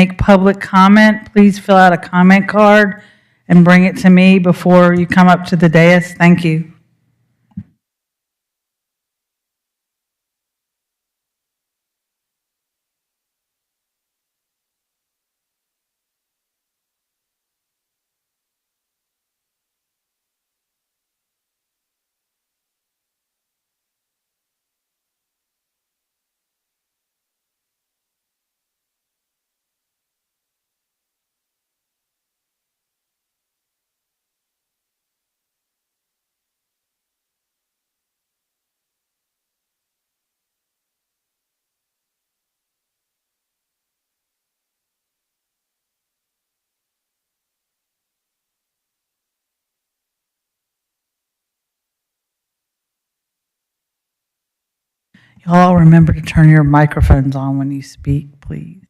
make public comment, please fill out a comment card and bring it to me before you come up to the dais. Thank you. Y'all remember to turn your microphones on when you speak, please.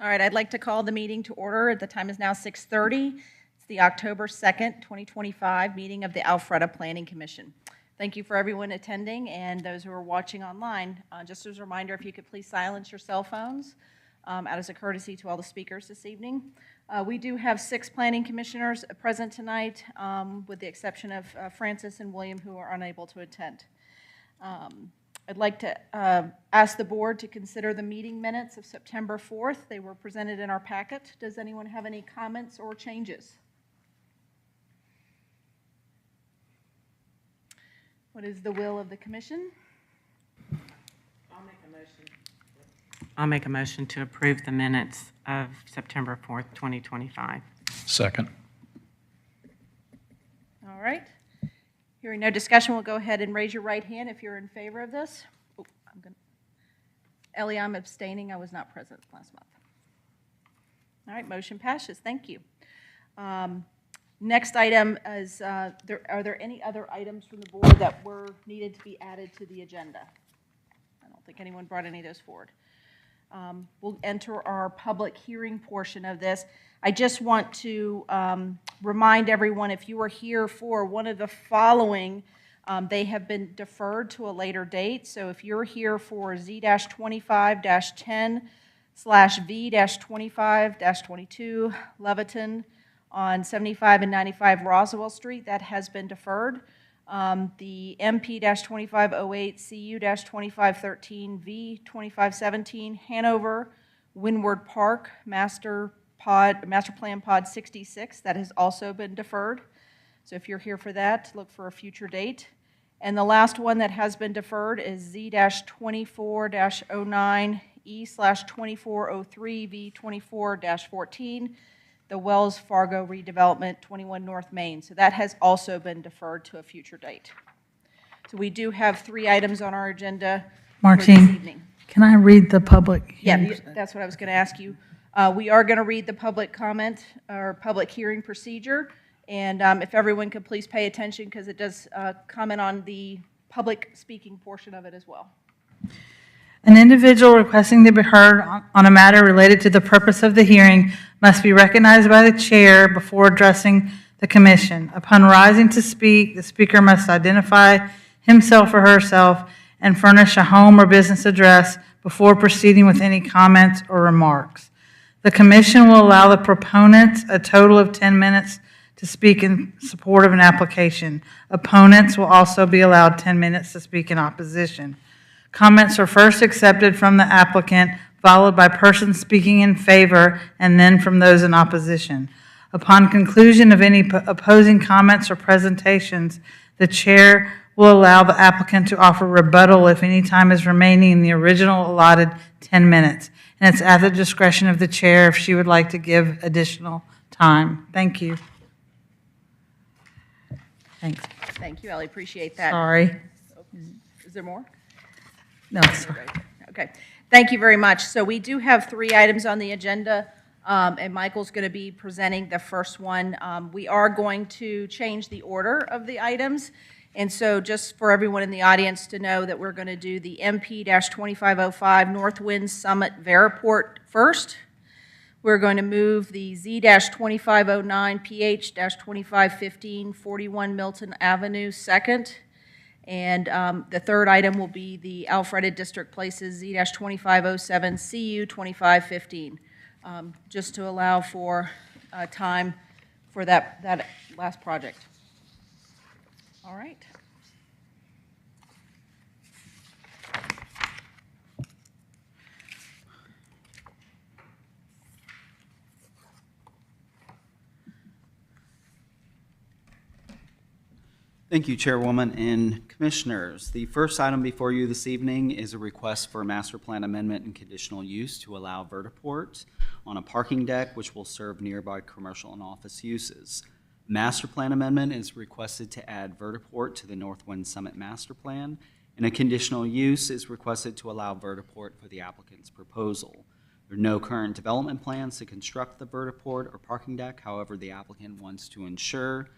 All right, I'd like to call the meeting to order. The time is now 6:30. It's the October 2nd, 2025 meeting of the Alpharetta Planning Commission. Thank you for everyone attending and those who are watching online. Just as a reminder, if you could please silence your cell phones out as a courtesy to all the speakers this evening. We do have 6 planning commissioners present tonight, with the exception of Francis and William, who are unable to attend. I'd like to ask the board to consider the meeting minutes of September 4th. They were presented in our packet. Does anyone have any comments or changes? What is the will of the commission? I'll make a motion to approve the minutes of September 4th, 2025. Second. All right. Hearing no discussion, we'll go ahead and raise your right hand if you're in favor of this. Oh, Ellie, I'm abstaining. I was not present last month. All right, motion passes. Thank you. Next item is, are there any other items from the board that were needed to be added to the agenda? I don't think anyone brought any of those forward. We'll enter our public hearing portion of this. I just want to remind everyone, if you are here for one of the following, they have been deferred to a later date. So if you're here for Z-25-10/V-25-22 Leviton on 75 and 95 Roswell Street, that has been deferred. The MP-2508 CU-2513 V-2517 Hanover Windward Park Master Plan Pod 66, that has also been deferred. So if you're here for that, look for a future date. And the last one that has been deferred is Z-24-09 E/2403 V-24-14, the Wells Fargo redevelopment, 21 North Main. So that has also been deferred to a future date. So we do have 3 items on our agenda for this Martine, evening. can I read the public? Yeah, hearing? that's what I was going to ask you. We are going to read the public comment or public hearing procedure. And if everyone could please pay attention, because it does comment on the public speaking portion of it as well. An individual requesting to be heard on a matter related to the purpose of the hearing must be recognized by the chair before addressing the commission. Upon rising to speak, the speaker must identify himself or herself and furnish a home or business address before proceeding with any comments or remarks. The commission will allow the proponents a total of 10 minutes to speak in support of an application. Opponents will also be allowed 10 minutes to speak in opposition. Comments are first accepted from the applicant, followed by persons speaking in favor, and then from those in opposition. Upon conclusion of any opposing comments or presentations, the chair will allow the applicant to offer rebuttal if any time is remaining in the original allotted 10 minutes. And it's at the discretion of the chair if she would like to give additional time. Thank you. Thanks. Thank you, Ellie. Appreciate that. Sorry. Is there more? No, sorry. Okay. Thank you very much. So we do have 3 items on the agenda, and Michael's going to be presenting the first one. We are going to change the order of the items. And so just for everyone in the audience to know that we're going to do the MP-2505 Northwind Summit Veriport first. We're going to move the Z-2509 PH-2515 41 Milton Avenue second. And the third item will be the Alpharetta District Places Z-2507 CU-2515, just to allow for time for that last project. All right. Thank you, Chairwoman and Commissioners. The first item before you this evening is a request for a master plan amendment and conditional use to allow vertiport on a parking deck which will serve nearby commercial and office uses. Master plan amendment is requested to add vertiport to the Northwind Summit master plan, and a conditional use is requested to allow vertiport for the applicant's proposal. There are no current development plans to construct the vertiport or parking deck. However, the applicant wants to ensure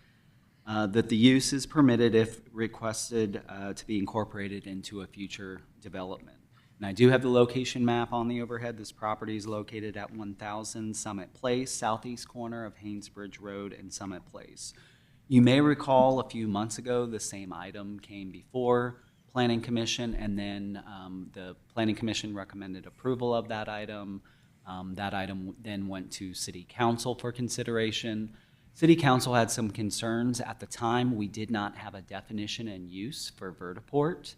that the use is permitted if requested to be incorporated into a future development. And I do have the location map on the overhead. This property is located at 1000 Summit Place, southeast corner of Haynesbridge Road and Summit Place. You may recall a few months ago the same item came before Planning Commission, and then the Planning Commission recommended approval of that item. That item then went to City Council for consideration. City Council had some concerns. At the time, we did not have a definition and use for vertiport,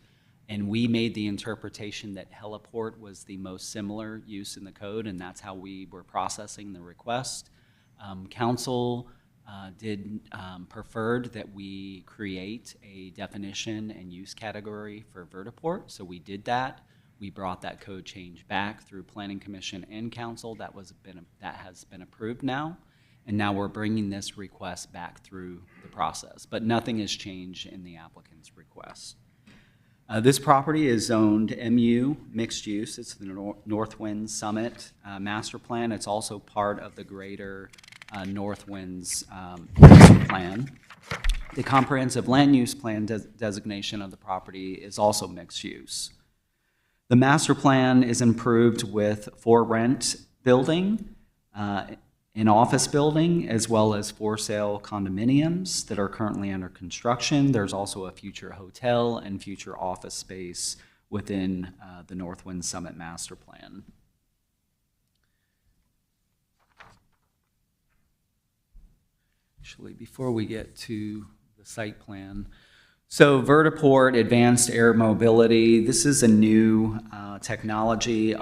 and we made the interpretation that heliport was the most similar use in the code, and that's how we were processing the request. Council preferred that we create a definition and use category for vertiport, so we did that. We brought that code change back through Planning Commission and Council. That has been approved now. And now we're bringing this request back through the process, but nothing has changed in the applicant's request. This property is zoned MU, mixed use. It's the Northwind Summit master plan. It's also part of the greater Northwind's plan. The comprehensive land use plan designation of the property is also mixed use. The master plan is improved with for rent building, an office building, as well as for sale condominiums that are currently under construction. There's also a future hotel and future office space within the Northwind Summit master plan. Actually, before we get to the site plan, so Vertiport Advanced Air Mobility, this is a new technology,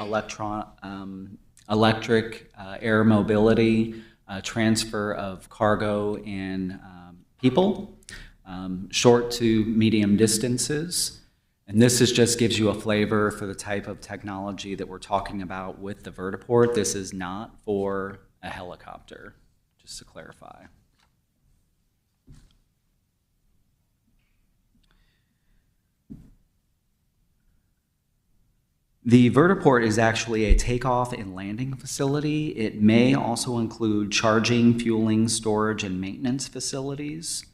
electric air mobility, transfer of cargo and people, short to medium distances. And this just gives you a flavor for the type of technology that we're talking about with the Vertiport. This is not for a helicopter, just to clarify. The Vertiport is actually a takeoff and landing facility. It may also include charging, fueling, storage, and maintenance facilities.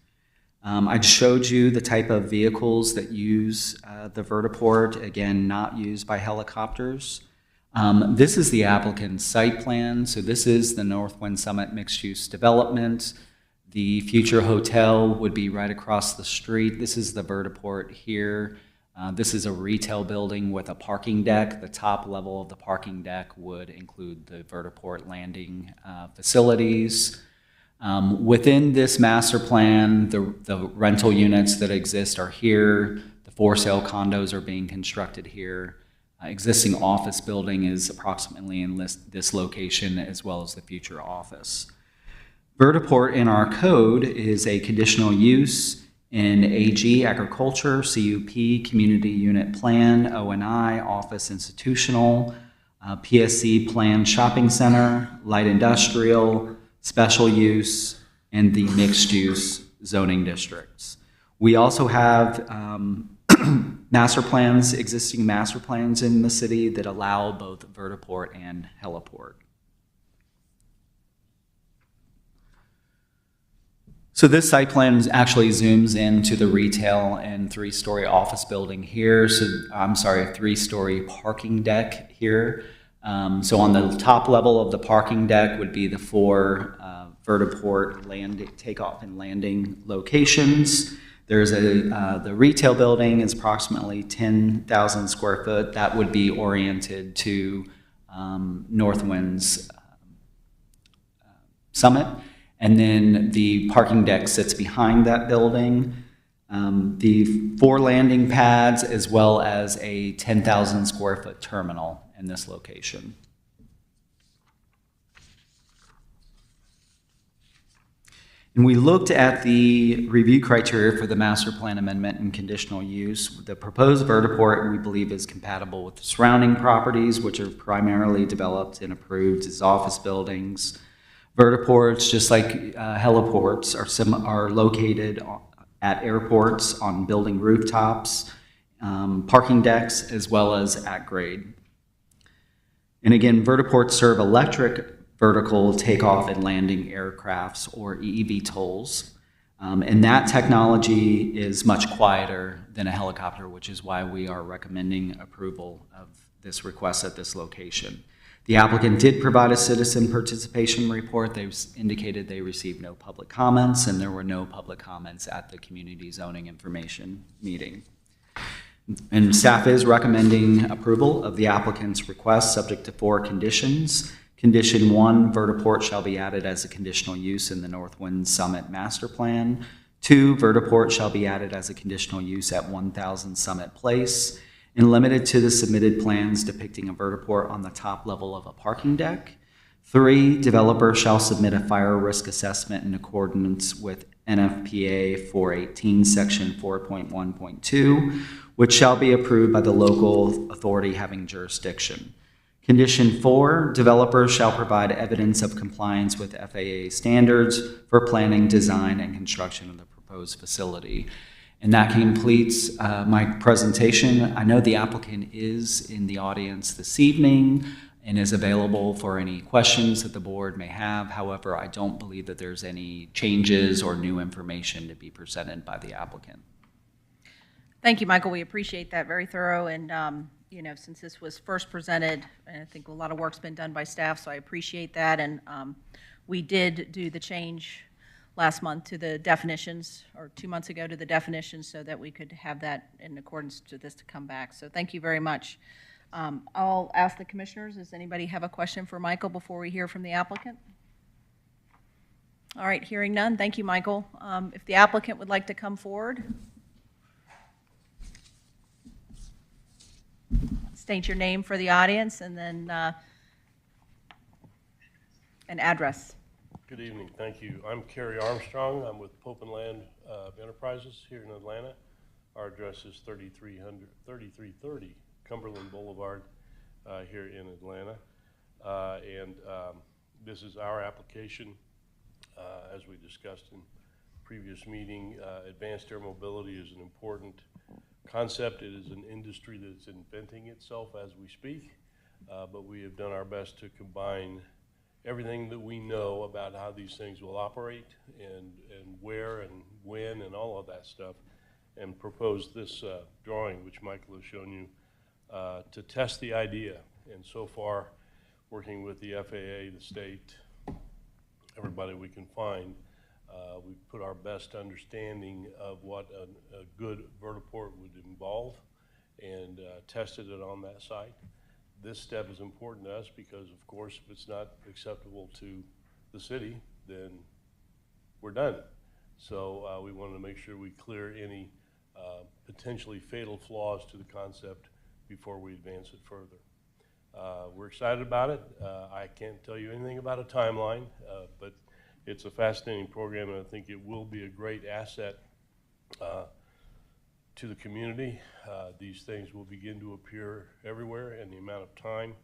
I showed you the type of vehicles that use the Vertiport, again, not used by helicopters. This is the applicant's site plan. So this is the Northwind Summit mixed-use development. The future hotel would be right across the street. This is the Vertiport here. This is a retail building with a parking deck. The top level of the parking deck would include the Vertiport landing facilities. Within this master plan, the rental units that exist are here. The for sale condos are being constructed here. Existing office building is approximately in this location, as well as the future office. Vertiport in our code is a conditional use in AG, agriculture, CUP, community unit plan, O&I, office institutional, PSC plan shopping center, light industrial, special use, and the mixed use zoning districts. We also have existing master plans in the city that allow both Vertiport and heliport. So this site plan actually zooms into the retail and three-story office building here. So I'm sorry, a three-story parking deck here. So on the top level of the parking deck would be the four Vertiport takeoff and landing locations. There's the retail building is approximately 10,000 square foot. That would be oriented to Northwind's Summit. And then the parking deck sits behind that building. The 4 landing pads, as well as a 10,000 square foot terminal in this location. And we looked at the review criteria for the master plan amendment and conditional use. The proposed Vertiport, we believe, is compatible with the surrounding properties, which are primarily developed and approved as office buildings. Vertiports, just like heliports, are located at airports on building rooftops, parking decks, as well as at grade. And again, Vertiports serve electric vertical takeoff and landing aircrafts, or eVTOLs. And that technology is much quieter than a helicopter, which is why we are recommending approval of this request at this location. The applicant did provide a citizen participation report. They indicated they received no public comments, and there were no public comments at the community zoning information meeting. And staff is recommending approval of the applicant's request subject to 4 conditions. Condition 1, Vertiport shall be added as a conditional use in the Northwind Summit Master Plan. 2, Vertiport shall be added as a conditional use at 1000 Summit Place, and limited to the submitted plans depicting a Vertiport on the top level of a parking deck. 3, developer shall submit a fire risk assessment in accordance with NFPA 418, section 4.1.2, which shall be approved by the local authority having jurisdiction. Condition 4, developer shall provide evidence of compliance with FAA standards for planning, design, and construction of the proposed facility. And that completes my presentation. I know the applicant is in the audience this evening, and is available for any questions that the board may have. However, I don't believe that there's any changes or new information to be presented by the applicant. Thank you, Michael. We appreciate that. Very thorough. And, since this was first presented, and I think a lot of work's been done by staff, so I appreciate that. And we did do the change last month to the definitions, or 2 months ago to the definitions, so that we could have that in accordance to this to come back. So thank you very much. I'll ask the commissioners, does anybody have a question for Michael before we hear from the applicant? All right, hearing none. Thank you, Michael. If the applicant would like to come forward. State your name for the audience and then an address. Good evening, thank you. I'm Kerry Armstrong. I'm with Pope and Land Enterprises here in Atlanta. Our address is 3330 Cumberland Boulevard here in Atlanta. This is our application. As we discussed in previous meeting, advanced air mobility is an important concept. It is an industry that's inventing itself as we speak, but we have done our best to combine everything that we know about how these things will operate and where and when and all of that stuff, and propose this drawing, which Michael has shown you, to test the idea. And so far, working with the FAA, the state, everybody we can find, we've put our best understanding of what a good vertiport would involve and tested it on that site. This step is important to us because, of course, if it's not acceptable to the city, then we're done. So we wanted to make sure we clear any potentially fatal flaws to the concept before we advance it further. We're excited about it. I can't tell you anything about a timeline, but it's a fascinating program, and I think it will be a great asset to the community. These things will begin to appear everywhere, and the amount of time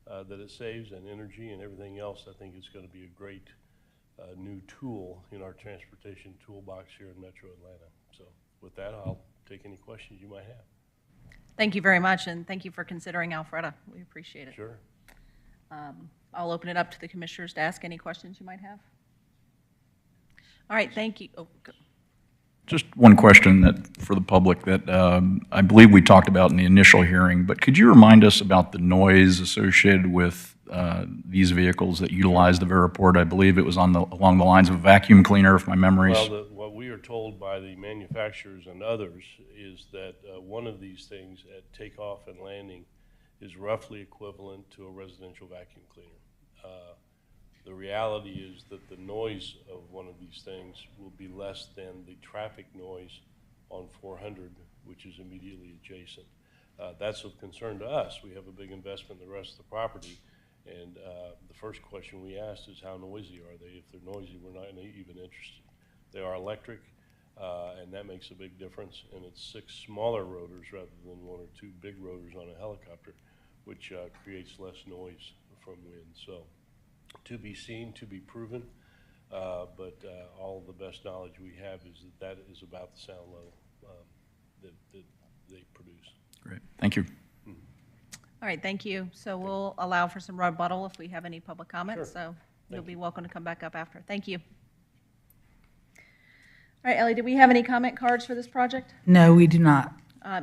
that it saves and energy and everything else, I think it's going to be a great new tool in our transportation toolbox here in Metro Atlanta. So with that, I'll take any questions you might have. Thank you very much, and thank you for considering Alpharetta. We appreciate it. Sure. I'll open it up to the commissioners to ask any questions you might have. All right, thank you. Oh, go. Just one question that, for the public that I believe we talked about in the initial hearing, but could you remind us about the noise associated with these vehicles that utilize the Veriport? I believe it was along the lines of a vacuum cleaner, if my memory's... Well, what we are told by the manufacturers and others is that one of these things at takeoff and landing is roughly equivalent to a residential vacuum cleaner. The reality is that the noise of one of these things will be less than the traffic noise on 400, which is immediately adjacent. That's of concern to us. We have a big investment in the rest of the property, and the first question we asked is how noisy are they? If they're noisy, we're not even interested. They are electric, and that makes a big difference, and it's 6 smaller rotors rather than 1 or 2 big rotors on a helicopter, which creates less noise from wind. So, to be seen, to be proven, but all the best knowledge we have is that is about the sound level that they produce. Great, thank you. All right, thank you. So we'll allow for some rebuttal if we have any public comments. Sure. So you'll be welcome to come back up after. Thank you. All right, Ellie, do we have any comment cards for this project? No, we do not.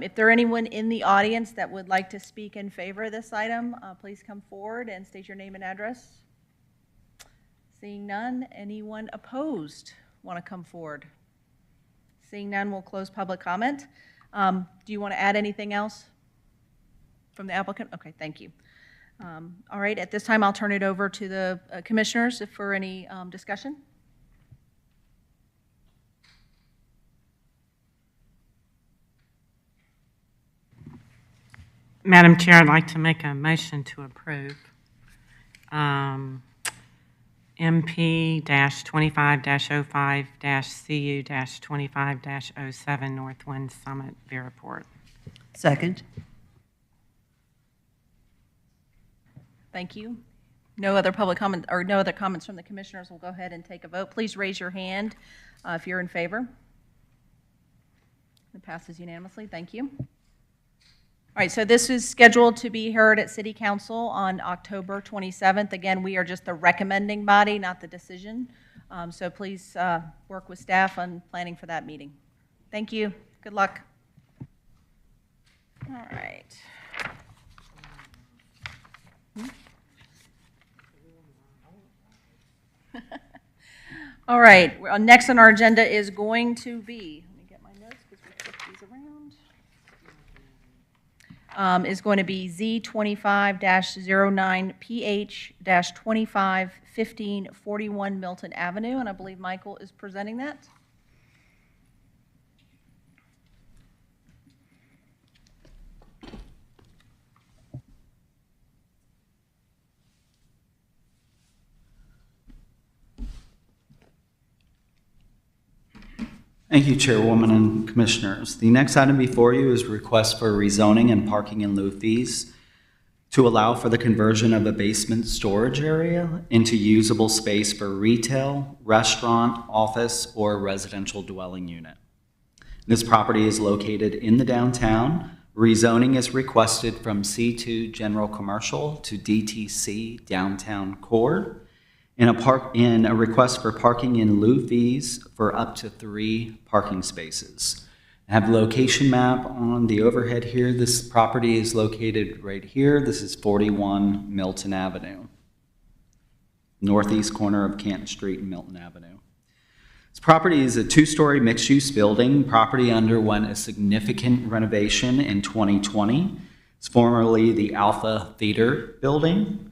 If there anyone in the audience that would like to speak in favor of this item, please come forward and state your name and address. Seeing none, anyone opposed want to come forward? Seeing none, we'll close public comment. Do you want to add anything else from the applicant? Okay, thank you. All right, at this time, I'll turn it over to the commissioners for any discussion. Madam Chair, I'd like to make a motion to approve MP-25-05-CU-25-07 Northwind Summit Veriport. Second. Thank you. No other public comment, or no other comments from the commissioners. We'll go ahead and take a vote. Please raise your hand if you're in favor. It passes unanimously. Thank you. All right, so this is scheduled to be heard at City Council on October 27th. Again, we are just the recommending body, not the decision. So please work with staff on planning for that meeting. Thank you. Good luck. All right. All right, next on our agenda is going to be, let me get my notes because we flipped these around. Is going to be Z25-09PH-251541 Milton Avenue, and I believe Michael is presenting that. Thank you, Chairwoman and Commissioners. The next item before you is request for rezoning and parking in lieu fees to allow for the conversion of a basement storage area into usable space for retail, restaurant, office, or residential dwelling unit. This property is located in the downtown. Rezoning is requested from C2 General Commercial to DTC Downtown Core. In a request for parking in lieu fees for up to 3 parking spaces. I have a location map on the overhead here. This property is located right here. This is 41 Milton Avenue, northeast corner of Canton Street and Milton Avenue. This property is a 2-story mixed-use building. Property underwent a significant renovation in 2020. It's formerly the Alpha Theater building.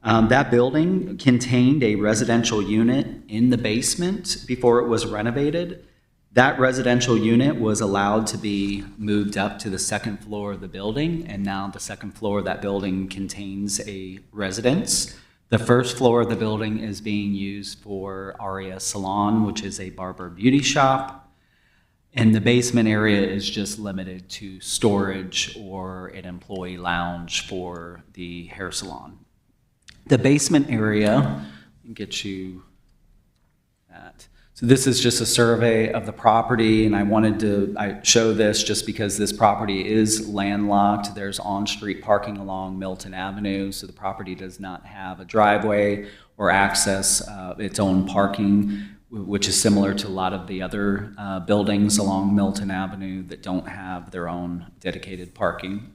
That building contained a residential unit in the basement before it was renovated. That residential unit was allowed to be moved up to the 2nd floor of the building, and now the 2nd floor of that building contains a residence. The 1st floor of the building is being used for Aria Salon, which is a barber beauty shop, and the basement area is just limited to storage or an employee lounge for the hair salon. The basement area, I'll get you that. So this is just a survey of the property, and I show this just because this property is landlocked. There's on-street parking along Milton Avenue, so the property does not have a driveway or access its own parking, which is similar to a lot of the other buildings along Milton Avenue that don't have their own dedicated parking.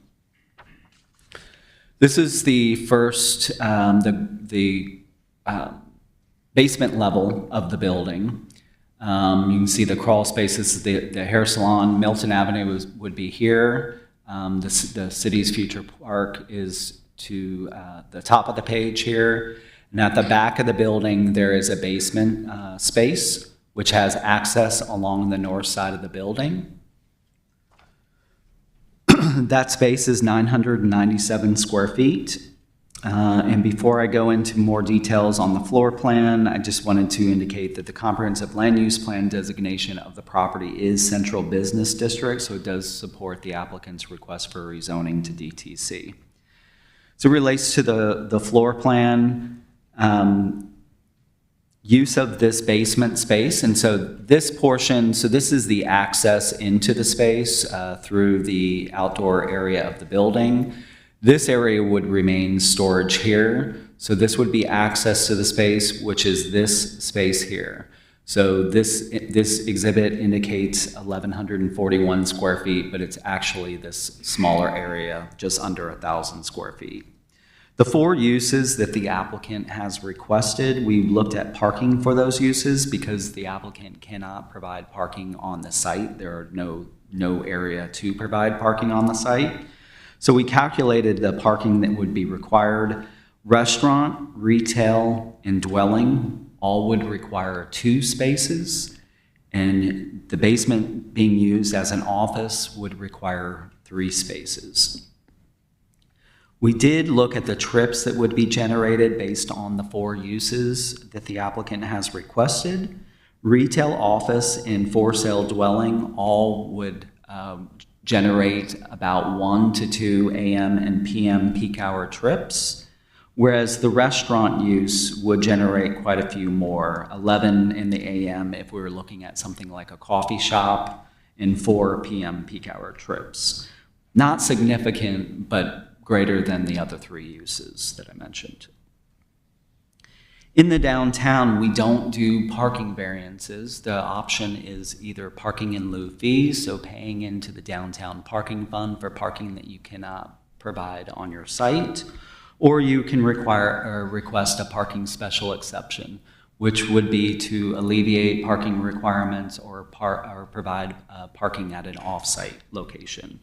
This is the first, basement level of the building. You can see the crawl spaces, the hair salon, Milton Avenue would be here. The city's future park is to the top of the page here. And at the back of the building, there is a basement space, which has access along the north side of the building. That space is 997 square feet. And before I go into more details on the floor plan, I just wanted to indicate that the comprehensive land use plan designation of the property is central business district, so it does support the applicant's request for rezoning to DTC. So it relates to the floor plan, use of this basement space. And so this portion, so this is the access into the space through the outdoor area of the building. This area would remain storage here. So this would be access to the space, which is this space here. So this exhibit indicates 1,141 square feet, but it's actually this smaller area, just under 1,000 square feet. The 4 uses that the applicant has requested, we looked at parking for those uses because the applicant cannot provide parking on the site. There are no area to provide parking on the site. So we calculated the parking that would be required. Restaurant, retail, and dwelling all would require 2 spaces, and the basement being used as an office would require 3 spaces. We did look at the trips that would be generated based on the 4 uses that the applicant has requested. Retail, office, and for sale dwelling all would generate about 1 to 2 a.m. and p.m. peak hour trips, whereas the restaurant use would generate quite a few more, 11 in the a.m. if we were looking at something like a coffee shop, and 4 p.m. peak hour trips. not significant, but greater than the other three uses that I mentioned. In the downtown, we don't do parking variances. The option is either parking in lieu fees, so paying into the downtown parking fund for parking that you cannot provide on your site, or you can require or request a parking special exception, which would be to alleviate parking requirements or provide parking at an off-site location.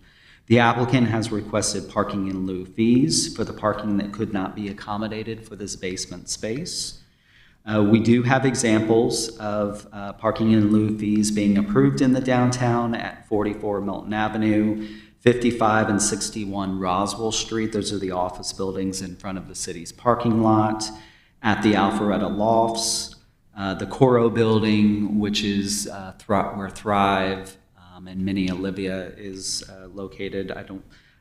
The applicant has requested parking in lieu fees for the parking that could not be accommodated for this basement space. We do have examples of parking in lieu fees being approved in the downtown at 44 Milton Avenue, 55 and 61 Roswell Street. Those are the office buildings in front of the city's parking lot. At the Alpharetta Lofts, the Coro Building, which is where Thrive and Mini Olivia is located.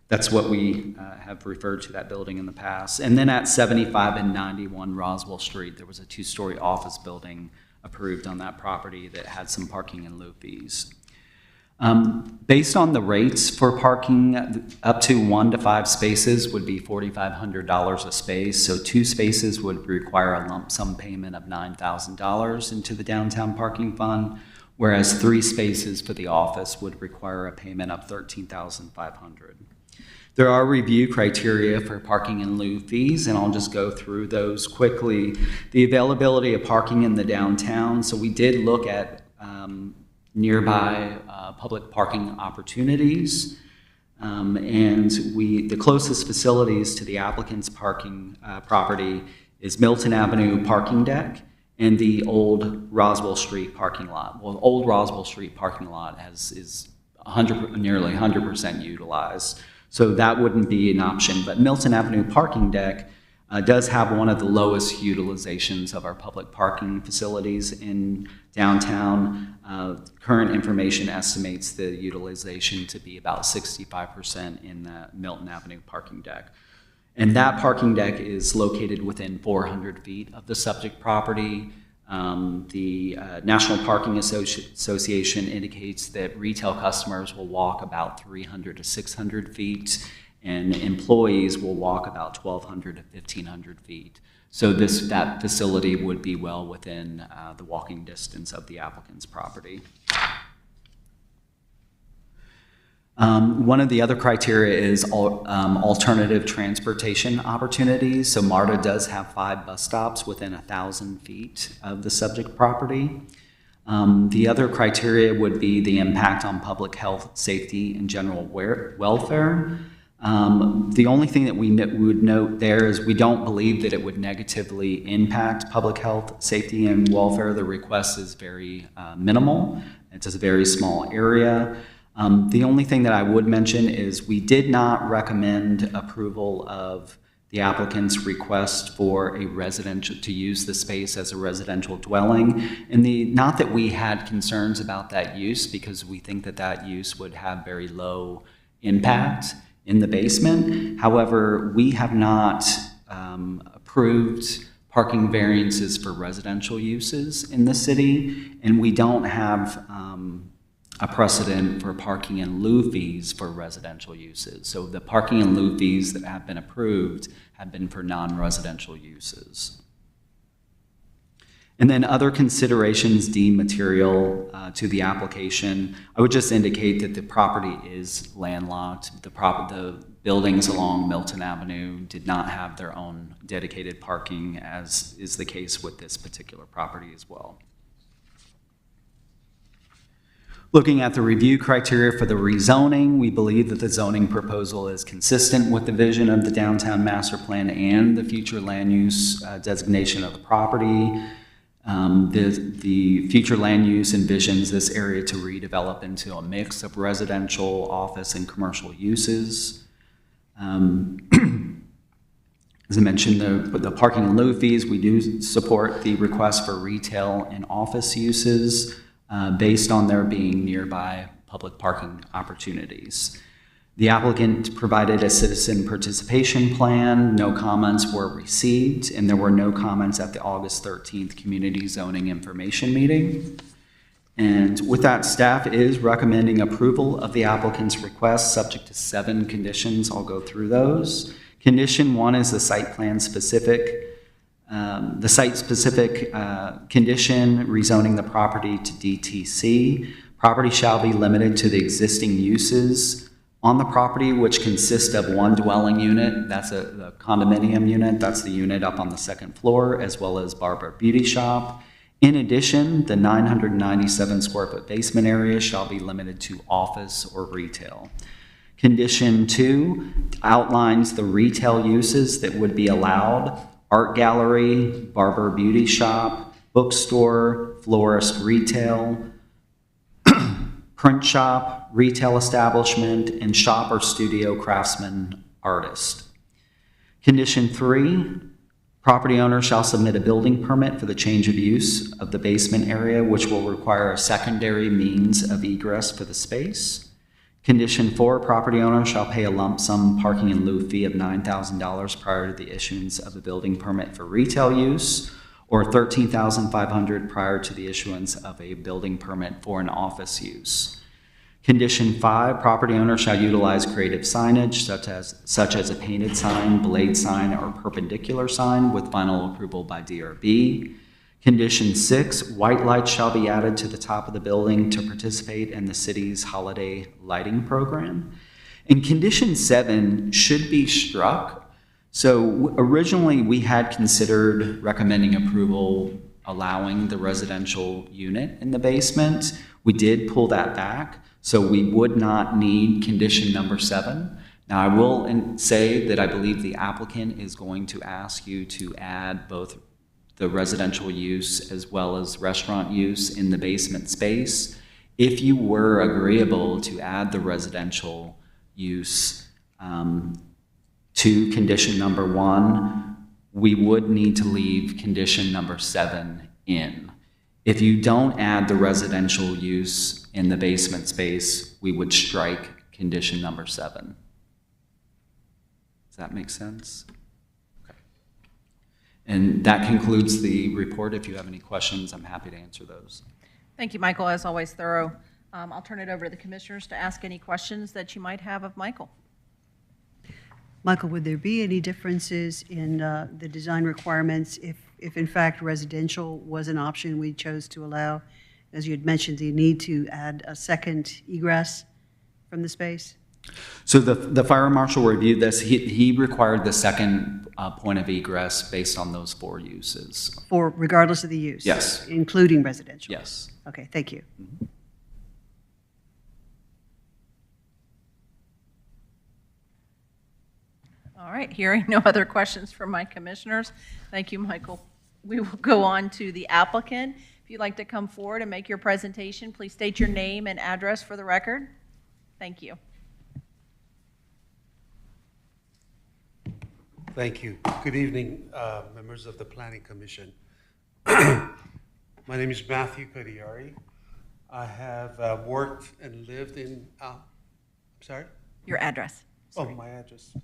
That's what we have referred to that building in the past. And then at 75 and 91 Roswell Street, there was a 2-story office building approved on that property that had some parking in lieu fees. Based on the rates for parking, up to 1 to 5 spaces would be $4,500 a space. So 2 spaces would require a lump sum payment of $9,000 into the downtown parking fund, whereas 3 spaces for the office would require a payment of $13,500. There are review criteria for parking in lieu fees, and I'll just go through those quickly. The availability of parking in the downtown. So we did look at nearby public parking opportunities, and the closest facilities to the applicant's parking property is Milton Avenue parking deck and the old Roswell Street parking lot. Well, old Roswell Street parking lot is nearly 100% utilized. So that wouldn't be an option. But Milton Avenue parking deck does have one of the lowest utilizations of our public parking facilities in downtown. Current information estimates the utilization to be about 65% in the Milton Avenue parking deck. And that parking deck is located within 400 feet of the subject property. The National Parking Association indicates that retail customers will walk about 300 to 600 feet, and employees will walk about 1,200 to 1,500 feet. So that facility would be well within the walking distance of the applicant's property. One of the other criteria is alternative transportation opportunities. So MARTA does have 5 bus stops within 1,000 feet of the subject property. The other criteria would be the impact on public health, safety, and general welfare. The only thing that we would note there is we don't believe that it would negatively impact public health, safety, and welfare. The request is very minimal. It's a very small area. The only thing that I would mention is we did not recommend approval of the applicant's request for a residential, to use the space as a residential dwelling. And not that we had concerns about that use, because we think that that use would have very low impact in the basement. However, we have not approved parking variances for residential uses in the city, and we don't have a precedent for parking in lieu fees for residential uses. So the parking in lieu fees that have been approved have been for non-residential uses. And then other considerations deemed material to the application. I would just indicate that the property is landlocked. The buildings along Milton Avenue did not have their own dedicated parking, as is the case with this particular property as well. Looking at the review criteria for the rezoning, we believe that the zoning proposal is consistent with the vision of the downtown master plan and the future land use designation of the property. The future land use envisions this area to redevelop into a mix of residential, office, and commercial uses. As I mentioned, the parking in lieu fees, we do support the request for retail and office uses based on there being nearby public parking opportunities. The applicant provided a citizen participation plan. No comments were received, and there were no comments at the August 13th Community Zoning Information Meeting. And with that, staff is recommending approval of the applicant's request, subject to 7 conditions. I'll go through those. Condition 1 is the site-specific condition rezoning the property to DTC. Property shall be limited to the existing uses on the property, which consist of 1 dwelling unit. That's the condominium unit. That's the unit up on the 2nd floor, as well as barber beauty shop. In addition, the 997 square foot basement area shall be limited to office or retail. Condition 2 outlines the retail uses that would be allowed: art gallery, barber beauty shop, bookstore, florist retail, print shop, retail establishment, and shop or studio craftsman artist. Condition 3, property owner shall submit a building permit for the change of use of the basement area, which will require a secondary means of egress for the space. Condition 4, property owner shall pay a lump sum parking in lieu fee of $9,000 prior to the issuance of a building permit for retail use, or $13,500 prior to the issuance of a building permit for an office use. Condition 5, property owner shall utilize creative signage such as a painted sign, blade sign, or perpendicular sign with final approval by DRB. Condition 6, white lights shall be added to the top of the building to participate in the city's holiday lighting program. And condition 7 should be struck. So originally we had considered recommending approval allowing the residential unit in the basement. We did pull that back. So we would not need condition number 7. Now, I will say that I believe the applicant is going to ask you to add both the residential use as well as restaurant use in the basement space. If you were agreeable to add the residential use to condition number 1, we would need to leave condition number 7 in. If you don't add the residential use in the basement space, we would strike condition number 7. Does that make sense? Okay. And that concludes the report. If you have any questions, I'm happy to answer those. Thank you, Michael, as always thorough. I'll turn it over to the commissioners to ask any questions that you might have of Michael. Michael, would there be any differences in the design requirements if in fact residential was an option we chose to allow? As you had mentioned, the need to add a second egress from the space? So the fire marshal reviewed this. He required the second point of egress based on those 4 uses. For regardless of the use? Yes. Including residential? Yes. Okay, thank you. Mm-hmm. All right, hearing no other questions from my commissioners, thank you, Michael. We will go on to the applicant. If you'd like to come forward and make your presentation, please state your name and address for the record. Thank you. Thank you. Good evening, members of the Planning Commission. My name is Matthew Codiari. I have worked and lived in, I'm sorry? Your address. Oh, my address.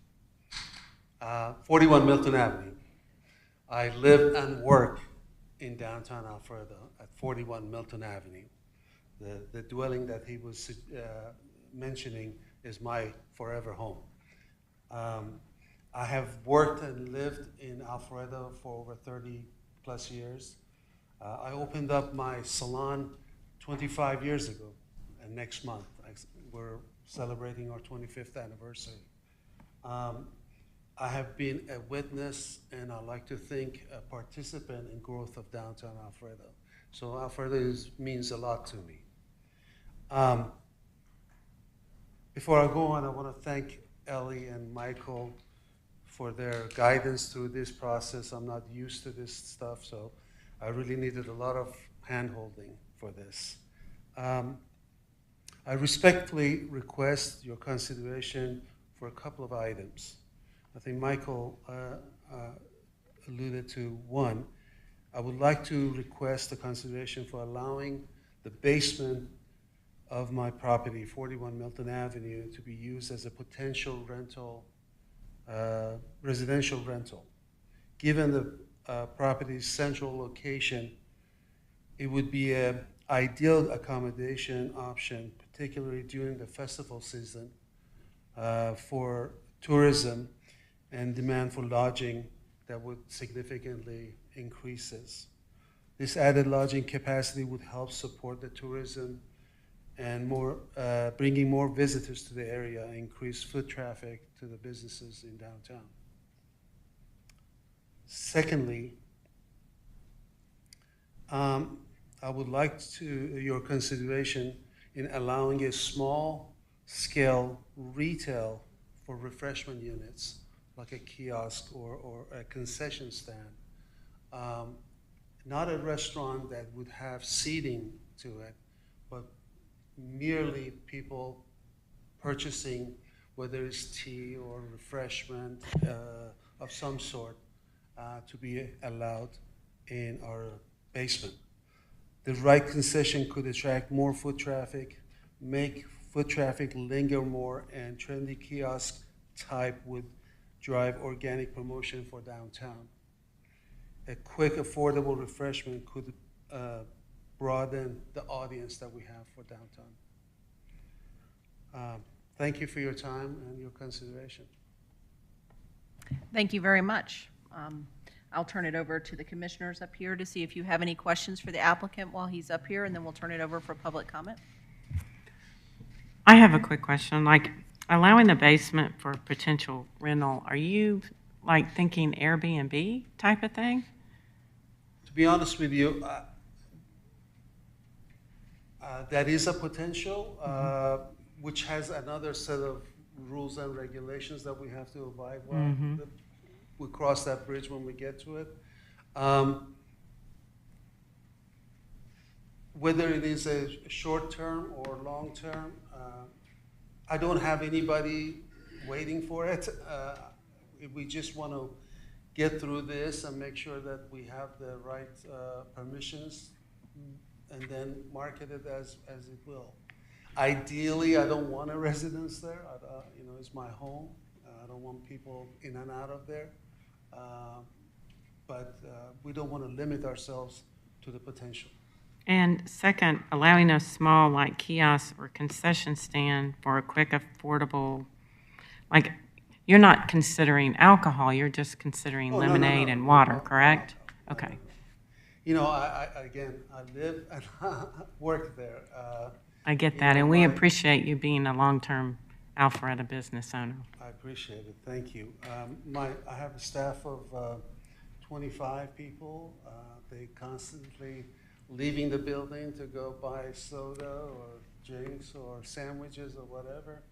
41 Milton Avenue. I live and work in downtown Alpharetta at 41 Milton Avenue. The dwelling that he was mentioning is my forever home. I have worked and lived in Alpharetta for over 30 plus years. I opened up my salon 25 years ago, and next month we're celebrating our 25th anniversary. I have been a witness, and I like to think a participant in growth of downtown Alpharetta. So Alpharetta means a lot to me. Before I go on, I want to thank Ellie and Michael for their guidance through this process. I'm not used to this stuff, so I really needed a lot of hand-holding for this. I respectfully request your consideration for a couple of items. I think Michael alluded to one. I would like to request a consideration for allowing the basement of my property, 41 Milton Avenue, to be used as a potential rental, residential rental. Given the property's central location, it would be a ideal accommodation option, particularly during the festival season, for tourism and demand for lodging that would significantly increases. This added lodging capacity would help support the tourism and bringing more visitors to the area, increase foot traffic to the businesses in downtown. Secondly, I would like your consideration in allowing a small-scale retail for refreshment units, like a kiosk or a concession stand. Not a restaurant that would have seating to it, but merely people purchasing, whether it's tea or refreshment of some sort, to be allowed in our basement. The right concession could attract more foot traffic, make foot traffic linger more, and trendy kiosk type would drive organic promotion for downtown. A quick, affordable refreshment could broaden the audience that we have for downtown. Thank you for your time and your consideration. Thank you very much. I'll turn it over to the commissioners up here to see if you have any questions for the applicant while he's up here, and then we'll turn it over for public comment. I have a quick question, like allowing the basement for potential rental, are you like thinking Airbnb type of thing? To be honest with you, that is a potential, which has another set of rules and regulations that we have to abide by. We'll cross that bridge when we get to it. Whether it is a short-term or long-term, I don't have anybody waiting for it. We just want to get through this and make sure that we have the right permissions and then market it as it will. Ideally, I don't want a residence there. It's my home. I don't want people in and out of there. But we don't want to limit ourselves to the potential. And second, allowing a small like kiosk or concession stand for a quick, affordable, like you're not considering alcohol, you're just considering lemonade and water, correct? Okay. Again, I live and work there. I get that, and we appreciate you being a long-term Alpharetta business owner. I appreciate it. Thank you. I have a staff of 25 people. They constantly leaving the building to go buy soda or drinks or sandwiches or whatever.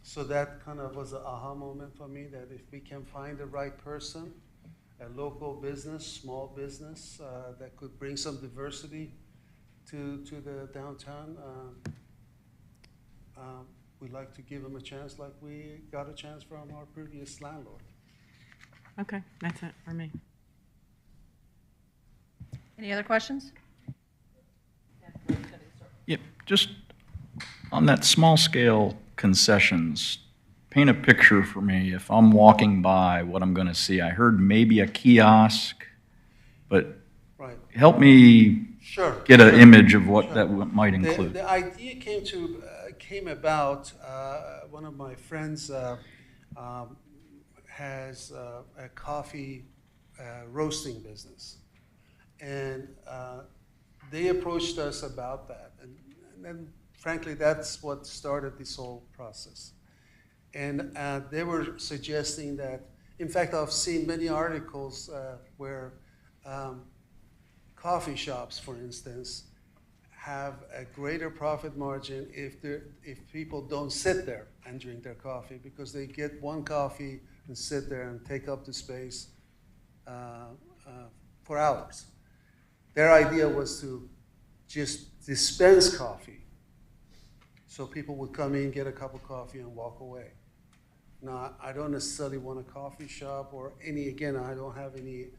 So that kind of was an aha moment for me, that if we can find the right person, a local business, small business, that could bring some diversity to the downtown, we'd like to give them a chance like we got a chance from our previous landlord. Okay, that's it for me. Any other questions? Yep, just on that small scale concessions, paint a picture for me. If I'm walking by, what I'm going to see. I heard maybe a kiosk, but Right. help me Sure. get an Sure. image of what Sure. that might include. The idea came about. One of my friends has a coffee roasting business, and they approached us about that, and then frankly, that's what started this whole process. And they were suggesting that, in fact, I've seen many articles where coffee shops, for instance, have a greater profit margin if people don't sit there and drink their coffee, because they get one coffee and sit there and take up the space for hours. Their idea was to just dispense coffee, so people would come in, get a cup of coffee, and walk away. Now, I don't necessarily want a coffee shop or again, I don't have any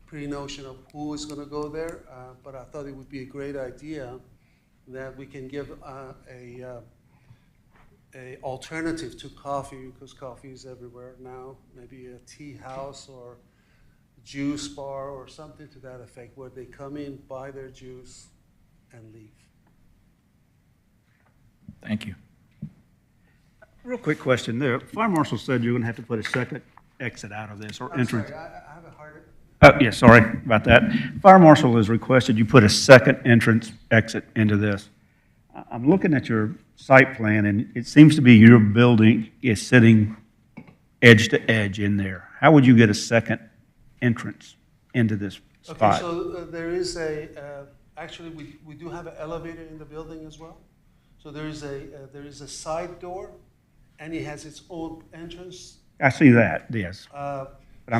pre-notion of who is going to go there, but I thought it would be a great idea that we can give a alternative to coffee, because coffee is everywhere now, maybe a tea house or juice bar or something to that effect, where they come in, buy their juice, and leave. Thank you. Real quick question there. Fire marshal said you're going to have to put a second exit out of this or I'm entrance. sorry, I have a hard. Yes, sorry about that. Fire marshal has requested you put a second entrance exit into this. I'm looking at your site plan, and it seems to be your building is sitting edge to edge in there. How would you get a second entrance into this Okay, spot? so there is actually, we do have an elevator in the building as well. So there is a side door, and it has its own entrance. I see that, yes. I'm-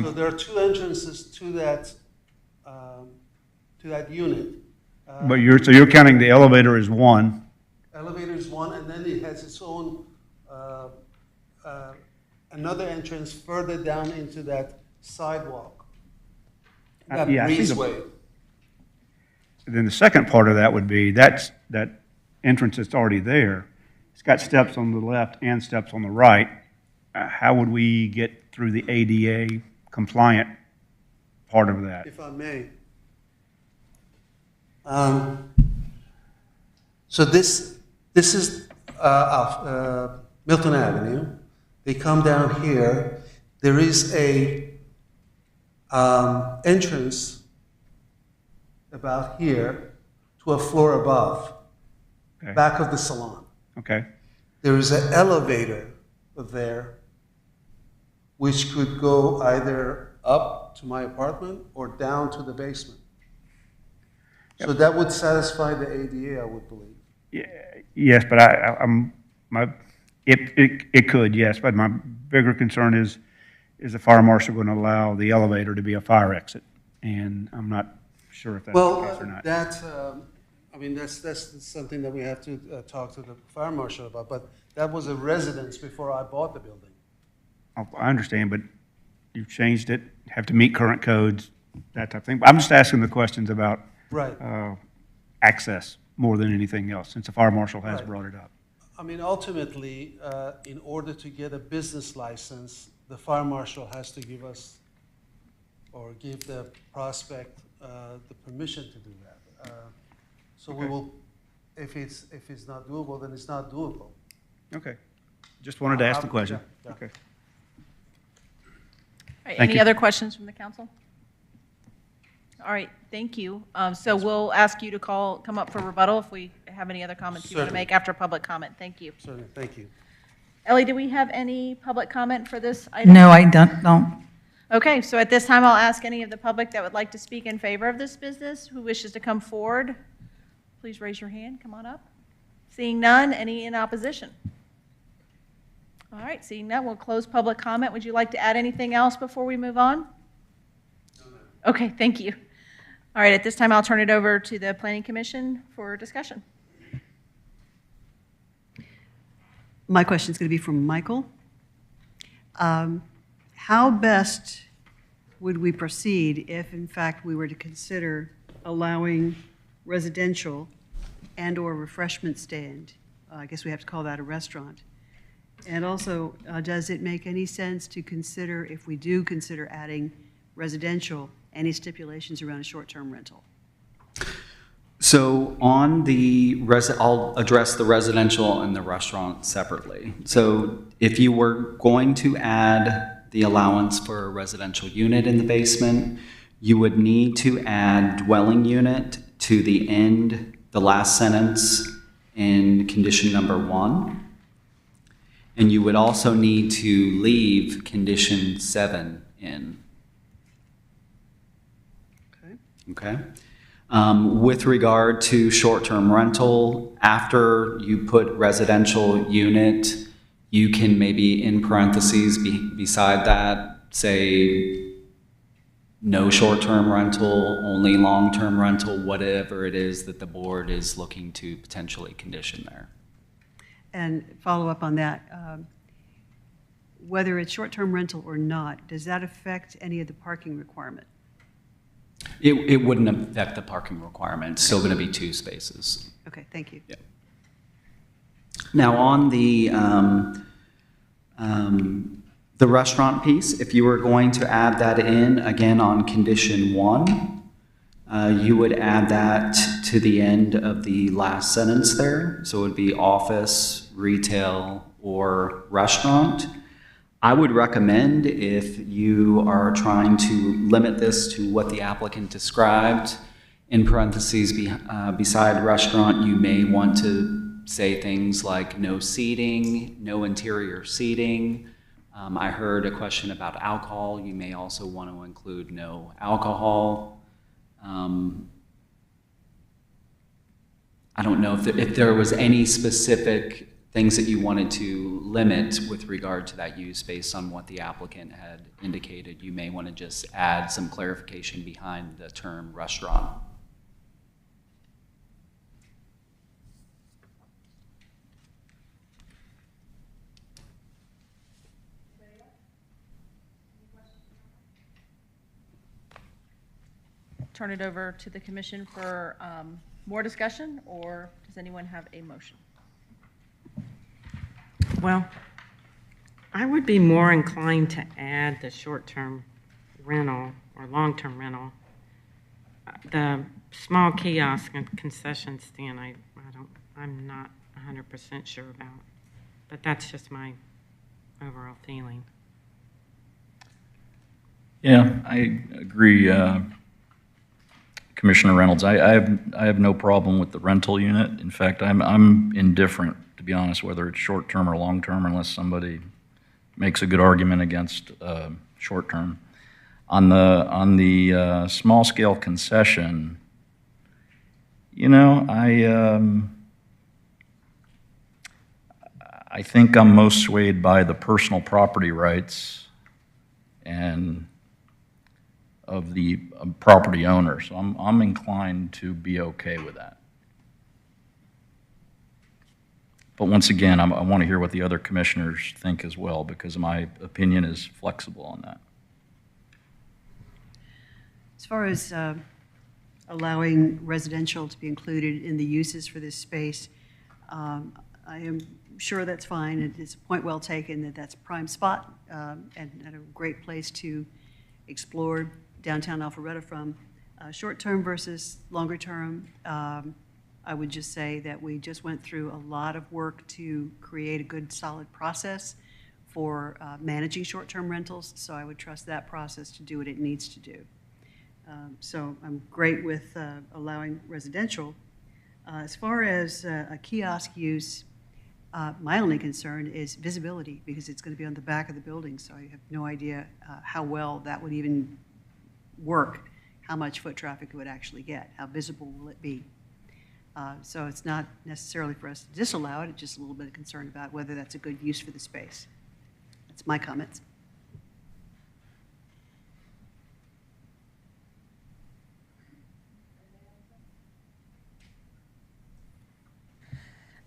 So there are two entrances to that unit. But so you're counting the elevator as one. Elevator is one, and then it has its own, another entrance further down into that sidewalk. That Yeah, I see the- breezeway. Then the second part of that would be that entrance that's already there. It's got steps on the left and steps on the right. How would we get through the ADA compliant part of that? If I may. So this is Milton Avenue. They come down here. There is a entrance about here to a floor above, Okay. back of the salon. Okay, There is an elevator there, which could go either up to my apartment or down to the basement. So that would satisfy the ADA, I would believe. yes, but it could, yes, but my bigger concern is the fire marshal going to allow the elevator to be a fire exit? And I'm not sure if that's the case or not. That's something that we have to talk to the fire marshal about, but that was a residence before I bought the building. I understand, but you've changed it, have to meet current codes, that type of thing. I'm just asking the questions about Right. access more than anything else, since the fire marshal has Right. brought it up. I mean, ultimately, in order to get a business license, the fire marshal has to give us, or give the prospect, the permission to do that. So we Okay. will, if it's not doable, then it's not doable. Okay. Just wanted to ask the question. Yeah. Okay. All right, Thank any you. other questions from the council? All right, thank you. So we'll ask you to come up for rebuttal if we have any other comments you want to Certainly. make after public comment. Thank you. Certainly, thank you. Ellie, do we have any public comment for this item? No, I don't. Okay, so at this time, I'll ask any of the public that would like to speak in favor of this business, who wishes to come forward. Please raise your hand, come on up. Seeing none, any in opposition? All right, seeing none, we'll close public comment. Would you like to add anything else before we move on? Okay, thank you. All right, at this time, I'll turn it over to the Planning Commission for discussion. My question is going to be from Michael. How best would we proceed if, in fact, we were to consider allowing residential and/or refreshment stand? I guess we have to call that a restaurant. And also, does it make any sense to consider, if we do consider adding residential, any stipulations around a short-term rental? So I'll address the residential and the restaurant separately. So if you were going to add the allowance for a residential unit in the basement, you would need to add dwelling unit to the end, the last sentence in condition number 1. And you would also need to leave condition 7 in. Okay. With regard to short-term rental, after you put residential unit, you can maybe in parentheses beside that say no short-term rental, only long-term rental, whatever it is that the board is looking to potentially condition there. And follow up on that, whether it's short-term rental or not, does that affect any of the parking requirement? It wouldn't affect the parking requirement. It's still going to be 2 spaces. Okay, thank you. Yeah. Now, on The restaurant piece, if you were going to add that in, again, on condition 1, you would add that to the end of the last sentence there. So it would be office, retail, or restaurant. I would recommend, if you are trying to limit this to what the applicant described, in parentheses beside restaurant, you may want to say things like no seating, no interior seating. I heard a question about alcohol. You may also want to include no alcohol. I don't know if there was any specific things that you wanted to limit with regard to that use based on what the applicant had indicated. You may want to just add some clarification behind the term restaurant. Turn it over to the commission for more discussion, or does anyone have a motion? Well, I would be more inclined to add the short-term rental or long-term rental. The small kiosk and concession stand, I'm not 100% sure about, but that's just my overall feeling. Yeah, I agree, Commissioner Reynolds. I have no problem with the rental unit. In fact, I'm indifferent, to be honest, whether it's short-term or long-term, unless somebody makes a good argument against short-term. On the small-scale concession, you know, I think I'm most swayed by the personal property rights and of the property owner, so I'm inclined to be okay with that. But once again, I want to hear what the other commissioners think as well, because my opinion is flexible on that. As far as allowing residential to be included in the uses for this space, I am sure that's fine. It's a point well taken that that's a prime spot and a great place to explore downtown Alpharetta from. Short-term versus longer-term, I would just say that we just went through a lot of work to create a good, solid process for managing short-term rentals, so I would trust that process to do what it needs to do. So I'm great with allowing residential. As far as a kiosk use, my only concern is visibility, because it's going to be on the back of the building, so I have no idea how well that would even work, how much foot traffic it would actually get, how visible will it be. So it's not necessarily for us to disallow it, it's just a little bit of concern about whether that's a good use for the space. That's my comments.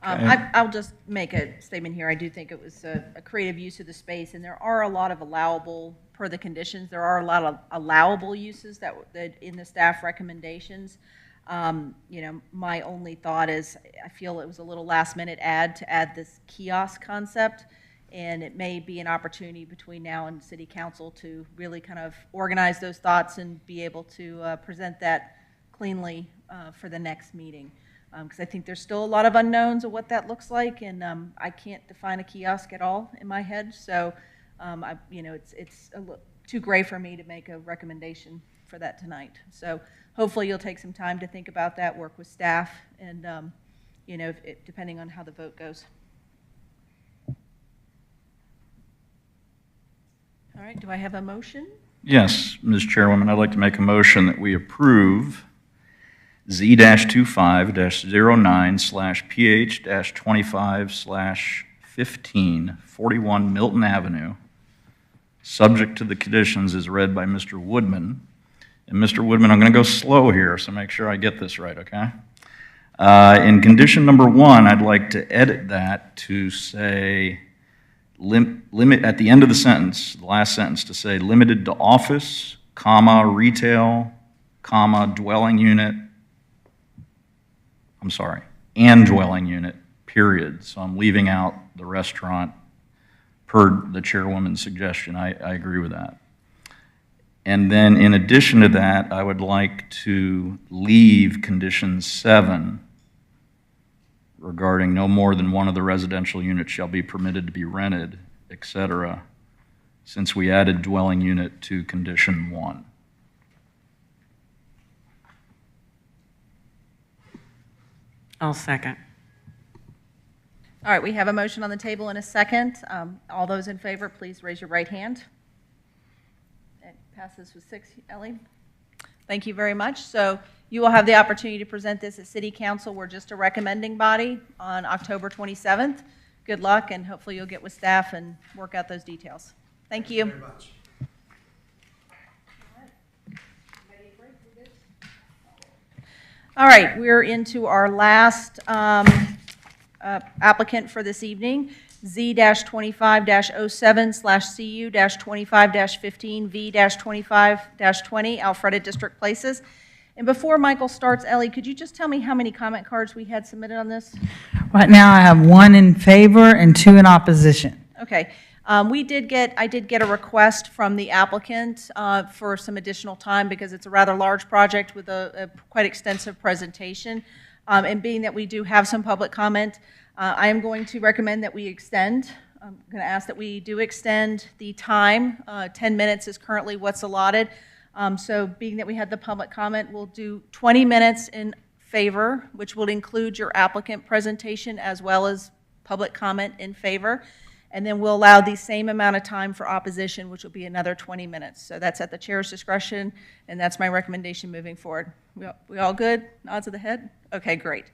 I'll just make a statement here. I do think it was a creative use of the space, and there are a lot of allowable, per the conditions, there are a lot of allowable uses that in the staff recommendations. You know, my only thought is I feel it was a little last-minute add to add this kiosk concept, and it may be an opportunity between now and City Council to really kind of organize those thoughts and be able to present that cleanly for the next meeting. Because I think there's still a lot of unknowns of what that looks like, and I can't define a kiosk at all in my head. So, you know, it's a little too gray for me to make a recommendation for that tonight. So hopefully you'll take some time to think about that, work with staff, and, you know, depending on how the vote goes. All right, do I have a motion? Yes, Ms. Chairwoman, I'd like to make a motion that we approve Z-25-09/PH-25/15, 41 Milton Avenue, subject to the conditions as read by Mr. Woodman. And Mr. Woodman, I'm going to go slow here, so make sure I get this right, okay? In condition number 1, I'd like to edit that to say, limit at the end of the sentence, the last sentence, to say limited to office, comma, retail, comma, dwelling unit, I'm sorry, and dwelling unit, period. So I'm leaving out the restaurant per the chairwoman's suggestion. I agree with that. And then in addition to that, I would like to leave condition 7 regarding no more than one of the residential units shall be permitted to be rented, et cetera, since we added dwelling unit to condition 1. I'll second. All right, we have a motion on the table in a second. All those in favor, please raise your right hand. It passes with 6, Ellie. Thank you very much. So you will have the opportunity to present this at City Council. We're just a recommending body on October 27th. Good luck, and hopefully you'll get with staff and work out those details. Thank you. Very much. All right, we're into our last applicant for this evening, Z-25-07/CU-25-15V-25-20, Alpharetta District Places. And before Michael starts, Ellie, could you just tell me how many comment cards we had submitted on this? Right now, I have 1 in favor and 2 in opposition. Okay. I did get a request from the applicant for some additional time because it's a rather large project with a quite extensive presentation. And being that we do have some public comment, I am going to recommend that we extend. I'm going to ask that we do extend the time. 10 minutes is currently what's allotted. So being that we had the public comment, we'll do 20 minutes in favor, which will include your applicant presentation as well as public comment in favor. And then we'll allow the same amount of time for opposition, which will be another 20 minutes. So that's at the chair's discretion, and that's my recommendation moving forward. We all good? Nods of the head? Okay, great.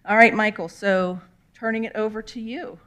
All right, Michael, so turning it over to you.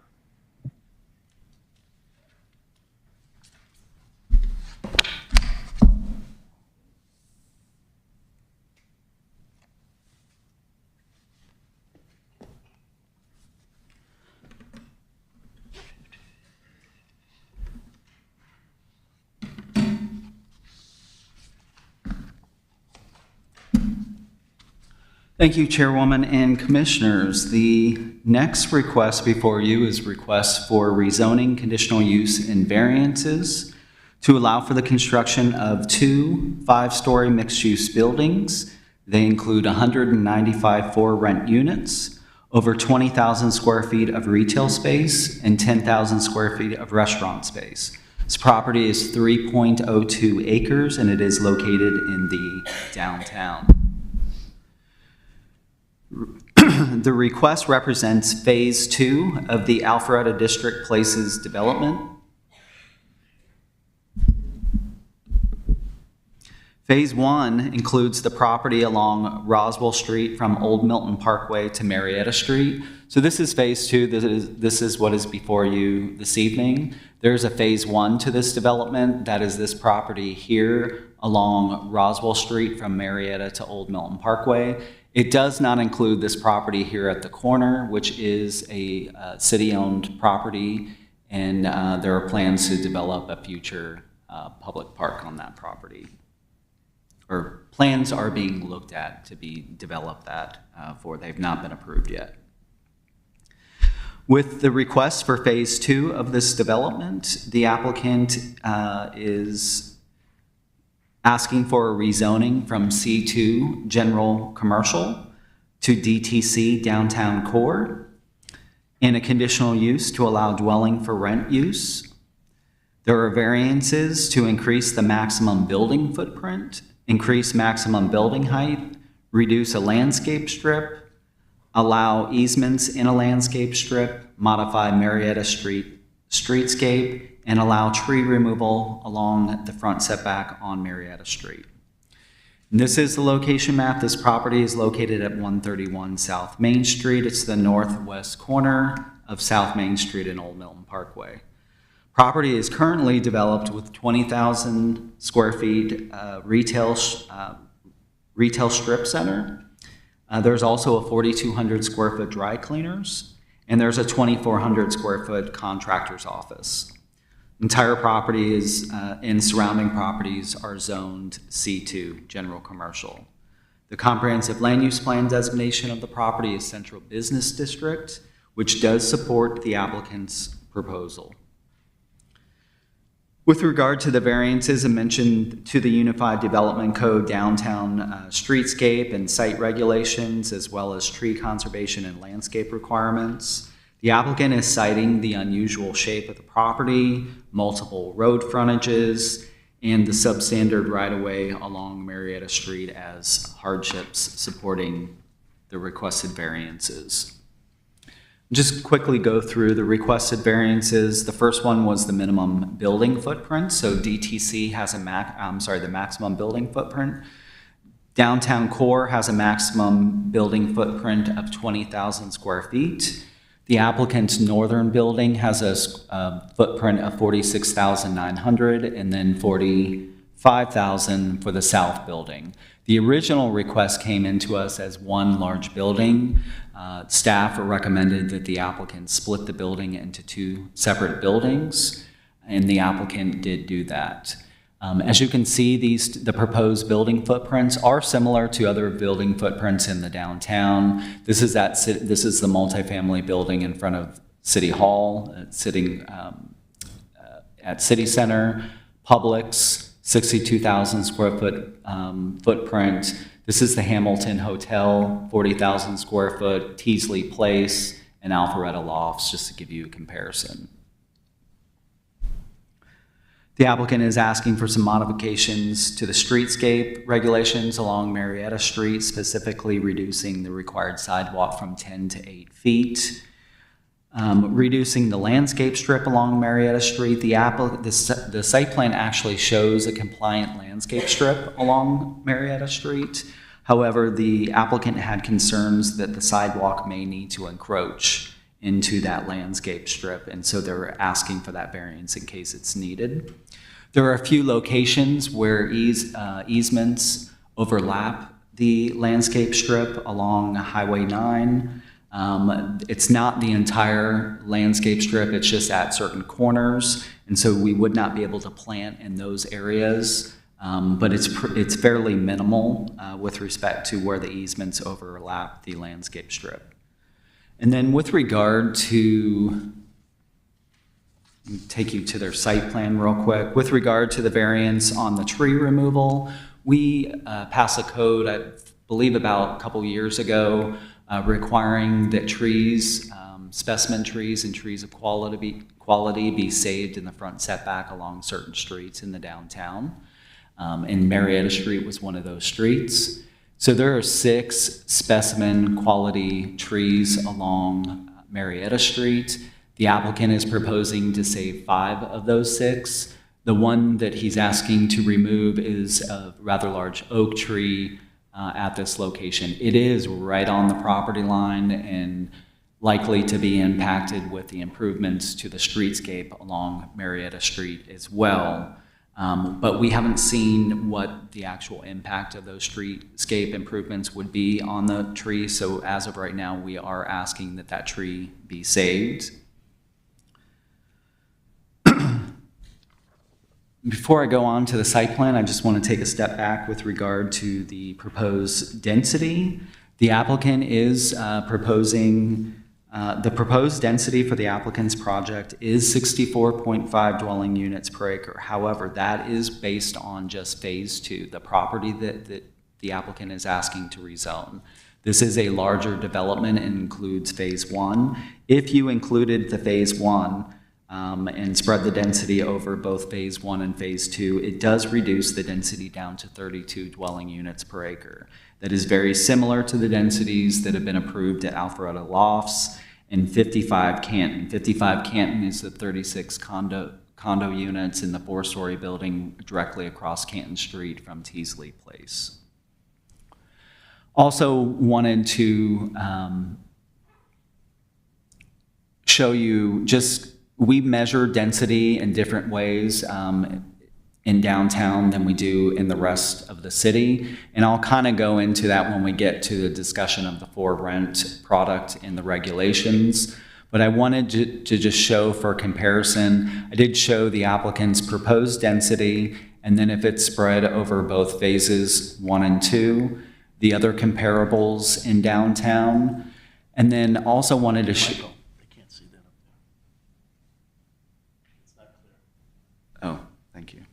Thank you, Chairwoman and Commissioners. The next request before you is request for rezoning, conditional use, and variances to allow for the construction of 2 5-story mixed-use buildings. They include 195 for-rent units, over 20,000 square feet of retail space, and 10,000 square feet of restaurant space. This property is 3.02 acres, and it is located in the downtown. The request represents Phase 2 of the Alpharetta District Places development. Phase 1 includes the property along Roswell Street from Old Milton Parkway to Marietta Street. So this is Phase 2. This is what is before you this evening. There's a Phase 1 to this development. That is this property here along Roswell Street from Marietta to Old Milton Parkway. It does not include this property here at the corner, which is a city-owned property, and there are plans to develop a future public park on that property. Or plans are being looked at to be developed they've not been approved yet. With the request for Phase 2 of this development, the applicant is asking for a rezoning from C2 General Commercial to DTC Downtown Core, and a conditional use to allow dwelling for rent use. There are variances to increase the maximum building footprint, increase maximum building height, reduce a landscape strip, allow easements in a landscape strip, modify Marietta Street streetscape, and allow tree removal along the front setback on Marietta Street. And this is the location map. This property is located at 131 South Main Street. It's the northwest corner of South Main Street and Old Milton Parkway. Property is currently developed with 20,000 square feet retail strip center. There's also a 4,200 square foot dry cleaners, and there's a 2,400 square foot contractor's office. Entire property is and surrounding properties are zoned C2, General Commercial. The comprehensive land use plan designation of the property is Central Business District, which does support the applicant's proposal. With regard to the variances, I mentioned to the Unified Development Code downtown streetscape and site regulations, as well as tree conservation and landscape requirements. The applicant is citing the unusual shape of the property, multiple road frontages, and the substandard right-of-way along Marietta Street as hardships supporting the requested variances. Just quickly go through the requested variances. The first one was the minimum building footprint. So DTC has the maximum building footprint. Downtown core has a maximum building footprint of 20,000 square feet. The applicant's northern building has a footprint of 46,900 and then 45,000 for the south building. The original request came into us as one large building. Staff recommended that the applicant split the building into two separate buildings, and the applicant did do that. As you can see, the proposed building footprints are similar to other building footprints in the downtown. This is the multifamily building in front of City Hall, sitting at City Center, Publix, 62,000 square foot footprint. This is the Hamilton Hotel, 40,000 square foot, Teasley Place, and Alpharetta Lofts, just to give you a comparison. The applicant is asking for some modifications to the streetscape regulations along Marietta Street, specifically reducing the required sidewalk from 10 to 8 feet. Reducing the landscape strip along Marietta Street. The site plan actually shows a compliant landscape strip along Marietta Street. However, the applicant had concerns that the sidewalk may need to encroach into that landscape strip, and so they're asking for that variance in case it's needed. There are a few locations where easements overlap the landscape strip along Highway 9. It's not the entire landscape strip, it's just at certain corners, and so we would not be able to plant in those areas, but it's fairly minimal with respect to where the easements overlap the landscape strip. And then with regard to, take you to their site plan real quick, with regard to the variance on the tree removal, we passed a code, I believe about a couple years ago, requiring that trees, specimen trees and trees of quality be saved in the front setback along certain streets in the downtown. And Marietta Street was one of those streets. So there are 6 specimen quality trees along Marietta Street. The applicant is proposing to save 5 of those 6. The one that he's asking to remove is a rather large oak tree at this location. It is right on the property line and likely to be impacted with the improvements to the streetscape along Marietta Street as well. But we haven't seen what the actual impact of those streetscape improvements would be on the tree, so as of right now, we are asking that that tree be saved. Before I go on to the site plan, I just want to take a step back with regard to the proposed density. The applicant is proposing, the proposed density for the applicant's project is 64.5 dwelling units per acre. However, that is based on just phase 2, the property that the applicant is asking to rezone. This is a larger development and includes phase 1. If you included the phase 1, and spread the density over both phase 1 and phase 2, it does reduce the density down to 32 dwelling units per acre. That is very similar to the densities that have been approved at Alpharetta Lofts and 55 Canton. 55 Canton is the 36 condo units in the 4-story building directly across Canton Street from Teasley Place. Also wanted to show you just, we measure density in different ways in downtown than we do in the rest of the city. And I'll kind of go into that when we get to the discussion of the for rent product and the regulations. But I wanted to just show for comparison, I did show the applicant's proposed density, and then if it's spread over both phases 1 and 2, the other comparables in downtown. And then also wanted to show. I can't see that up there. It's not clear. Oh, Thank you.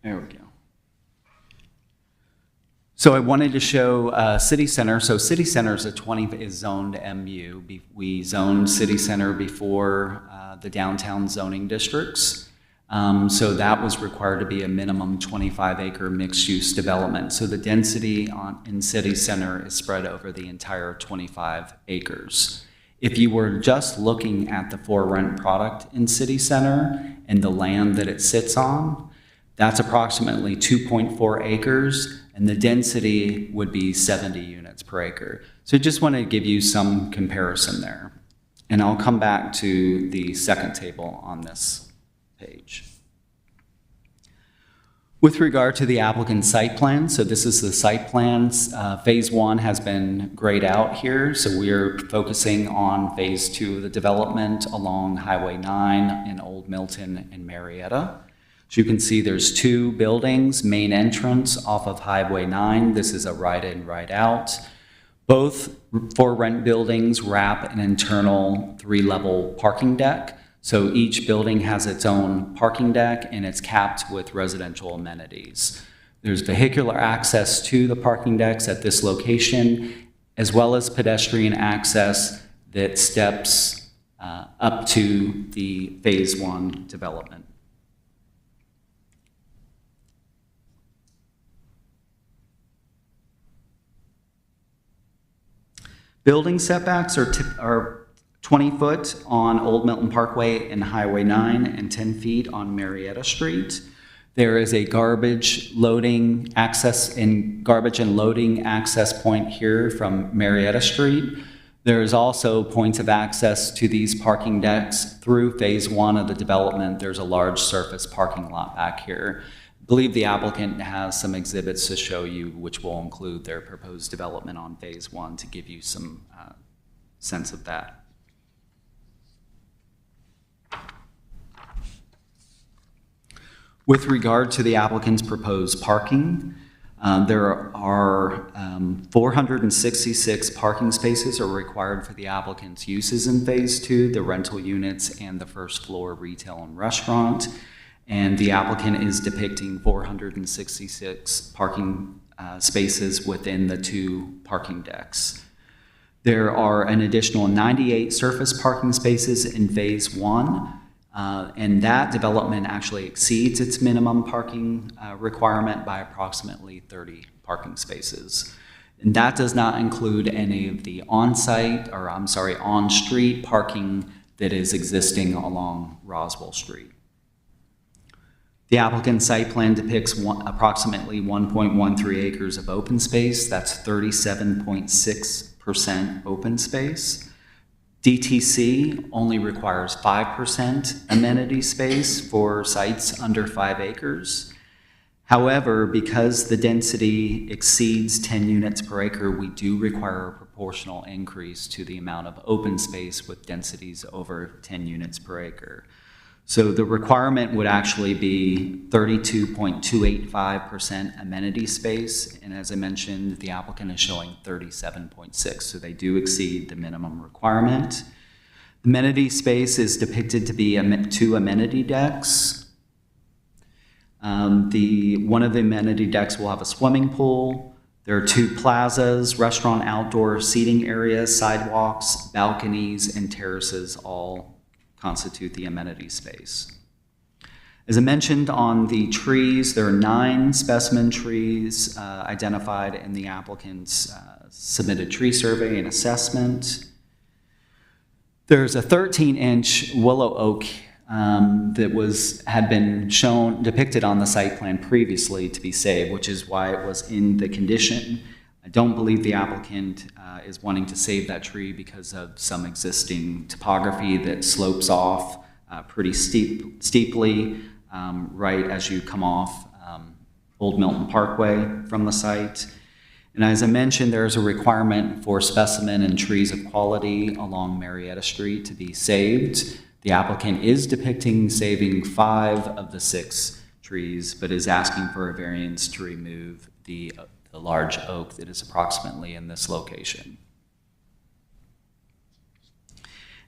There we go. So I wanted to show City Center. So City Center is zoned MU. We zoned City Center before the downtown zoning districts. So that was required to be a minimum 25-acre mixed-use development. So the density in City Center is spread over the entire 25 acres. If you were just looking at the for-rent product in City Center and the land that it sits on, that's approximately 2.4 acres, and the density would be 70 units per acre. So I just want to give you some comparison there. And I'll come back to the second table on this page. With regard to the applicant's site plan, so this is the site plans. Phase 1 has been grayed out here, so we're focusing on Phase 2 of the development along Highway 9 in Old Milton and Marietta. As you can see, there's 2 buildings, main entrance off of Highway 9. This is a right-in, right-out. Both for-rent buildings wrap an internal 3-level parking deck. So each building has its own parking deck, and it's capped with residential amenities. There's vehicular access to the parking decks at this location, as well as pedestrian access that steps up to the Phase 1 development. Building setbacks are 20 foot on Old Milton Parkway and Highway 9 and 10 feet on Marietta Street. There is a garbage and loading access point here from Marietta Street. There is also points of access to these parking decks through Phase 1 of the development. There's a large surface parking lot back here. I believe the applicant has some exhibits to show you, which will include their proposed development on Phase 1 to give you some sense of that. With regard to the applicant's proposed parking, there are 466 parking spaces are required for the applicant's uses in Phase 2, the rental units and the first floor retail and restaurant. And the applicant is depicting 466 parking spaces within the 2 parking decks. There are an additional 98 surface parking spaces in Phase 1, and that development actually exceeds its minimum parking requirement by approximately 30 parking spaces. And that does not include any of the on-street parking that is existing along Roswell Street. The applicant's site plan depicts approximately 1.13 acres of open space. That's 37.6% open space. DTC only requires 5% amenity space for sites under 5 acres. However, because the density exceeds 10 units per acre, we do require a proportional increase to the amount of open space with densities over 10 units per acre. So the requirement would actually be 32.285% amenity space, and as I mentioned, the applicant is showing 37.6, so they do exceed the minimum requirement. The amenity space is depicted to be 2 amenity decks. One of the amenity decks will have a swimming pool. There are 2 plazas, restaurant outdoor seating areas, sidewalks, balconies, and terraces all constitute the amenity space. As I mentioned on the trees, there are 9 specimen trees identified in the applicant's submitted tree survey and assessment. There's a 13-inch willow oak that had been depicted on the site plan previously to be saved, which is why it was in the condition. I don't believe the applicant is wanting to save that tree because of some existing topography that slopes off pretty steeply right as you come off Old Milton Parkway from the site. And as I mentioned, there is a requirement for specimen and trees of quality along Marietta Street to be saved. The applicant is depicting saving 5 of the 6 trees, but is asking for a variance to remove the large oak that is approximately in this location.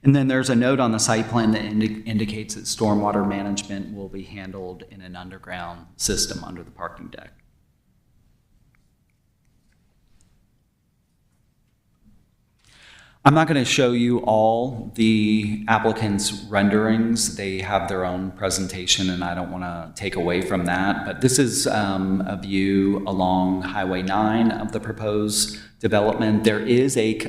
And then there's a note on the site plan that indicates that stormwater management will be handled in an underground system under the parking deck. I'm not going to show you all the applicant's renderings. They have their own presentation, and I don't want to take away from that. But this is a view along Highway 9 of the proposed development. There is a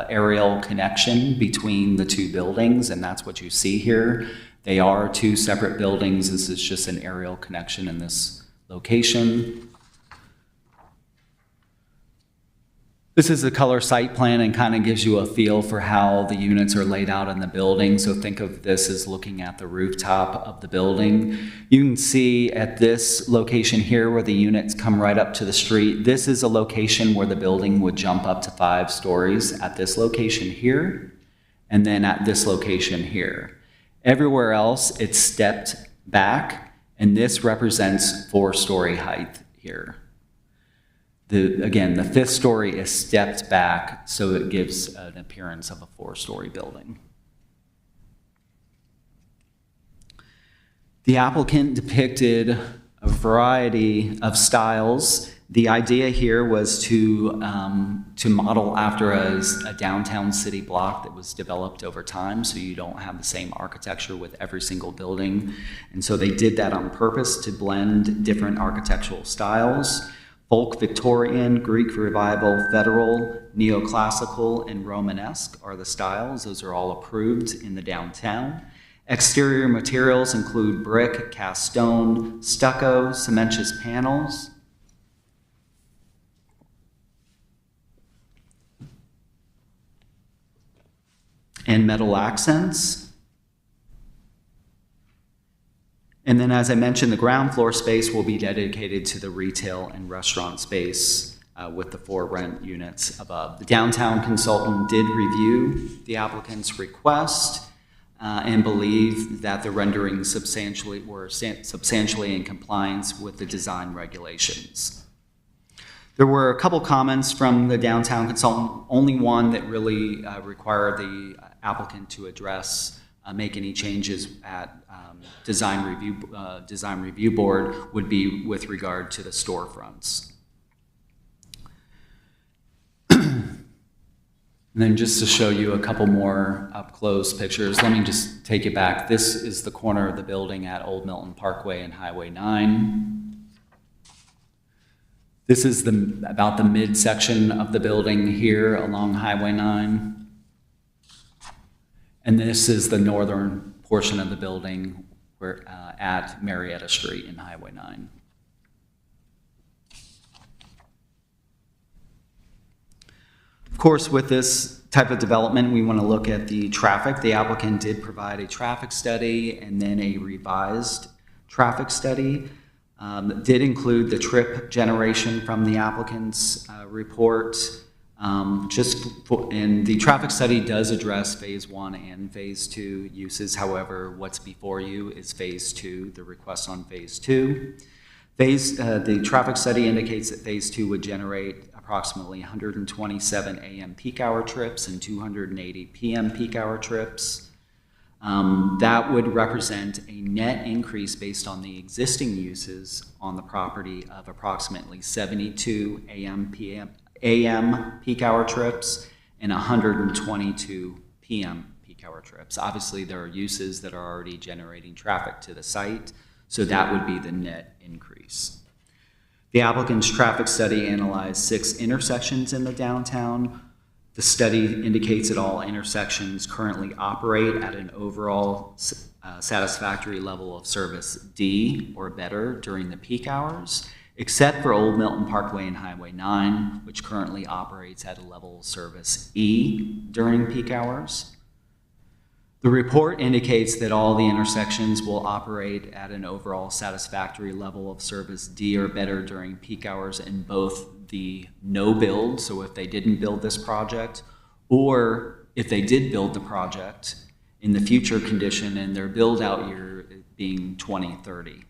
aerial connection between the two buildings, and that's what you see here. They are two separate buildings. This is just an aerial connection in this location. This is the color site plan and kind of gives you a feel for how the units are laid out in the building. So think of this as looking at the rooftop of the building. You can see at this location here where the units come right up to the street, this is a location where the building would jump up to 5 stories at this location here, and then at this location here. Everywhere else, it's stepped back, and this represents 4-story height here. Again, the 5th story is stepped back, so it gives an appearance of a 4-story building. The applicant depicted a variety of styles. The idea here was to model after a downtown city block that was developed over time, so you don't have the same architecture with every single building. And so they did that on purpose to blend different architectural styles. Folk Victorian, Greek Revival, Federal, Neoclassical, and Romanesque are the styles. Those are all approved in the downtown. Exterior materials include brick, cast stone, stucco, cementitious panels. And metal accents. And then, as I mentioned, the ground floor space will be dedicated to the retail and restaurant space with the 4 rent units above. The downtown consultant did review the applicant's request and believed that the renderings were substantially in compliance with the design regulations. There were a couple comments from the downtown consultant, only one that really required the applicant to address make any changes at design review board would be with regard to the storefronts. And then just to show you a couple more up close pictures, let me just take you back. This is the corner of the building at Old Milton Parkway and Highway 9. This is about the midsection of the building here along Highway 9. And this is the northern portion of the building at Marietta Street and Highway 9. Of course, with this type of development, we want to look at the traffic. The applicant did provide a traffic study and then a revised traffic study. That did include the trip generation from the applicant's report. And the traffic study does address phase 1 and phase 2 uses. However, what's before you is phase 2, the request on phase 2. The traffic study indicates that phase 2 would generate approximately 127 a.m. peak hour trips and 280 p.m. peak hour trips. That would represent a net increase based on the existing uses on the property of approximately 72 a.m. peak hour trips and 122 p.m. peak hour trips. Obviously, there are uses that are already generating traffic to the site, so that would be the net increase. The applicant's traffic study analyzed 6 intersections in the downtown. The study indicates that all intersections currently operate at an overall satisfactory level of service D or better during the peak hours, except for Old Milton Parkway and Highway 9, which currently operates at a level of service E during peak hours. The report indicates that all the intersections will operate at an overall satisfactory level of service D or better during peak hours in both the no build, so if they didn't build this project, or if they did build the project in the future condition and their build out year being 2030.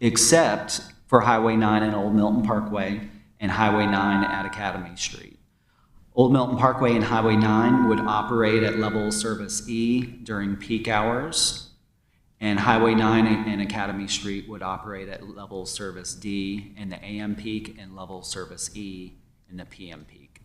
except for Highway 9 and Old Milton Parkway and Highway 9 at Academy Street. Old Milton Parkway and Highway 9 would operate at level service E during peak hours, and Highway 9 and Academy Street would operate at level service D in the AM peak and level service E in the PM peak.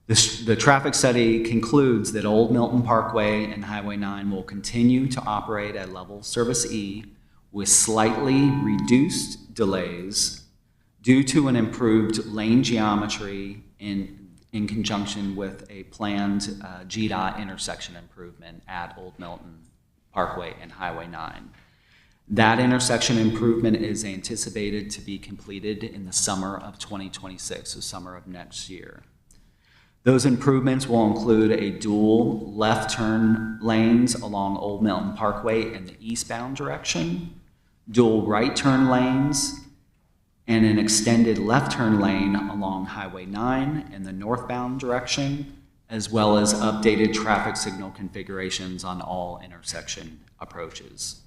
The traffic study concludes that Old Milton Parkway and Highway 9 will continue to operate at level service E with slightly reduced delays due to an improved lane geometry in conjunction with a planned GDOT intersection improvement at Old Milton Parkway and Highway 9. That intersection improvement is anticipated to be completed in the summer of 2026, so summer of next year. Those improvements will include a dual left turn lanes along Old Milton Parkway in the eastbound direction, dual right turn lanes, and an extended left turn lane along Highway 9 in the northbound direction, as well as updated traffic signal configurations on all intersection approaches.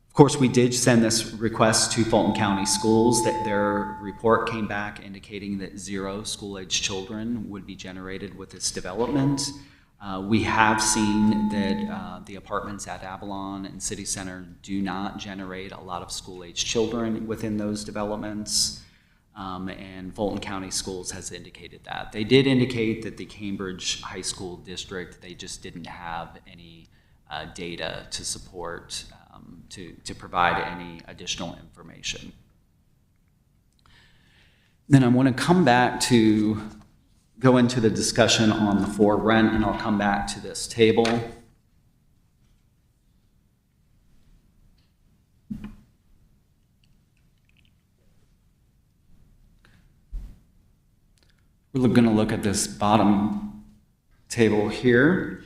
Of course, we did send this request to Fulton County Schools. That their report came back indicating that 0 school-age children would be generated with this development. We have seen that the apartments at Avalon and City Center do not generate a lot of school-age children within those developments, and Fulton County Schools has indicated that. They did indicate that the Cambridge High School District, they just didn't have any data to support, to provide any additional information. Then I want to come back to go into the discussion on the for rent, and I'll come back to this table. We're going to look at this bottom table here.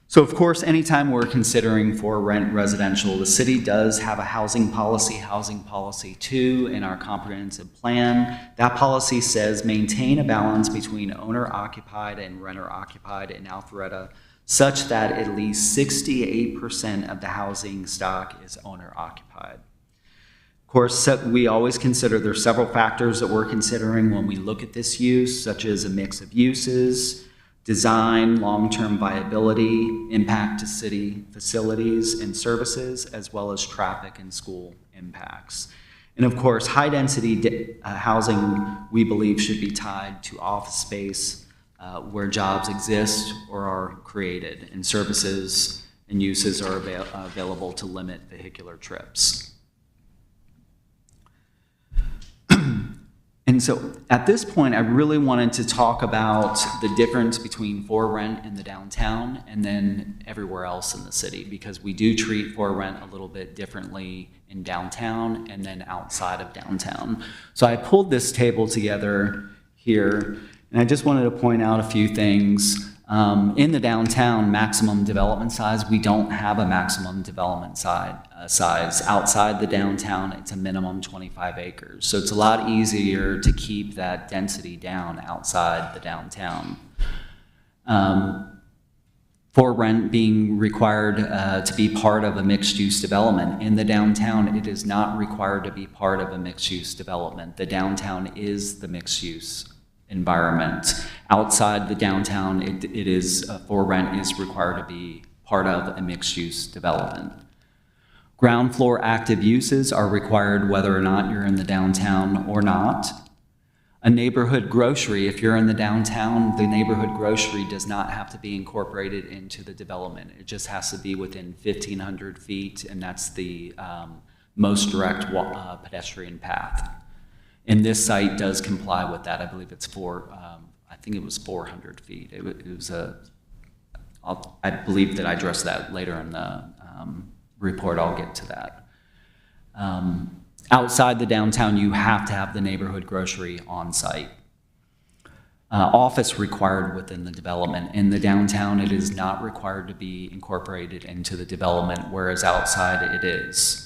So of course, anytime we're considering for rent residential, the city does have a Housing Policy 2 in our comprehensive plan. That policy says maintain a balance between owner-occupied and renter-occupied in Alpharetta, such that at least 68% of the housing stock is owner-occupied. Of course, we always consider there's several factors that we're considering when we look at this use, such as a mix of uses, design, long-term viability, impact to city facilities and services, as well as traffic and school impacts. And of course, high-density housing, we believe, should be tied to office space where jobs exist or are created, and services and uses are available to limit vehicular trips. And so at this point, I really wanted to talk about the difference between for rent in the downtown and then everywhere else in the city, because we do treat for rent a little bit differently in downtown and then outside of downtown. So I pulled this table together here, and I just wanted to point out a few things. In the downtown maximum development size, we don't have a maximum development size. Outside the downtown, it's a minimum 25 acres. So it's a lot easier to keep that density down outside the downtown. For rent being required to be part of a mixed-use development. In the downtown, it is not required to be part of a mixed-use development. The downtown is the mixed-use environment. Outside the downtown, it is for rent is required to be part of a mixed-use development. Ground floor active uses are required whether or not you're in the downtown or not. A neighborhood grocery, if you're in the downtown, the neighborhood grocery does not have to be incorporated into the development. It just has to be within 1,500 feet, and that's the most direct pedestrian path. And this site does comply with that. I believe it's I think it was 400 feet. It was I believe that I addressed that later in the report. I'll get to that. Outside the downtown, you have to have the neighborhood grocery on site. Office required within the development. In the downtown, it is not required to be incorporated into the development, whereas outside it is.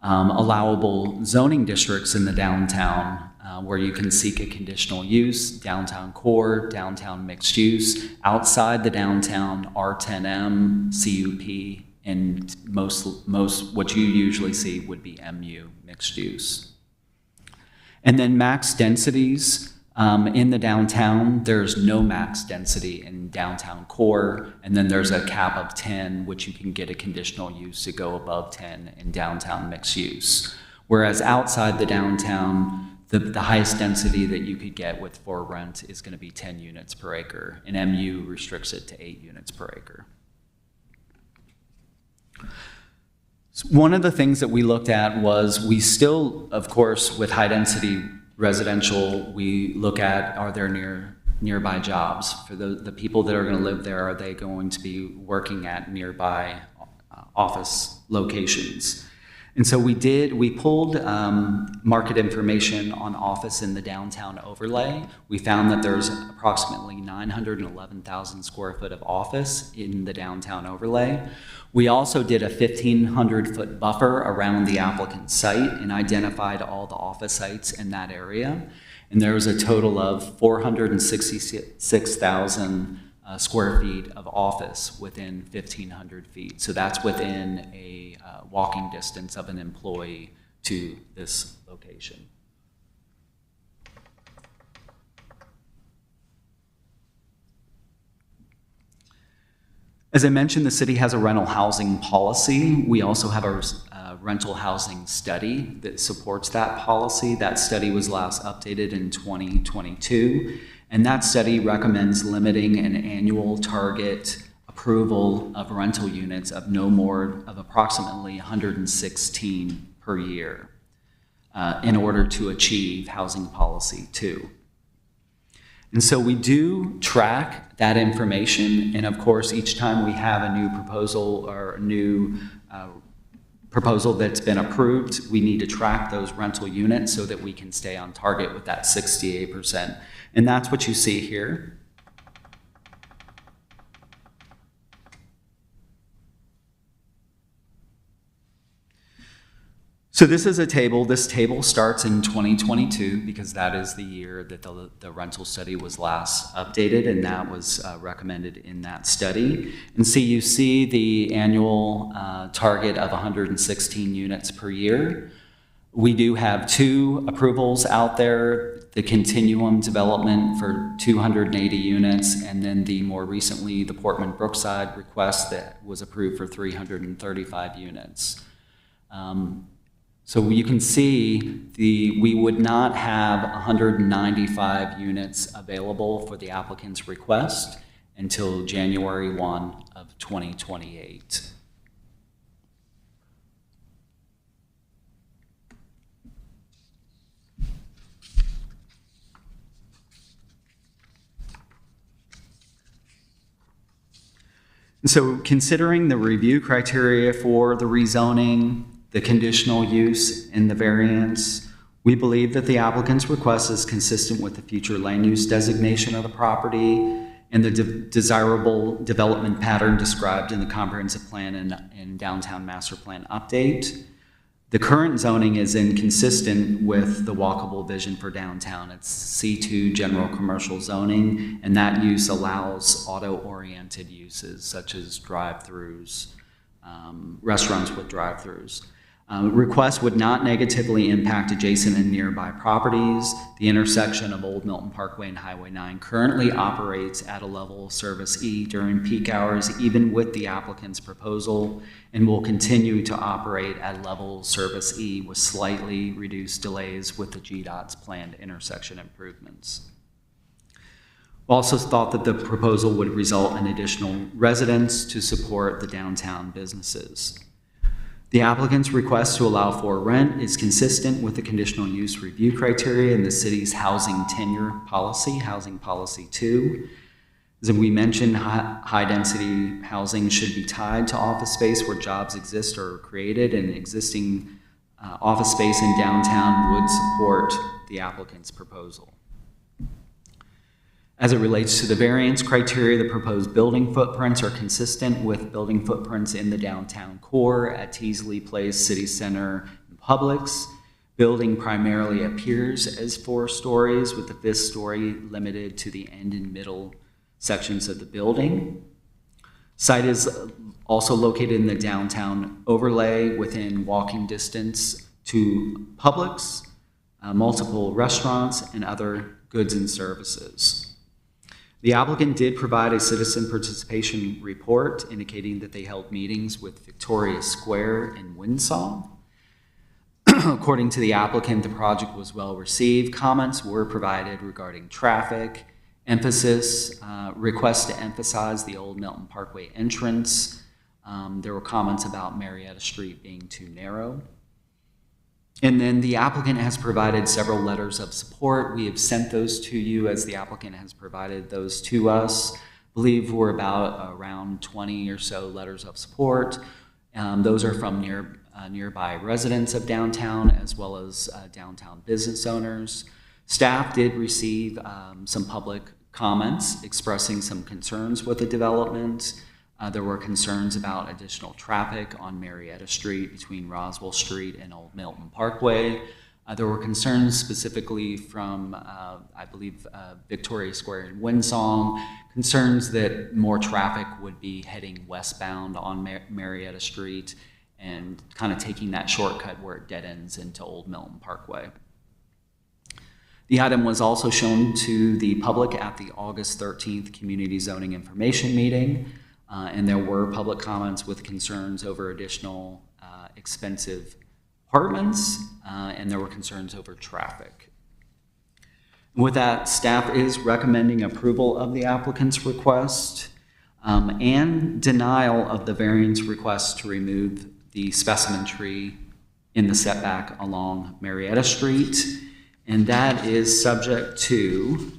Allowable zoning districts in the downtown where you can seek a conditional use, downtown core, downtown mixed use. Outside the downtown, R10M, CUP, and most what you usually see would be MU, mixed use. And then max densities in the downtown, there's no max density in downtown core, and then there's a cap of 10, which you can get a conditional use to go above 10 in downtown mixed use. Whereas outside the downtown, the highest density that you could get with for rent is going to be 10 units per acre, and MU restricts it to 8 units per acre. So one of the things that we looked at was we still, of course, with high density residential, we look at, are there nearby jobs? For the people that are going to live there, are they going to be working at nearby office locations? And so we pulled market information on office in the downtown overlay. We found that there's approximately 911,000 square foot of office in the downtown overlay. We also did a 1,500-foot buffer around the applicant's site and identified all the office sites in that area. And there was a total of 466,000 square feet of office within 1,500 feet. So that's within a walking distance of an employee to this location. As I mentioned, the city has a rental housing policy. We also have a rental housing study that supports that policy. That study was last updated in 2022. And that study recommends limiting an annual target approval of rental units of no more of approximately 116 per year in order to achieve Housing Policy 2. And so we do track that information, and of course, each time we have a new proposal or a new proposal that's been approved, we need to track those rental units so that we can stay on target with that 68%. And that's what you see here. So this is a table. This table starts in 2022 because that is the year that the rental study was last updated, and that was recommended in that study. And so you see the annual target of 116 units per year. We do have 2 approvals out there, the Continuum development for 280 units, and then the more recently, the Portman Brookside request that was approved for 335 units. So you can see we would not have 195 units available for the applicant's request until January 1 of 2028. So considering the review criteria for the rezoning, the conditional use, and the variance, we believe that the applicant's request is consistent with the future land use designation of the property and the desirable development pattern described in the comprehensive plan and downtown master plan update. The current zoning is inconsistent with the walkable vision for downtown. It's C2 general commercial zoning, and that use allows auto-oriented uses such as drive-throughs, restaurants with drive-throughs. Requests would not negatively impact adjacent and nearby properties. The intersection of Old Milton Parkway and Highway 9 currently operates at a level of service E during peak hours, even with the applicant's proposal, and will continue to operate at level service E with slightly reduced delays with the GDOT's planned intersection improvements. We also thought that the proposal would result in additional residents to support the downtown businesses. The applicant's request to allow for rent is consistent with the conditional use review criteria in the city's housing tenure policy, Housing Policy 2. As we mentioned, high-density housing should be tied to office space where jobs exist or are created, and existing office space in downtown would support the applicant's proposal. As it relates to the variance criteria, the proposed building footprints are consistent with building footprints in the downtown core at Teasley Place, City Center, and Publix. Building primarily appears as 4 stories, with the 5th story limited to the end and middle sections of the building. Site is Also located in the downtown overlay within walking distance to Publix, multiple restaurants, and other goods and services. The applicant did provide a citizen participation report indicating that they held meetings with Victoria Square and Windsor. According to the applicant, the project was well received. Comments were provided regarding traffic, requests to emphasize the Old Milton Parkway entrance. There were comments about Marietta Street being too narrow. And then the applicant has provided several letters of support. We have sent those to you as the applicant has provided those to us. I believe we're around 20 or so letters of support. Those are from nearby residents of downtown as well as downtown business owners. Staff did receive some public comments expressing some concerns with the development. There were concerns about additional traffic on Marietta Street between Roswell Street and Old Milton Parkway. There were concerns specifically from, I believe, Victoria Square and Windsor, concerns that more traffic would be heading westbound on Marietta Street and kind of taking that shortcut where it dead ends into Old Milton Parkway. The item was also shown to the public at the August 13th Community Zoning Information Meeting. And there were public comments with concerns over additional expensive apartments, and there were concerns over traffic. With that, staff is recommending approval of the applicant's request and denial of the variance request to remove the specimen tree in the setback along Marietta Street. And that is subject to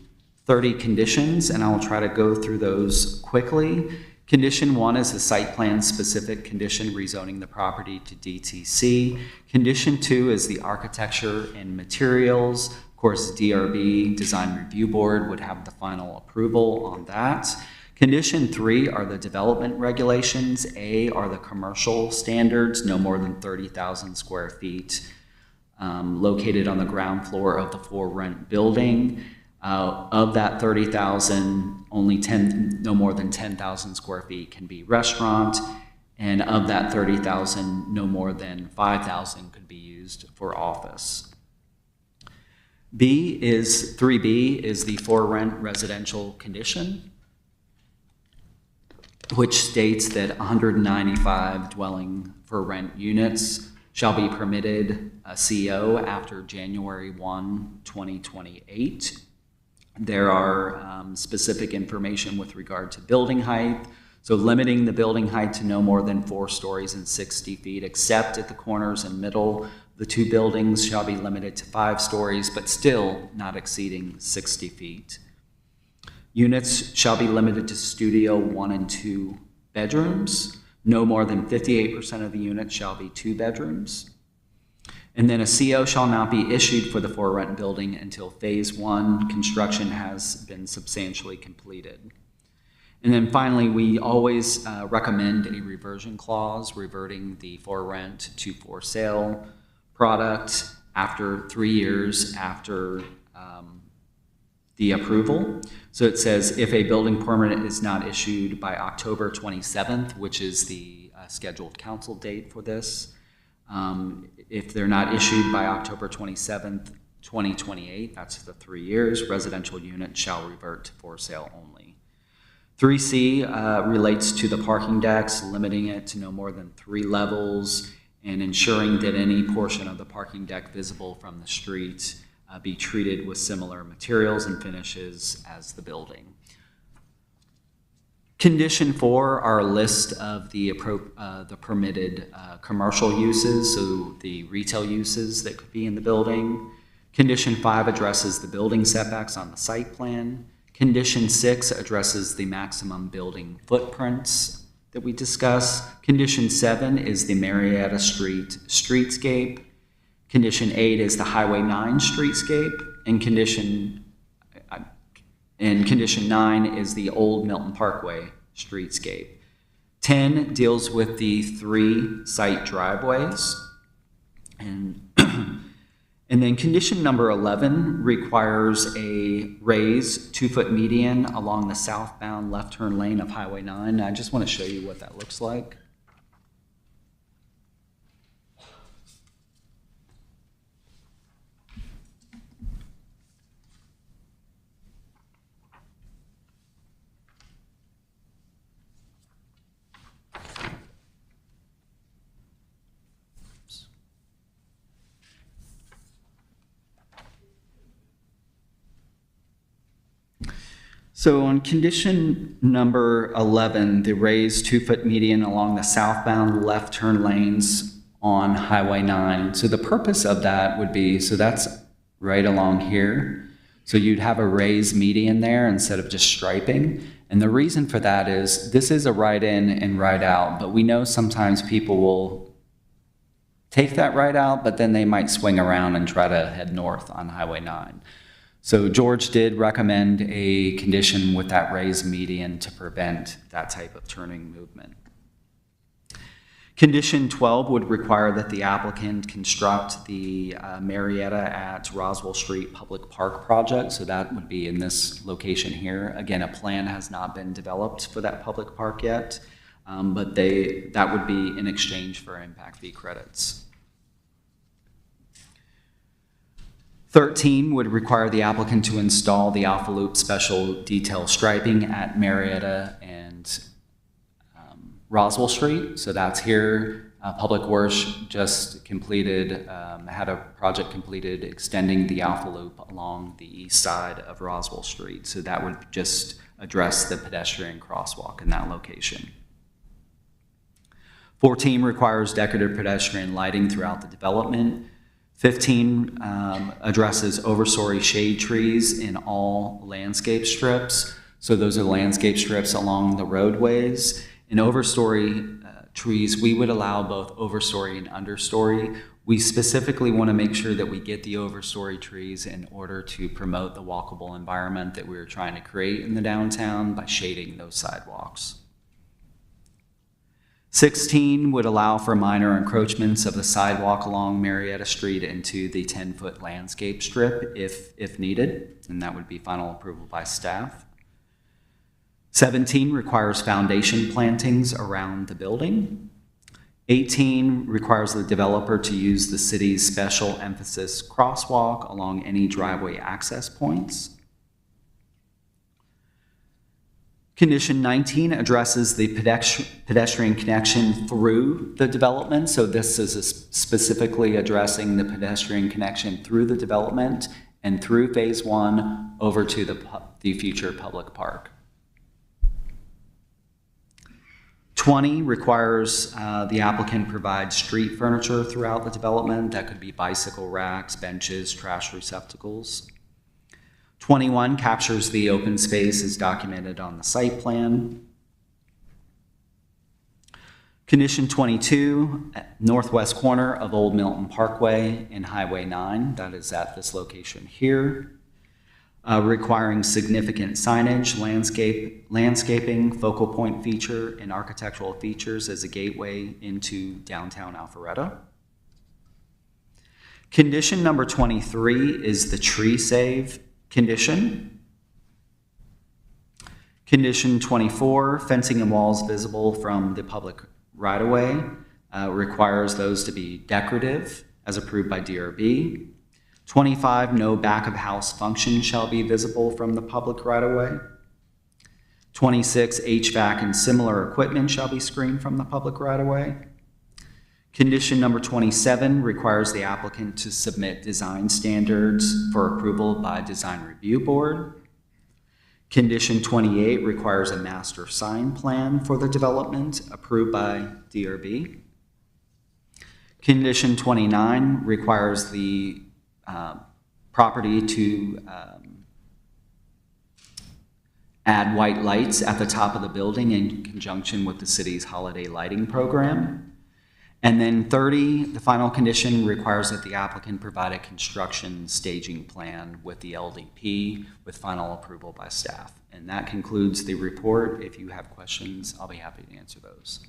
30 conditions, and I will try to go through those quickly. Condition 1 is the site plan specific condition rezoning the property to DTC. Condition 2 is the architecture and materials. Of course, DRB, Design Review Board, would have the final approval on that. Condition 3 are the development regulations. A are the commercial standards, no more than 30,000 square feet, located on the ground floor of the for rent building. Of that 30,000, only no more than 10,000 square feet can be restaurant, and of that 30,000, no more than 5,000 could be used for office. 3B is the for rent residential condition, which states that 195 dwelling for rent units shall be permitted a CO after January 1, 2028. There are specific information with regard to building height. So limiting the building height to no more than 4 stories and 60 feet, except at the corners and middle. The 2 buildings shall be limited to 5 stories, but still not exceeding 60 feet. Units shall be limited to studio 1 and 2 bedrooms. No more than 58% of the units shall be 2 bedrooms. And then a CO shall not be issued for the for rent building until phase 1 construction has been substantially completed. And then finally, we always recommend a reversion clause reverting the for rent to for sale product after 3 years after the approval. So it says if a building permit is not issued by October 27th, which is the scheduled council date for this, if they're not issued by October 27th, 2028, that's the 3 years, residential unit shall revert to for sale only. 3C relates to the parking decks, limiting it to no more than 3 levels and ensuring that any portion of the parking deck visible from the street be treated with similar materials and finishes as the building. Condition 4 are a list of the permitted commercial uses, so the retail uses that could be in the building. Condition 5 addresses the building setbacks on the site plan. Condition 6 addresses the maximum building footprints that we discussed. Condition 7 is the Marietta Street streetscape. Condition 8 is the Highway 9 streetscape, and Condition 9 is the Old Milton Parkway streetscape. 10 deals with the 3 site driveways, and And then condition number 11 requires a raised 2-foot median along the southbound left turn lane of Highway 9. I just want to show you what that looks like. So on condition number 11, the raised 2-foot median along the southbound left turn lanes on Highway 9. So the purpose of that would be, so that's right along here. So you'd have a raised median there instead of just striping. And the reason for that is this is a right in and right out, but we know sometimes people will take that right out, but then they might swing around and try to head north on Highway 9. So George did recommend a condition with that raised median to prevent that type of turning movement. Condition 12 would require that the applicant construct the Marietta at Roswell Street Public Park project. So that would be in this location here. Again, a plan has not been developed for that public park yet, but that would be in exchange for impact fee credits. 13 would require the applicant to install the Alpha Loop special detail striping at Marietta and Roswell Street. So that's here. Public Works just completed, had a project completed extending the Alpha Loop along the east side of Roswell Street. So that would just address the pedestrian crosswalk in that location. 14 requires decorative pedestrian lighting throughout the development. 15 addresses overstory shade trees in all landscape strips. So those are landscape strips along the roadways. In overstory trees, we would allow both overstory and understory. We specifically want to make sure that we get the overstory trees in order to promote the walkable environment that we were trying to create in the downtown by shading those sidewalks. 16 would allow for minor encroachments of the sidewalk along Marietta Street into the 10-foot landscape strip if needed, and that would be final approval by staff. 17 requires foundation plantings around the building. 18 requires the developer to use the city's special emphasis crosswalk along any driveway access points. Condition 19 addresses the pedestrian connection through the development. So this is specifically addressing the pedestrian connection through the development and through phase 1 over to the future public park. 20 requires the applicant provide street furniture throughout the development. That could be bicycle racks, benches, trash receptacles. 21 captures the open space as documented on the site plan. Condition 22, northwest corner of Old Milton Parkway and Highway 9, that is at this location here, requiring significant signage, landscaping, focal point feature, and architectural features as a gateway into downtown Alpharetta. Condition number 23 is the tree save condition. Condition 24, fencing and walls visible from the public right-of-way, requires those to be decorative as approved by DRB. 25, no back-of-house function shall be visible from the public right-of-way. 26, HVAC and similar equipment shall be screened from the public right-of-way. Condition number 27 requires the applicant to submit design standards for approval by Design Review Board. Condition 28 requires a master sign plan for the development approved by DRB. Condition 29 requires the property to add white lights at the top of the building in conjunction with the city's holiday lighting program. And then 30, the final condition requires that the applicant provide a construction staging plan with the LDP with final approval by staff. And that concludes the report. If you have questions, I'll be happy to answer those.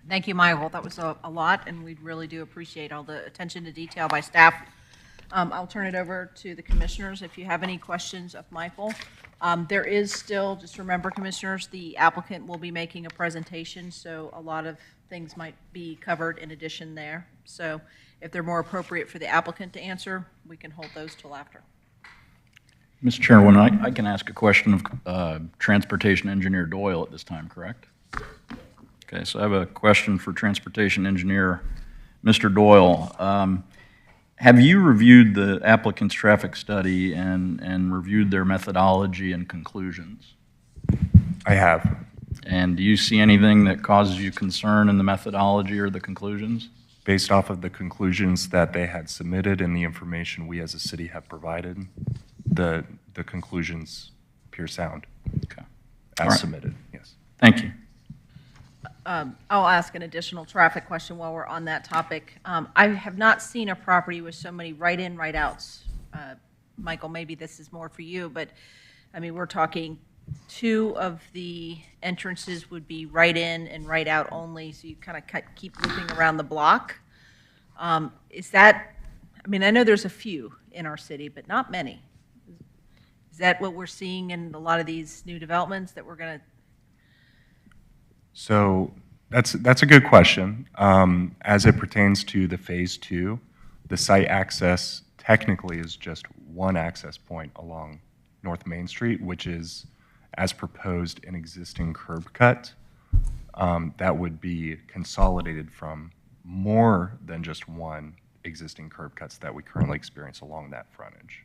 Thank you, Michael. That was a lot, and we really do appreciate all the attention to detail by staff I'll turn it over to the commissioners if you have any questions of Michael. There is still, just remember, commissioners, the applicant will be making a presentation, so a lot of things might be covered in addition there. So if they're more appropriate for the applicant to answer, we can hold those till after. Mr. Chairman, I can ask a question of Transportation Engineer Doyle at this time, correct? Okay, so I have a question for Transportation Engineer, Mr. Doyle. Have you reviewed the applicant's traffic study and reviewed their methodology and conclusions? I have. And do you see anything that causes you concern in the methodology or the conclusions? Based off of the conclusions that they had submitted and the information we as a city have provided, the conclusions appear sound. Okay. As All right. submitted, yes. Thank you. I'll ask an additional traffic question while we're on that topic. I have not seen a property with so many right-in, right-outs. Michael, maybe this is more for you, but, I mean, we're talking 2 of the entrances would be right-in and right-out only, so you kind of keep looping around the block. Is that, I mean, I know there's a few in our city, but not many. Is that what we're seeing in a lot of these new developments that we're going to? So that's a good question. As it pertains to the Phase 2, the site access technically is just one access point along North Main Street, which is, as proposed, an existing curb cut that would be consolidated from more than just one existing curb cuts that we currently experience along that frontage.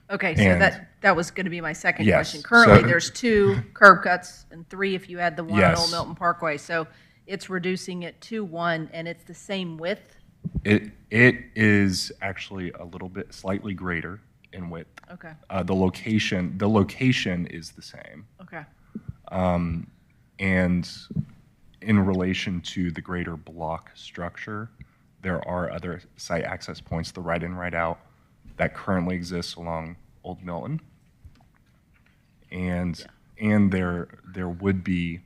Okay, so And- that was going to be my second Yes, question. Currently, so- there's 2 curb cuts and 3 if you add the one on Yes. Old Milton Parkway. So it's reducing it to 1, and it's the same width? It is actually a little bit slightly greater in width. Okay, The location is the same. okay. And in relation to the greater block structure, there are other site access points, the right-in, right-out, that currently exists along Old Milton. And there would be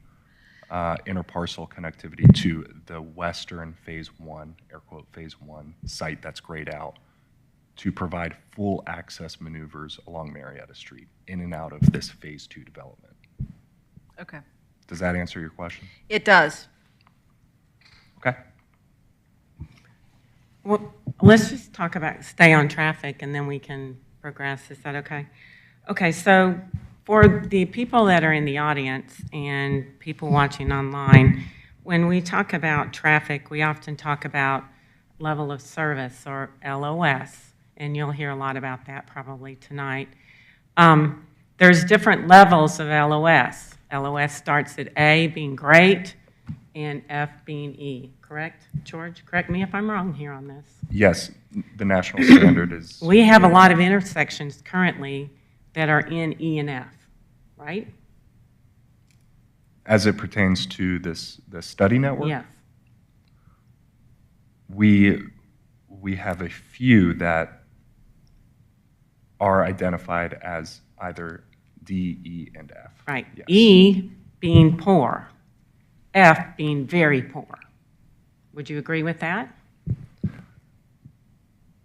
interparcel connectivity to the western Phase 1, air quote, Phase 1 site that's grayed out to provide full access maneuvers along Marietta Street in and out of this Phase 2 development. Okay. Does that answer your question? It does. Okay. Well, let's just talk about, stay on traffic, and then we can progress. Is that okay? Okay, so for the people that are in the audience and people watching online, when we talk about traffic, we often talk about level of service, or LOS, and you'll hear a lot about that probably tonight. There's different levels of LOS. LOS starts at A, being great, and F being E, correct? George, correct me if I'm wrong here on this. Yes, the national standard is, We have a lot of intersections currently that are in E and F, right? as it pertains to the study network. Yes. We have a few that are identified as either D, E, and F. Right. Yes. E being poor, F being very poor. Would you agree with that?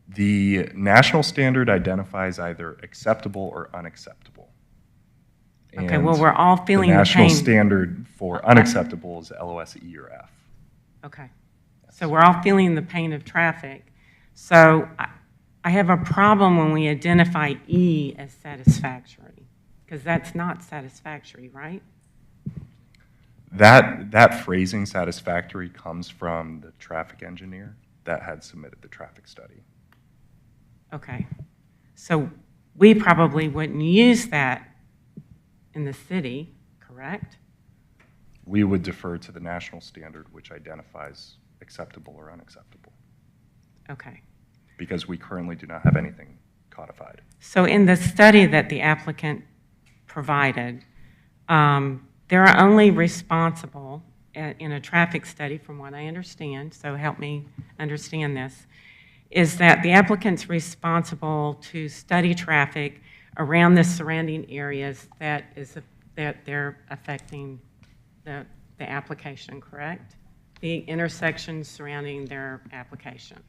The national standard identifies either acceptable or unacceptable. Okay, And well, we're all feeling the national pain. standard for unacceptable is LOS E or F. Okay. So we're all feeling the pain of traffic. So I have a problem when we identify E as satisfactory, because that's not satisfactory, right? That phrasing, satisfactory, comes from the traffic engineer that had submitted the traffic study. Okay. So we probably wouldn't use that in the city, correct? We would defer to the national standard, which identifies acceptable or unacceptable, Okay. because we currently do not have anything codified. So in the study that the applicant provided, they're only responsible in a traffic study, from what I understand, so help me understand this, is that the applicant's responsible to study traffic around the surrounding areas that they're affecting the application, correct? The intersections surrounding their application.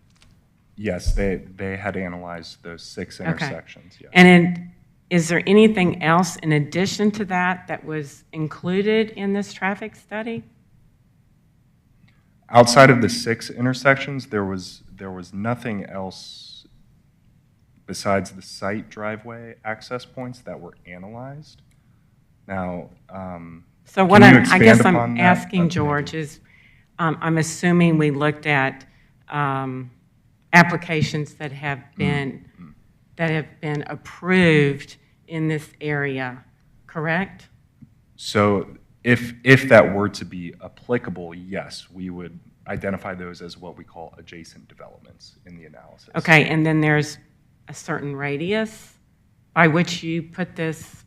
Yes, they had analyzed those 6 intersections, yes. And then, is there anything else in addition to that that was included in this traffic study? Outside of the 6 intersections, there was nothing else besides the site driveway access points that were analyzed. Now, So what can you I guess expand I'm upon that? asking, George, is I'm assuming we looked at applications that have been approved in this area, correct? So if that were to be applicable, yes, we would identify those as what we call adjacent developments in the analysis. Okay, and then there's a certain radius by which you put this.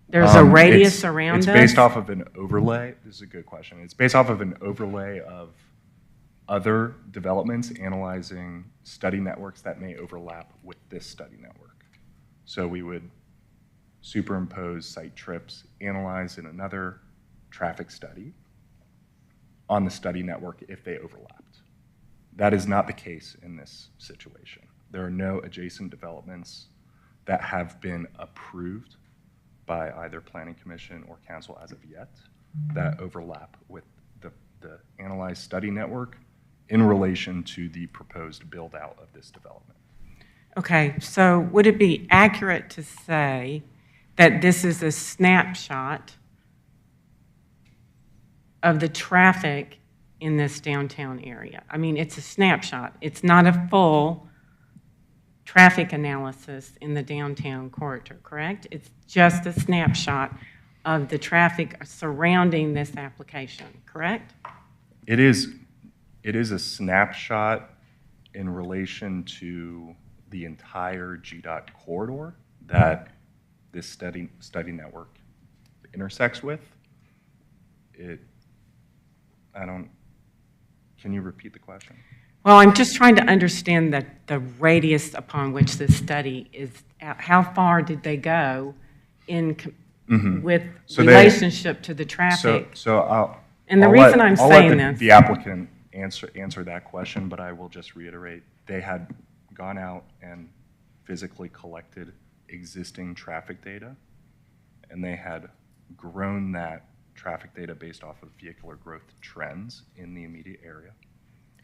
There's a radius around this? It's based off of an overlay. This is a good question. It's based off of an overlay of other developments analyzing study networks that may overlap with this study network. So we would superimpose site trips analyzed in another traffic study on the study network if they overlapped. That is not the case in this situation. There are no adjacent developments that have been approved by either Planning Commission or Council as of yet that overlap with the analyzed study network in relation to the proposed build-out of this development. Okay, so would it be accurate to say that this is a snapshot of the traffic in this downtown area? I mean, it's a snapshot. It's not a full traffic analysis in the downtown corridor, correct? It's just a snapshot of the traffic surrounding this application, correct? It is a snapshot in relation to the entire GDOT corridor that this study network intersects with. Can you repeat the question? Well, I'm just trying to understand the radius upon which this study is, how far did they go in with relationship to the traffic? And the reason I'm saying this. The applicant answer that question, but I will just reiterate, they had gone out and physically collected existing traffic data, and they had grown that traffic data based off of vehicular growth trends in the immediate area.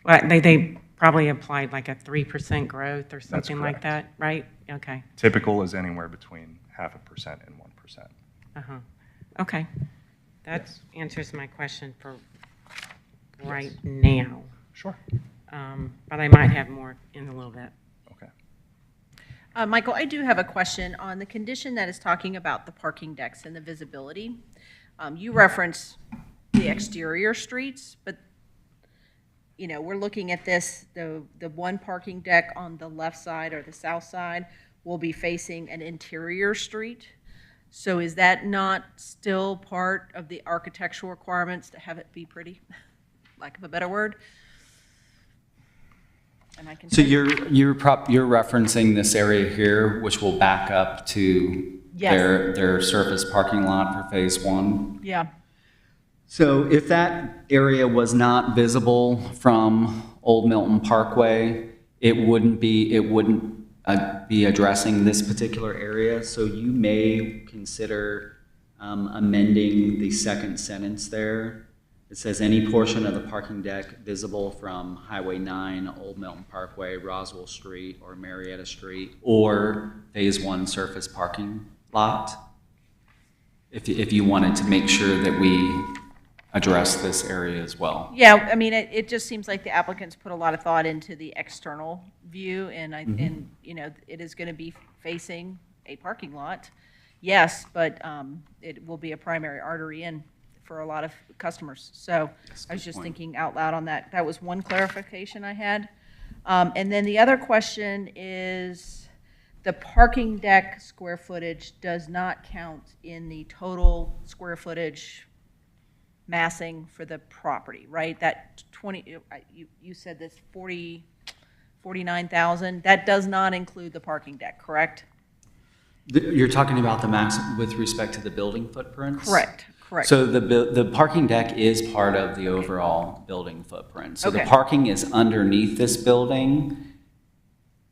Well, they probably applied like a 3% growth or something like correct. that, right? Okay. Typical is anywhere between 0.5% and 1%. Uh-huh. Okay. That answers my question for right now. Sure. But I might have more in a little bit. Okay. Michael, I do have a question on the condition that is talking about the parking decks and the visibility. You reference the exterior streets, but you know, we're looking at this, the one parking deck on the left side or the south side will be facing an interior street. So is that not still part of the architectural requirements to have it be pretty, lack of a better word? And I can So you're referencing this area here, which will back up to Yes. their surface parking lot for phase one? Yeah. So if that area was not visible from Old Milton Parkway, it wouldn't be addressing this particular area. So you may consider amending the second sentence there. It says any portion of the parking deck visible from Highway 9, Old Milton Parkway, Roswell Street, or Marietta Street, or phase one surface parking lot. If you wanted to make sure that we address this area as well. Yeah, I mean, it just seems like the applicants put a lot of thought into the external view, and and you know, it is going to be facing a parking lot, yes, but it will be a primary artery in for a lot of customers. So I was just thinking out loud on that. That was one clarification I had. And then the other question is, the parking deck square footage does not count in the total square footage massing for the property, right? That 20, you said this 49,000, that does not include the parking deck, correct? You're talking about the max with respect to the building footprints? Correct. Correct. So the parking deck is part of the overall building footprint. So the Okay. parking is underneath this building,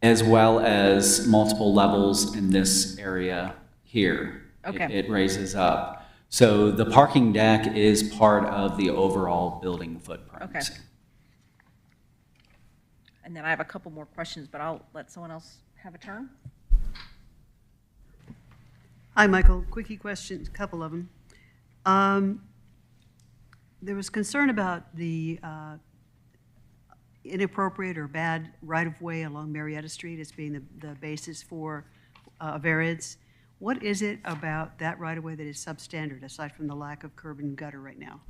as well as multiple levels in this area here. Okay. It raises up. So the parking deck is part of the overall building footprint. Okay. And then I have a couple more questions, but I'll let someone else have a turn. Hi, Michael. Quickie questions, a couple of them. There was concern about the inappropriate or bad right-of-way along Marietta Street as being the basis for a variance. What is it about that right-of-way that is substandard, aside from the lack of curb and gutter right now?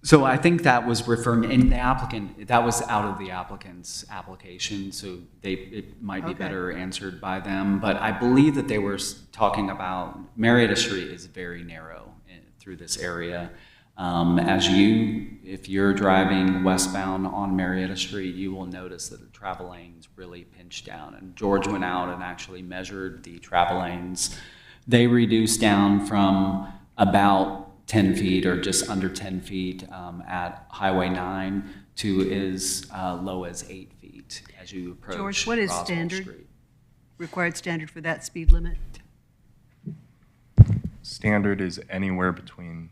So I think that was referring, in the applicant, that was out of the applicant's application, so it might be Okay. better answered by them. But I believe that they were talking about, Marietta Street is very narrow through this area. If you're driving westbound on Marietta Street, you will notice that the travel lanes really pinch down. And George went out and actually measured the travel lanes. They reduced down from about 10 feet or just under 10 feet at Highway 9 to as low as 8 feet as you approach George, what is Roswell standard? Street. Required standard for that speed limit? Standard is anywhere between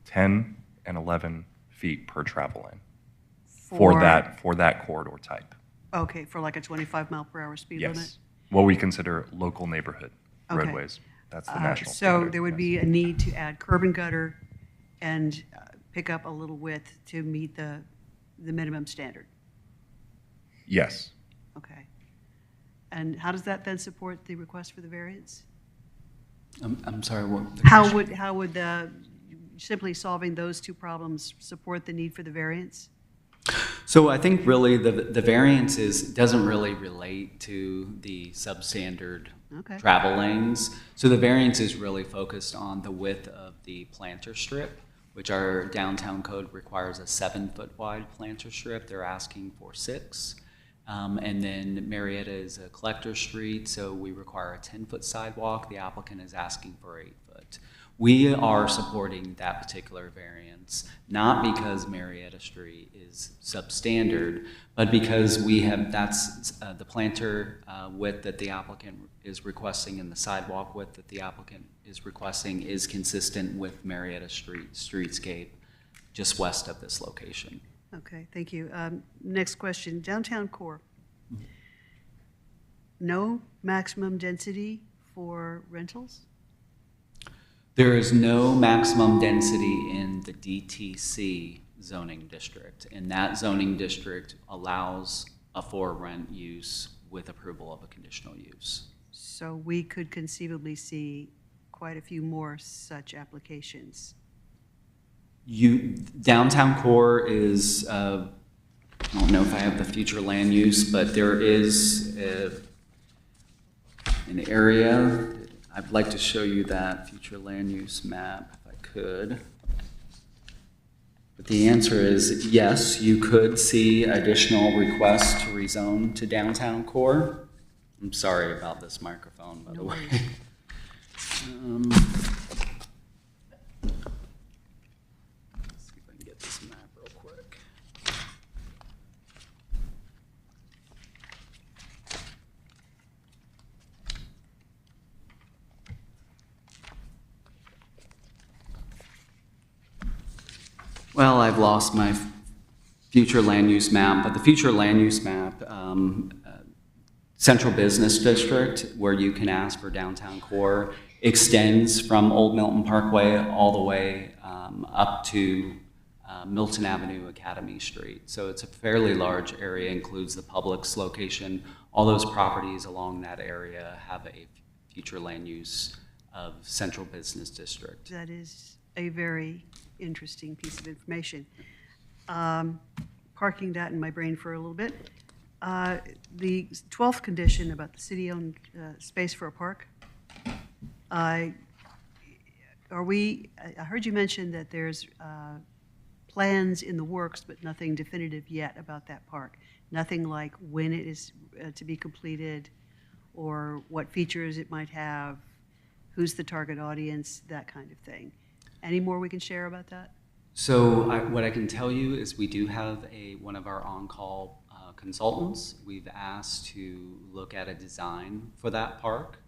10 and 11 feet per travel lane for that corridor type. Okay, for like a 25 mile per hour speed limit? Yes. What we consider local neighborhood Okay. roadways. That's the national So standard. there would yes. be a need to add curb and gutter and pick up a little width to meet the minimum standard? Yes. Okay. And how does that then support the request for the variance? I'm sorry, what? the How question? would simply solving those two problems support the need for the variance? So I think really the variance doesn't really relate to the substandard Okay. travel lanes. So the variance is really focused on the width of the planter strip, which our downtown code requires a 7-foot wide planter strip. They're asking for 6. And then Marietta is a collector street, so we require a 10-foot sidewalk. The applicant is asking for 8-foot. We are supporting that particular variance, not because Marietta Street is substandard, but because that's the planter width that the applicant is requesting and the sidewalk width that the applicant is requesting is consistent with Marietta Street streetscape just west of this location. Okay, thank you. Next question, downtown core. No maximum density for rentals? There is no maximum density in the DTC zoning district, and that zoning district allows a for-rent use with approval of a conditional use. So we could conceivably see quite a few more such applications. Downtown core is, I don't know if I have the future land use, but there is an area. I'd like to show you that future land use map if I could. But the answer is yes, you could see additional requests to rezone to downtown core. I'm sorry about this microphone, by the way. Let's see if I can get this map real quick. Well, I've lost my future land use map, but the future land use map, Central Business District, where you can ask for downtown core, extends from Old Milton Parkway all the way up to Milton Avenue, Academy Street. So it's a fairly large area, includes the Publix location. All those properties along that area have a future land use of Central Business District. That is a very interesting piece of information. Parking that in my brain for a little bit. The 12th condition about the city-owned space for a park. I heard you mention that there's plans in the works, but nothing definitive yet about that park. Nothing like when it is to be completed or what features it might have. who's the target audience, that kind of thing. Any more we can share about that? So what I can tell you is we do have one of our on-call consultants. We've asked to look at a design for that park.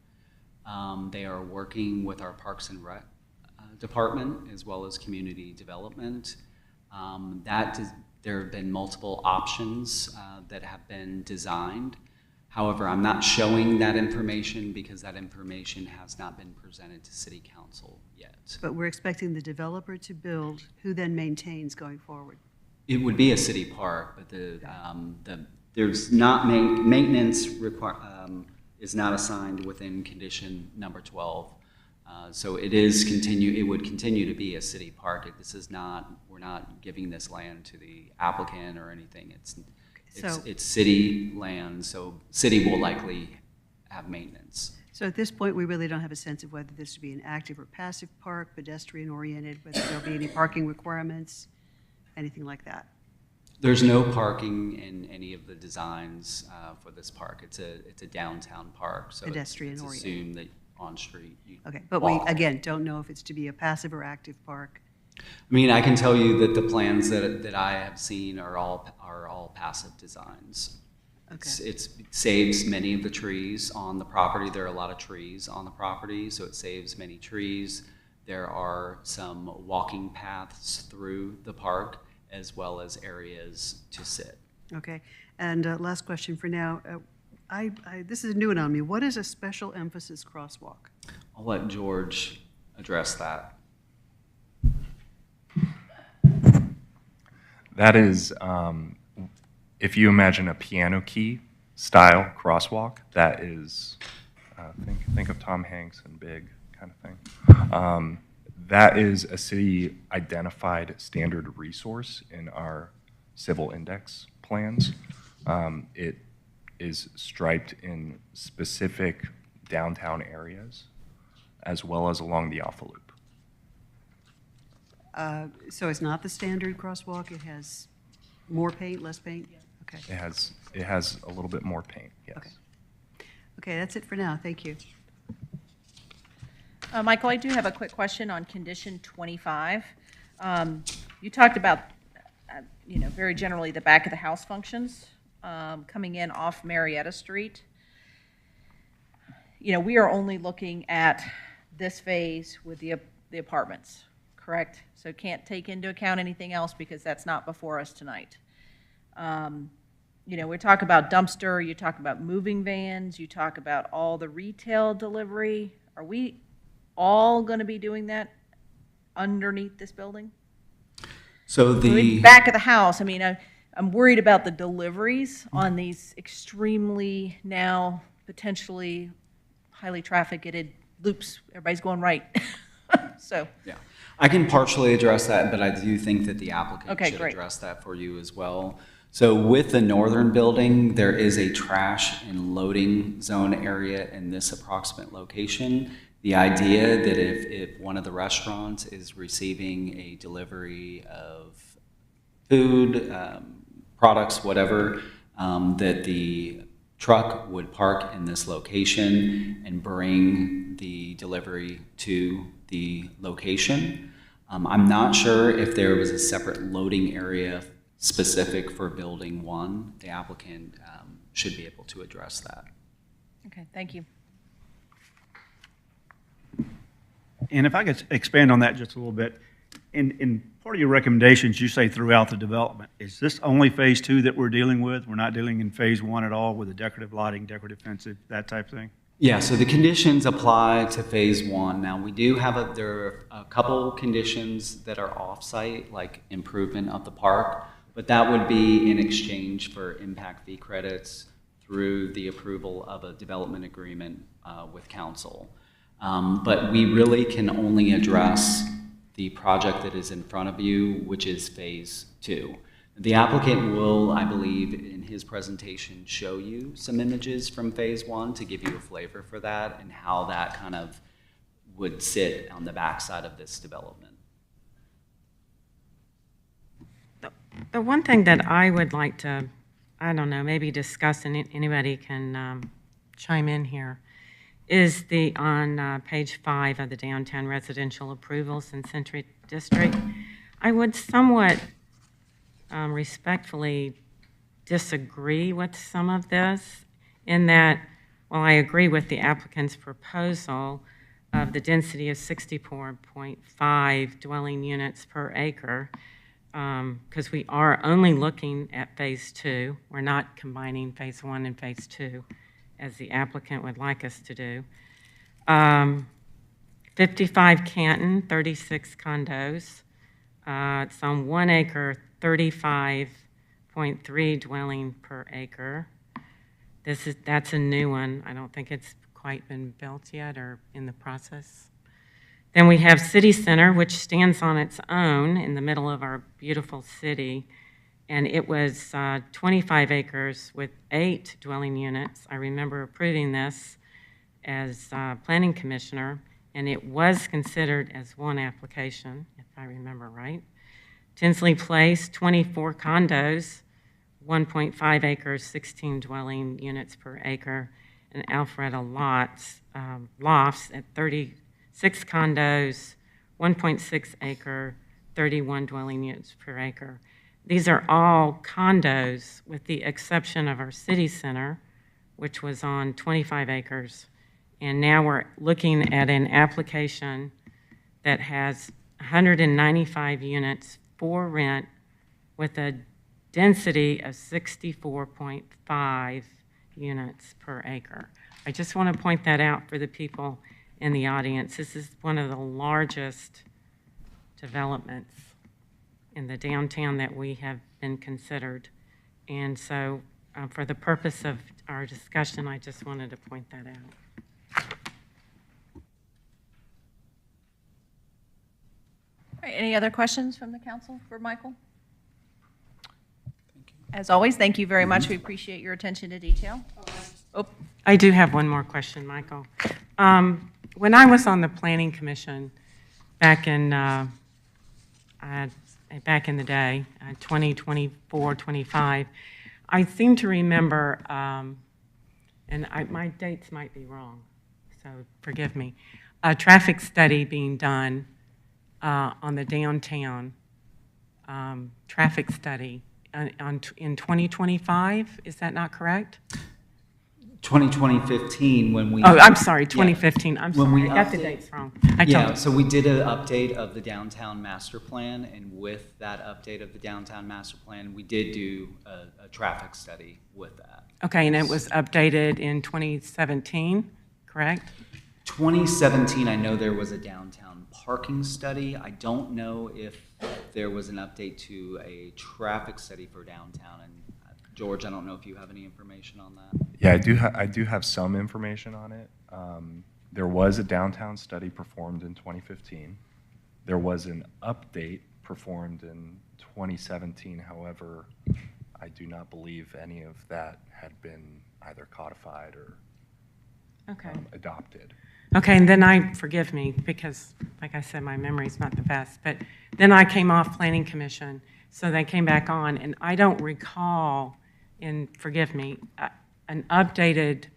They are working with our Parks and Rec department as well as community development. There have been multiple options that have been designed. However, I'm not showing that information because that information has not been presented to City Council yet. But we're expecting the developer to build, who then maintains going forward? It would be a city park, but there's not maintenance is not assigned within condition number 12. So it would continue to be a city park. We're not giving this land to the applicant or anything. It's city land, so city will likely have maintenance. So at this point, we really don't have a sense of whether this would be an active or passive park, pedestrian-oriented, whether there'll be any parking requirements, anything like that. There's no parking in any of the designs for this park. It's a downtown park, so Pedestrian it's oriented. assumed that on street. Okay, but we, again, don't know if it's to be a passive or active park. I mean, I can tell you that the plans that I have seen are all passive designs. Okay. It saves many of the trees on the property. There are a lot of trees on the property, so it saves many trees. There are some walking paths through the park as well as areas to sit. Okay, and last question for now. This is a new one on me. What is a special emphasis crosswalk? I'll let George address that. That is, if you imagine a piano key style crosswalk, that is, think of Tom Hanks and Big kind of thing. That is a city identified standard resource in our civil index plans. It is striped in specific downtown areas as well as along the Alpha Loop. So it's not the standard crosswalk? It has more paint, less paint? Okay. It has a little bit more paint, yes. Okay. Okay, that's it for now. Thank you. Michael, I do have a quick question on condition 25. You talked about, very generally the back of the house functions coming in off Marietta Street. We are only looking at this phase with the apartments, correct? So can't take into account anything else because that's not before us tonight. We talk about dumpster, you talk about moving vans, you talk about all the retail delivery. Are we all going to be doing that underneath this building? So the Back of the house, I'm worried about the deliveries on these extremely now potentially highly trafficked loops. Everybody's going right. So. Yeah, I can partially address that, but I do think that the applicant should great. address that for you as well. So with the northern building, there is a trash and loading zone area in this approximate location. The idea that if one of the restaurants is receiving a delivery of food, products, whatever, that the truck would park in this location and bring the delivery to the location. I'm not sure if there was a separate loading area specific for building 1. The applicant should be able to address that. Okay, thank you. And if I could expand on that just a little bit, in part of your recommendations, you say throughout the development. Is this only phase 2 that we're dealing with? We're not dealing in phase 1 at all with the decorative lighting, decorative fencing, that type of thing? Yeah, so the conditions apply to phase 1. Now, we do have there are a couple conditions that are off-site, like improvement of the park, but that would be in exchange for impact fee credits through the approval of a development agreement with council. But we really can only address the project that is in front of you, which is phase 2. The applicant will, I believe, in his presentation, show you some images from phase 1 to give you a flavor for that and how that kind of would sit on the backside of this development. The one thing that I would like to, maybe discuss, and anybody can chime in here, is on page 5 of the downtown residential approvals in Century District. I would somewhat respectfully disagree with some of this in that, while I agree with the applicant's proposal of the density of 64.5 dwelling units per acre, because we are only looking at Phase 2. We're not combining Phase 1 and Phase 2, as the applicant would like us to do. 55 Canton, 36 condos. It's on 1 acre, 35.3 dwelling per acre. That's a new one. I don't think it's quite been built yet or in the process. Then we have City Center, which stands on its own in the middle of our beautiful city, and it was 25 acres with 8 dwelling units. I remember approving this as planning commissioner, and it was considered as one application, if I remember right. Tinsley Place, 24 condos, 1.5 acres, 16 dwelling units per acre, and Alpharetta lofts at 36 condos, 1.6 acre, 31 dwelling units per acre. These are all condos with the exception of our city center, which was on 25 acres. And now we're looking at an application that has 195 units for rent with a density of 64.5 units per acre. I just want to point that out for the people in the audience. This is one of the largest developments in the downtown that we have been considered. And so for the purpose of our discussion, I just wanted to point that out. All right, any other questions from the council for Michael? As always, thank you very much. We appreciate your attention to detail. Oh, I do have one more question, Michael. When I was on the Planning Commission back in the day, 2024, 25, I seem to remember, and my dates might be wrong, so forgive me, a traffic study being done on the downtown traffic study in 2025. Is that not correct? 2015, when we... Oh, I'm sorry, 2015. I'm When sorry, we I got the update- dates wrong. So we did an update of the downtown master plan, and with that update of the downtown master plan, we did do a traffic study with that. Okay, and it was updated in 2017, correct? 2017, I know there was a downtown parking study. I don't know if there was an update to a traffic study for downtown. And George, I don't know if you have any information on that. Yeah, I do have some information on it. There was a downtown study performed in 2015. There was an update performed in 2017. However, I do not believe any of that had been either codified or adopted. Okay, and then forgive me, because like I said, my memory's not the best, but then I came off Planning Commission, so they came back on, and I don't recall, and forgive me, an updated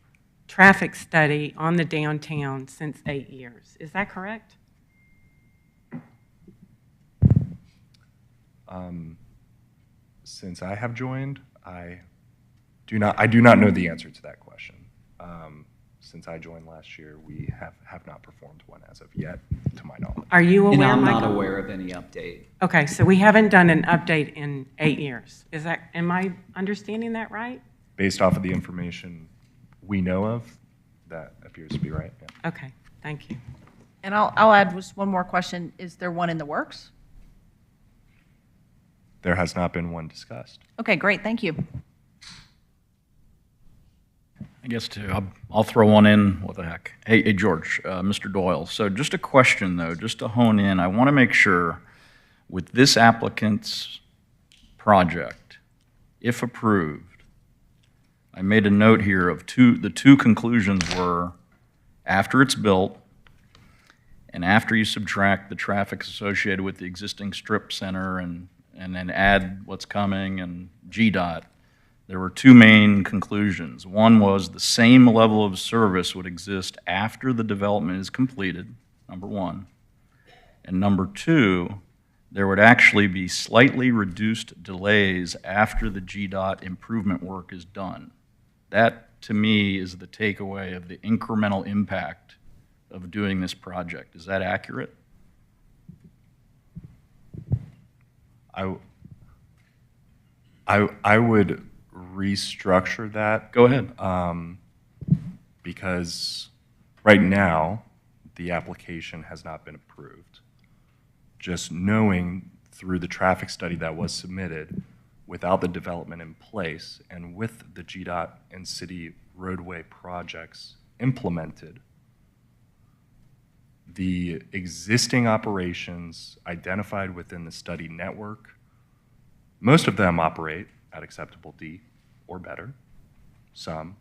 traffic study on the downtown since 8 years. Is that correct? Since I have joined, I do not know the answer to that question. Since I joined last year, we have not performed one as of yet, to my knowledge. Are you aware, And I'm Michael? not aware of any update. Okay, so we haven't done an update in 8 years. Am I understanding that right? Based off of the information we know of, that appears to be right. Yeah. Okay, thank you. and I'll add just one more question. Is there one in the works? There has not been one discussed. Okay, great, thank you. I guess I'll throw one in. What the heck? Hey, George, Mr. Doyle. So just a question, though, just to hone in. I want to make sure with this applicant's project, if approved, I made a note here of the two conclusions were after it's built and after you subtract the traffic associated with the existing strip center and then add what's coming and GDOT, there were two main conclusions. One was the same level of service would exist after the development is completed, number one. And number two, there would actually be slightly reduced delays after the GDOT improvement work is done. That, to me, is the takeaway of the incremental impact of doing this project. Is that accurate? I would restructure that. Go ahead. Because right now, the application has not been approved. Just knowing through the traffic study that was submitted, without the development in place and with the GDOT and city roadway projects implemented, the existing operations identified within the study network, most of them operate at acceptable D or better. Some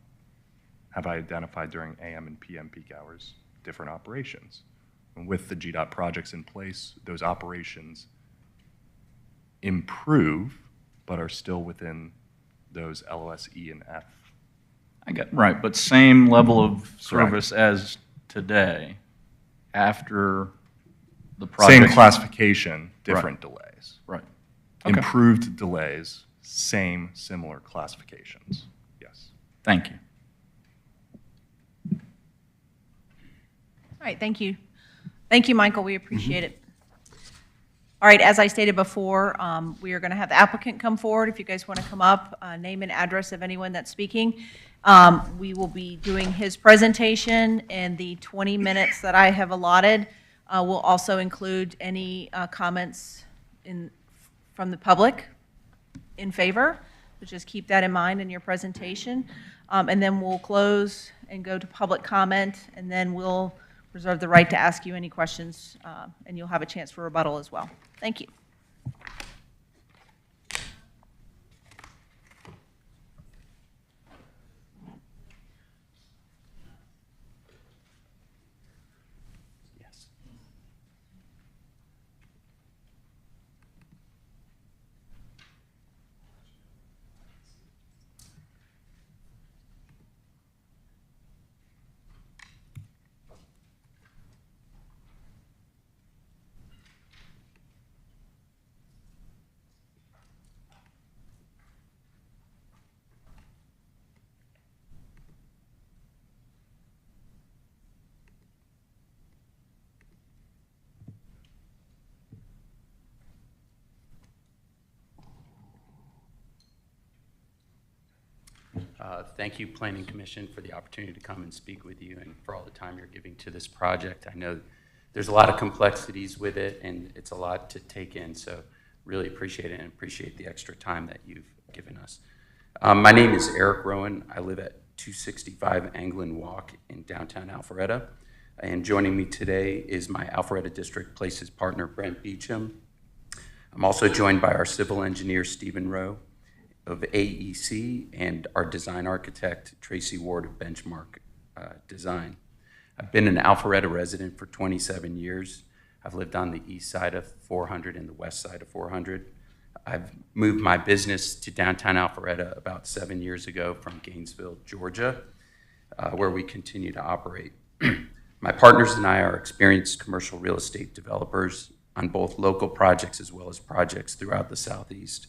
have identified during AM and PM peak hours different operations. And with the GDOT projects in place, those operations improve, but are still within those LOS E and F. I get, right, but same level of service as today after the project. Same classification, different delays. Right. Okay. Improved delays, similar classifications. Yes. Thank you. All right, thank you. Thank you, Michael, we appreciate it. All right, as I stated before, we are going to have the applicant come forward. If you guys want to come up, name and address of anyone that's speaking. We will be doing his presentation, and the 20 minutes that I have allotted will also include any comments from the public in favor. So just keep that in mind in your presentation. And then we'll close and go to public comment, and then we'll reserve the right to ask you any questions, and you'll have a chance for rebuttal as well. Thank you. Yes. Thank you, Planning Commission, for the opportunity to come and speak with you and for all the time you're giving to this project. I know there's a lot of complexities with it, and it's a lot to take in, so really appreciate it and appreciate the extra time that you've given us. My name is Eric Rowan. I live at 265 Anglin Walk in downtown Alpharetta, and joining me today is my Alpharetta District Places partner, Brent Beecham. I'm also joined by our civil engineer, Stephen Rowe, of AEC, and our design architect, Tracy Ward of Benchmark Design. I've been an Alpharetta resident for 27 years. I've lived on the east side of 400 and the west side of 400. I've moved my business to downtown Alpharetta about 7 years ago from Gainesville, Georgia, where we continue to operate. My partners and I are experienced commercial real estate developers on both local projects as well as projects throughout the Southeast.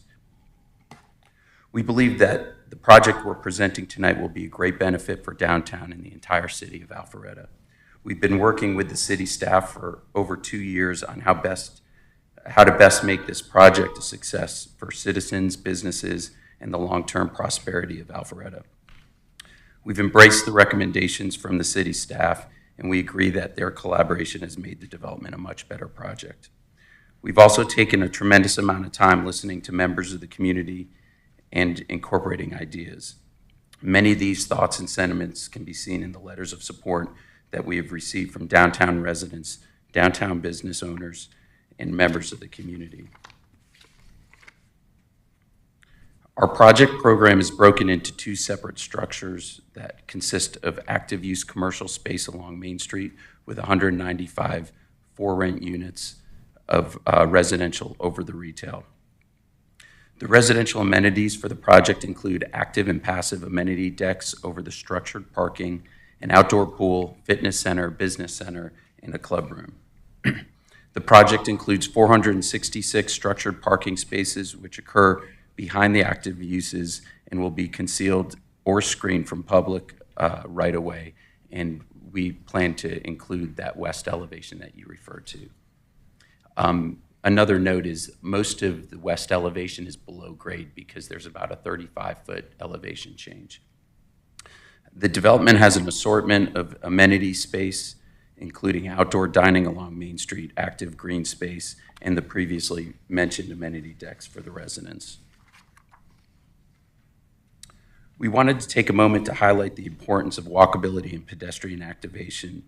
We believe that the project we're presenting tonight will be a great benefit for downtown and the entire city of Alpharetta. We've been working with the city staff for over 2 years on how to best make this project a success for citizens, businesses, and the long-term prosperity of Alpharetta. We've embraced the recommendations from the city staff, and we agree that their collaboration has made the development a much better project. We've also taken a tremendous amount of time listening to members of the community and incorporating ideas. Many of these thoughts and sentiments can be seen in the letters of support that we have received from downtown residents, downtown business owners, and members of the community. Our project program is broken into 2 separate structures that consist of active use commercial space along Main Street with 195 for rent units of residential over the retail. The residential amenities for the project include active and passive amenity decks over the structured parking, an outdoor pool, fitness center, business center, and a club room. The project includes 466 structured parking spaces which occur behind the active uses and will be concealed or screened from public right-of-way, and we plan to include that west elevation that you referred to. Another note is most of the west elevation is below grade because there's about a 35-foot elevation change. The development has an assortment of amenity space, including outdoor dining along Main Street, active green space, and the previously mentioned amenity decks for the residents. We wanted to take a moment to highlight the importance of walkability and pedestrian activation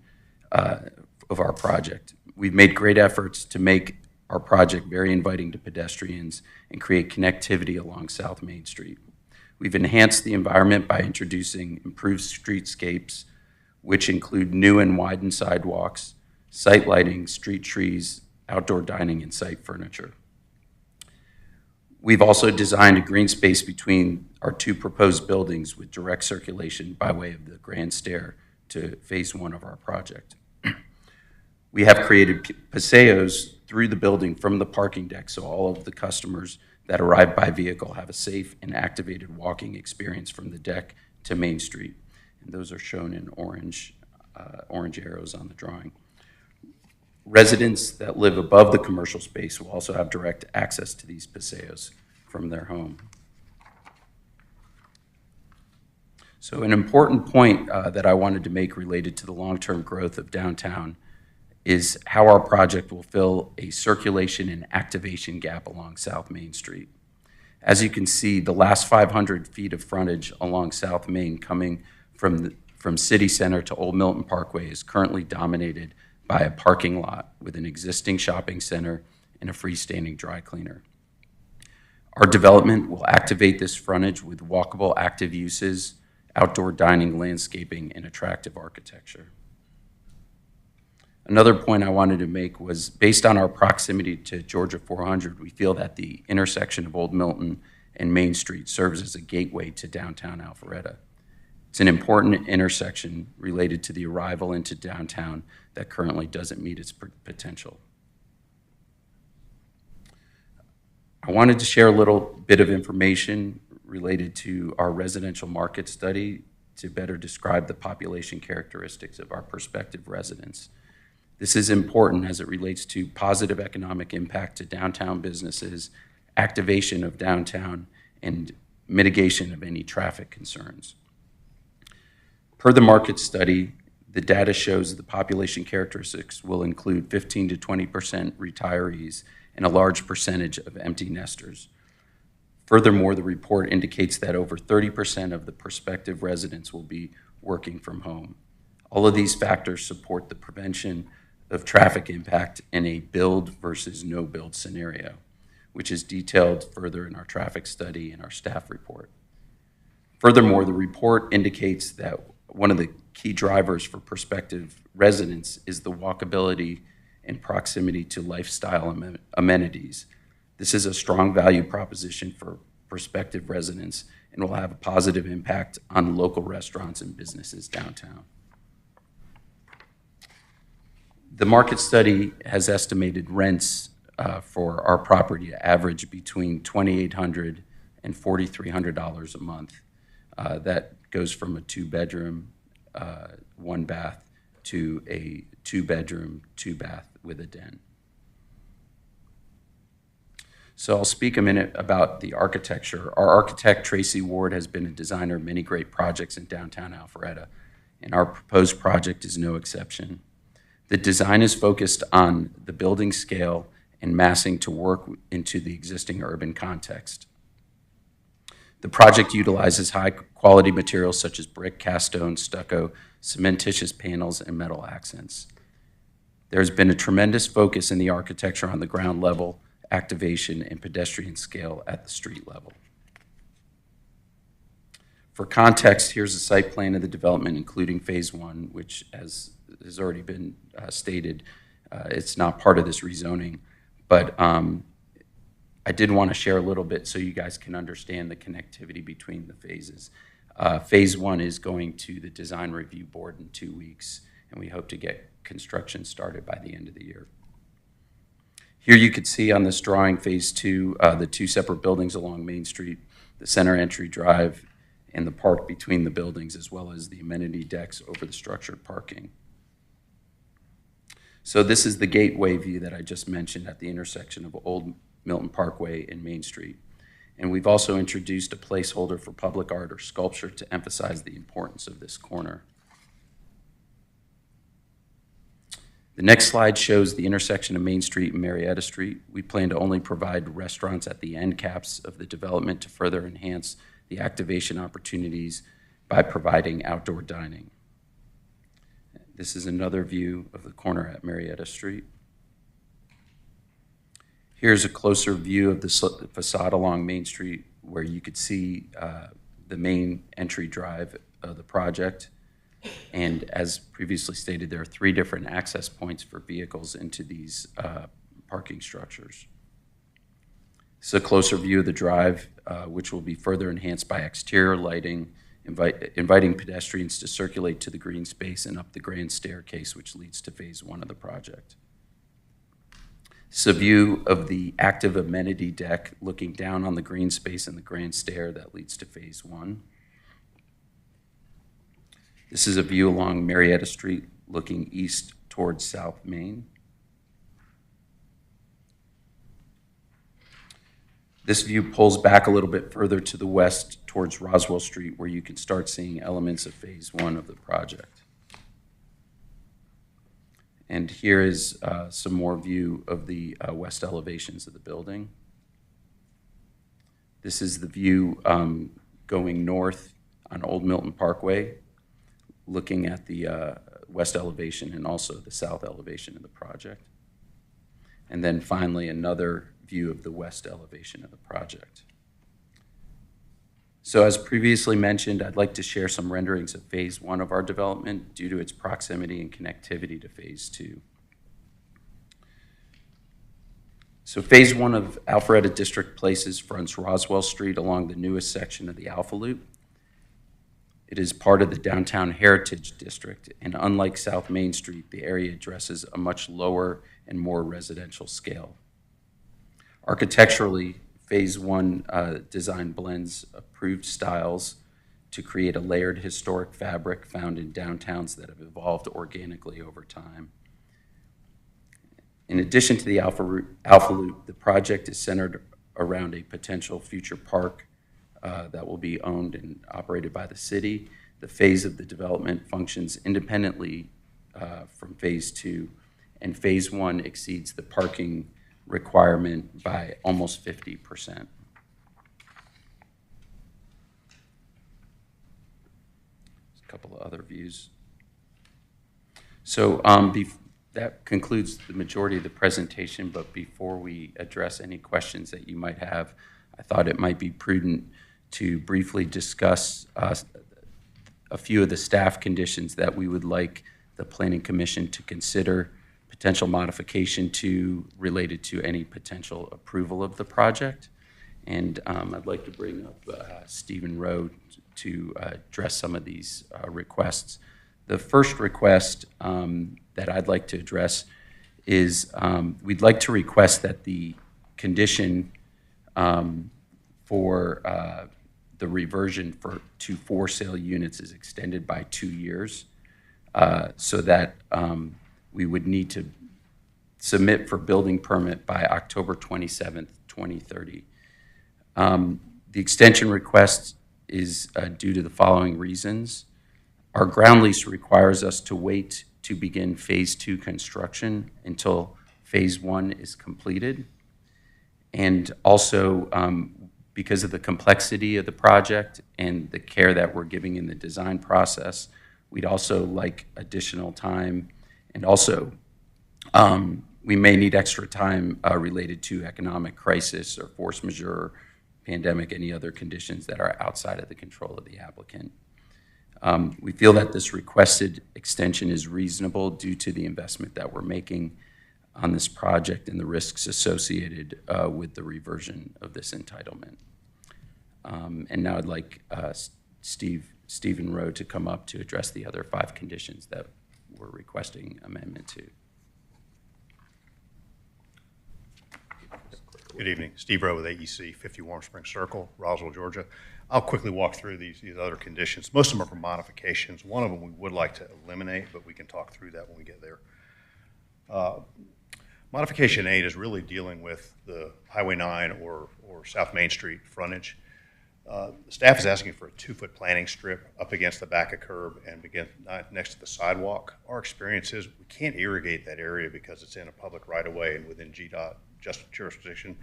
of our project. We've made great efforts to make our project very inviting to pedestrians and create connectivity along South Main Street. We've enhanced the environment by introducing improved streetscapes, which include new and widened sidewalks, site lighting, street trees, outdoor dining, and site furniture. We've also designed a green space between our two proposed buildings with direct circulation by way of the grand stair to phase one of our project. We have created paseos through the building from the parking deck so all of the customers that arrive by vehicle have a safe and activated walking experience from the deck to Main Street. And those are shown in orange arrows on the drawing. Residents that live above the commercial space will also have direct access to these paseos from their home. So an important point that I wanted to make related to the long-term growth of downtown is how our project will fill a circulation and activation gap along South Main Street. As you can see, the last 500 feet of frontage along South Main coming from City Center to Old Milton Parkway is currently dominated by a parking lot with an existing shopping center and a freestanding dry cleaner. Our development will activate this frontage with walkable active uses, outdoor dining, landscaping, and attractive architecture. Another point I wanted to make was based on our proximity to Georgia 400, we feel that the intersection of Old Milton and Main Street serves as a gateway to downtown Alpharetta. It's an important intersection related to the arrival into downtown that currently doesn't meet its potential. I wanted to share a little bit of information related to our residential market study to better describe the population characteristics of our prospective residents. This is important as it relates to positive economic impact to downtown businesses, activation of downtown, and mitigation of any traffic concerns. Per the market study, the data shows the population characteristics will include 15 to 20% retirees and a large percentage of empty nesters. Furthermore, the report indicates that over 30% of the prospective residents will be working from home. All of these factors support the prevention of traffic impact in a build versus no build scenario, which is detailed further in our traffic study and our staff report. Furthermore, the report indicates that one of the key drivers for prospective residents is the walkability and proximity to lifestyle amenities. This is a strong value proposition for prospective residents and will have a positive impact on local restaurants and businesses downtown. The market study has estimated rents for our property to average between $2,800 and $4,300 a month. That goes from a two-bedroom, one bath to a two-bedroom, two bath with a den. So I'll speak a minute about the architecture. Our architect, Tracy Ward, has been a designer of many great projects in downtown Alpharetta, and our proposed project is no exception. The design is focused on the building scale and massing to work into the existing urban context. The project utilizes high-quality materials such as brick, cast stone, stucco, cementitious panels, and metal accents. There's been a tremendous focus in the architecture on the ground level, activation, and pedestrian scale at the street level. For context, here's a site plan of the development, including phase one, which, as has already been stated, it's not part of this rezoning, but I did want to share a little bit so you guys can understand the connectivity between the phases. Phase 1 is going to the design review board in 2 weeks, and we hope to get construction started by the end of the year. Here you could see on this drawing, Phase 2, the 2 separate buildings along Main Street, the center entry drive, and the park between the buildings, as well as the amenity decks over the structured parking. So this is the gateway view that I just mentioned at the intersection of Old Milton Parkway and Main Street. And we've also introduced a placeholder for public art or sculpture to emphasize the importance of this corner. The next slide shows the intersection of Main Street and Marietta Street. We plan to only provide restaurants at the end caps of the development to further enhance the activation opportunities by providing outdoor dining. This is another view of the corner at Marietta Street. Here's a closer view of the facade along Main Street where you could see the main entry drive of the project. And as previously stated, there are 3 different access points for vehicles into these parking structures. This is a closer view of the drive, which will be further enhanced by exterior lighting, inviting pedestrians to circulate to the green space and up the grand staircase, which leads to Phase 1 of the project. This is a view of the active amenity deck looking down on the green space and the grand stair that leads to Phase 1. This is a view along Marietta Street looking east towards South Main. This view pulls back a little bit further to the west towards Roswell Street, where you can start seeing elements of Phase 1 of the project. And here is some more view of the west elevations of the building. This is the view going north on Old Milton Parkway, looking at the west elevation and also the south elevation of the project. And then finally, another view of the west elevation of the project. So as previously mentioned, I'd like to share some renderings of Phase 1 of our development due to its proximity and connectivity to Phase 2. So Phase 1 of Alpharetta District Places fronts Roswell Street along the newest section of the Alpha Loop. It is part of the Downtown Heritage District, and unlike South Main Street, the area addresses a much lower and more residential scale. Architecturally, Phase 1 design blends approved styles to create a layered historic fabric found in downtowns that have evolved organically over time. In addition to the Alpha Loop, the project is centered around a potential future park that will be owned and operated by the city. The phase of the development functions independently from Phase 2, and Phase 1 exceeds the parking requirement by almost 50%. A couple of other views. So that concludes the majority of the presentation, but before we address any questions that you might have, I thought it might be prudent to briefly discuss a few of the staff conditions that we would like the Planning Commission to consider potential modification to related to any potential approval of the project. And I'd like to bring up Stephen Rowe to address some of these requests. The first request that I'd like to address is we'd like to request that the condition for the reversion to for sale units is extended by 2 years so that we would need to submit for building permit by October 27th, 2030. The extension request is due to the following reasons. Our ground lease requires us to wait to begin Phase 2 construction until Phase 1 is completed. And also, because of the complexity of the project and the care that we're giving in the design process, we'd also like additional time. And also, we may need extra time related to economic crisis or force majeure, pandemic, any other conditions that are outside of the control of the applicant. We feel that this requested extension is reasonable due to the investment that we're making on this project and the risks associated with the reversion of this entitlement. And now I'd like Stephen Rowe to come up to address the other 5 conditions that we're requesting amendment to. Good evening. Steve Rowe with AEC, 50 Warm Springs Circle, Roswell, Georgia. I'll quickly walk through these other conditions. Most of them are for modifications. One of them we would like to eliminate, but we can talk through that when we get there. Modification 8 is really dealing with the Highway 9 or South Main Street frontage. The staff is asking for a 2-foot planting strip up against the back of curb and next to the sidewalk. Our experience is we can't irrigate that area because it's in a public right-of-way and within GDOT jurisdiction.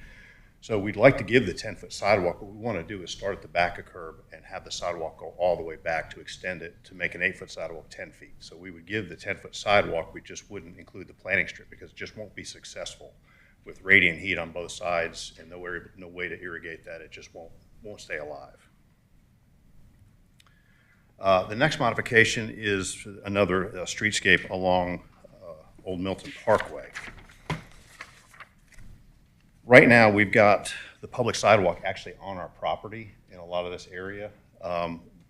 So we'd like to give the 10-foot sidewalk. What we want to do is start at the back of curb and have the sidewalk go all the way back to extend it to make an 8-foot sidewalk 10 feet. So we would give the 10-foot sidewalk, we just wouldn't include the planting strip because it just won't be successful. With radiant heat on both sides and no way to irrigate that, it just won't stay alive. The next modification is another streetscape along Old Milton Parkway. Right now, we've got the public sidewalk actually on our property in a lot of this area.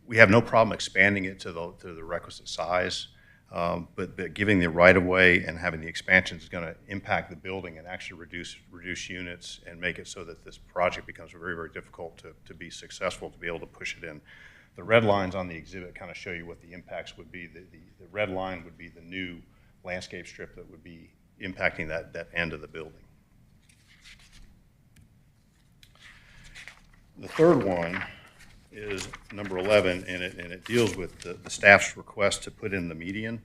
We have no problem expanding it to the requisite size, but giving the right-of-way and having the expansion is going to impact the building and actually reduce units and make it so that this project becomes very, very difficult to be successful, to be able to push it in. The red lines on the exhibit kind of show you what the impacts would be. The red line would be the new landscape strip that would be impacting that end of the building. The third one is number 11, and it deals with the staff's request to put in the median.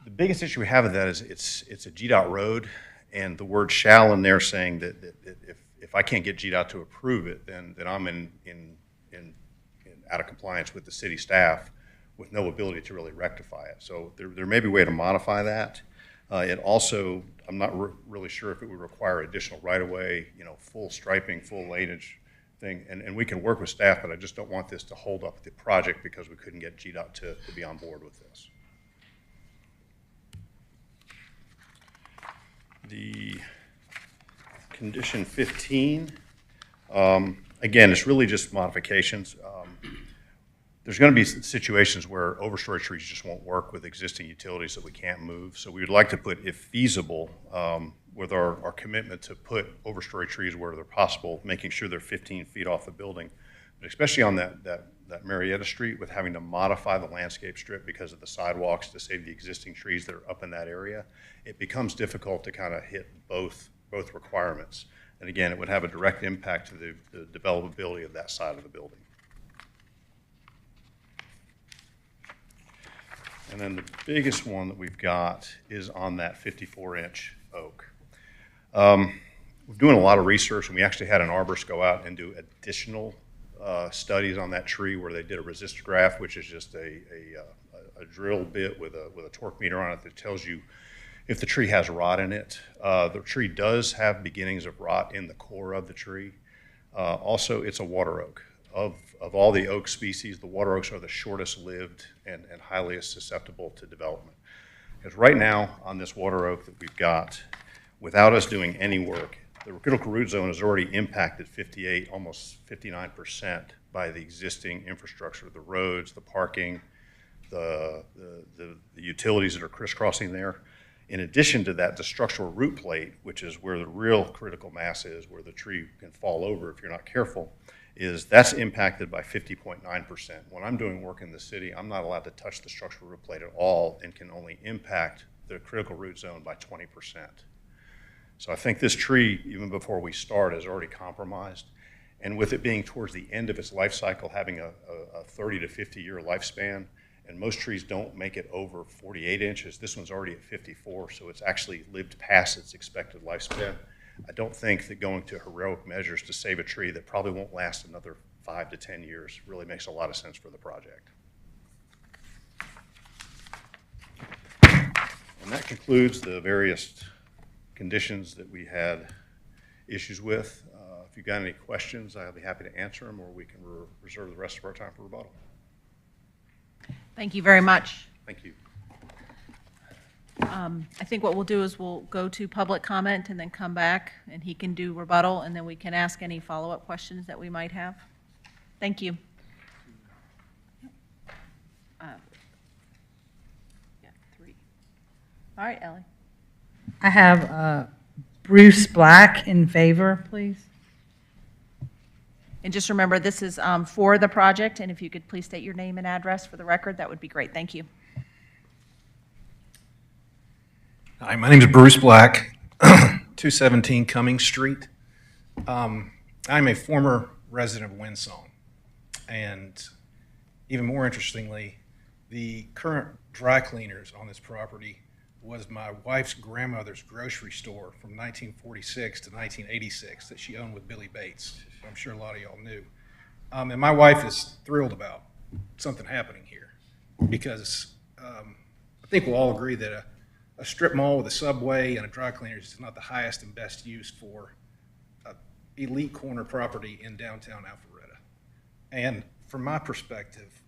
The biggest issue we have with that is it's a GDOT road, and the word shall in there saying that if I can't get GDOT to approve it, then I'm out of compliance with the city staff with no ability to really rectify it. So there may be a way to modify that. It also, I'm not really sure if it would require additional right-of-way, full striping, full laneage thing. And we can work with staff, but I just don't want this to hold up the project because we couldn't get GDOT to be on board with this. The condition 15, again, it's really just modifications. There's going to be situations where overstory trees just won't work with existing utilities that we can't move. So we would like to put, if feasible, with our commitment to put overstory trees where they're possible, making sure they're 15 feet off the building, but especially on that Marietta Street with having to modify the landscape strip because of the sidewalks to save the existing trees that are up in that area, it becomes difficult to kind of hit both requirements. And again, it would have a direct impact to the developability of that side of the building. And then the biggest one that we've got is on that 54-inch oak. We're doing a lot of research, and we actually had an arborist go out and do additional studies on that tree where they did a resistograph, which is just a drill bit with a torque meter on it that tells you if the tree has rot in it. The tree does have beginnings of rot in the core of the tree. Also, it's a water oak. Of all the oak species, the water oaks are the shortest lived and highly susceptible to development. Because right now on this water oak that we've got, without us doing any work, the critical root zone is already impacted 58, almost 59% by the existing infrastructure, the roads, the parking, the utilities that are crisscrossing there. In addition to that, the structural root plate, which is where the real critical mass is, where the tree can fall over if you're not careful, that's impacted by 50.9%. When I'm doing work in the city, I'm not allowed to touch the structural root plate at all and can only impact the critical root zone by 20%. So I think this tree, even before we start, is already compromised. And with it being towards the end of its life cycle, having a 30 to 50-year lifespan, and most trees don't make it over 48 inches. This one's already at 54, so it's actually lived past its expected lifespan. I don't think that going to heroic measures to save a tree that probably won't last another 5 to 10 years really makes a lot of sense for the project. And that concludes the various conditions that we had issues with. If you've got any questions, I'll be happy to answer them, or we can reserve the rest of our time for rebuttal. Thank you very much. Thank you. I think what we'll do is we'll go to public comment and then come back, and he can do rebuttal, and then we can ask any follow-up questions that we might have. Thank you. Yeah, 3. All right, Ellie. I have Bruce Black in favor, please. And just remember, this is for the project, and if you could please state your name and address for the record, that would be great. Thank you. Hi, my name is Bruce Black, 217 Cummings Street. I'm a former resident of Windsong, and even more interestingly, the current dry cleaners on this property was my wife's grandmother's grocery store from 1946 to 1986 that she owned with Billy Bates. I'm sure a lot of y'all knew. And my wife is thrilled about something happening here because I think we'll all agree that a strip mall with a Subway and a dry cleaners is not the highest and best use for an elite corner property in downtown Alpharetta. And from my perspective,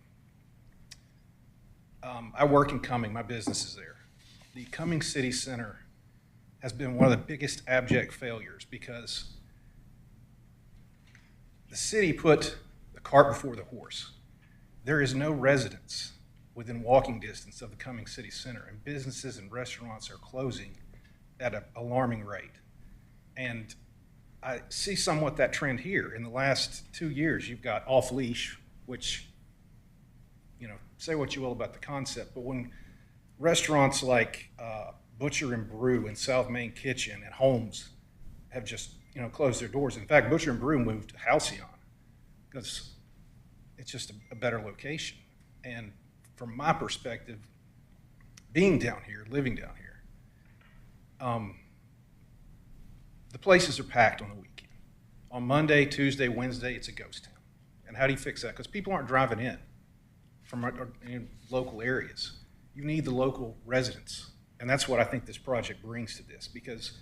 I work in Cumming, my business is there. The Cumming City Center has been one of the biggest abject failures because the city put the cart before the horse. There is no residence within walking distance of the Cumming City Center, and businesses and restaurants are closing at an alarming rate. And I see somewhat that trend here. In the last 2 years, you've got Off Leash, which, you know, say what you will about the concept, but when restaurants like Butcher and Brew and South Main Kitchen and Holmes have just, you know, closed their doors. In fact, Butcher and Brew moved to Halcyon because it's just a better location. And from my perspective, being down here, living down here, the places are packed on the weekend. On Monday, Tuesday, Wednesday, it's a ghost town. And how do you fix that? Because people aren't driving in from local areas. You need the local residents. And that's what I think this project brings to this. Because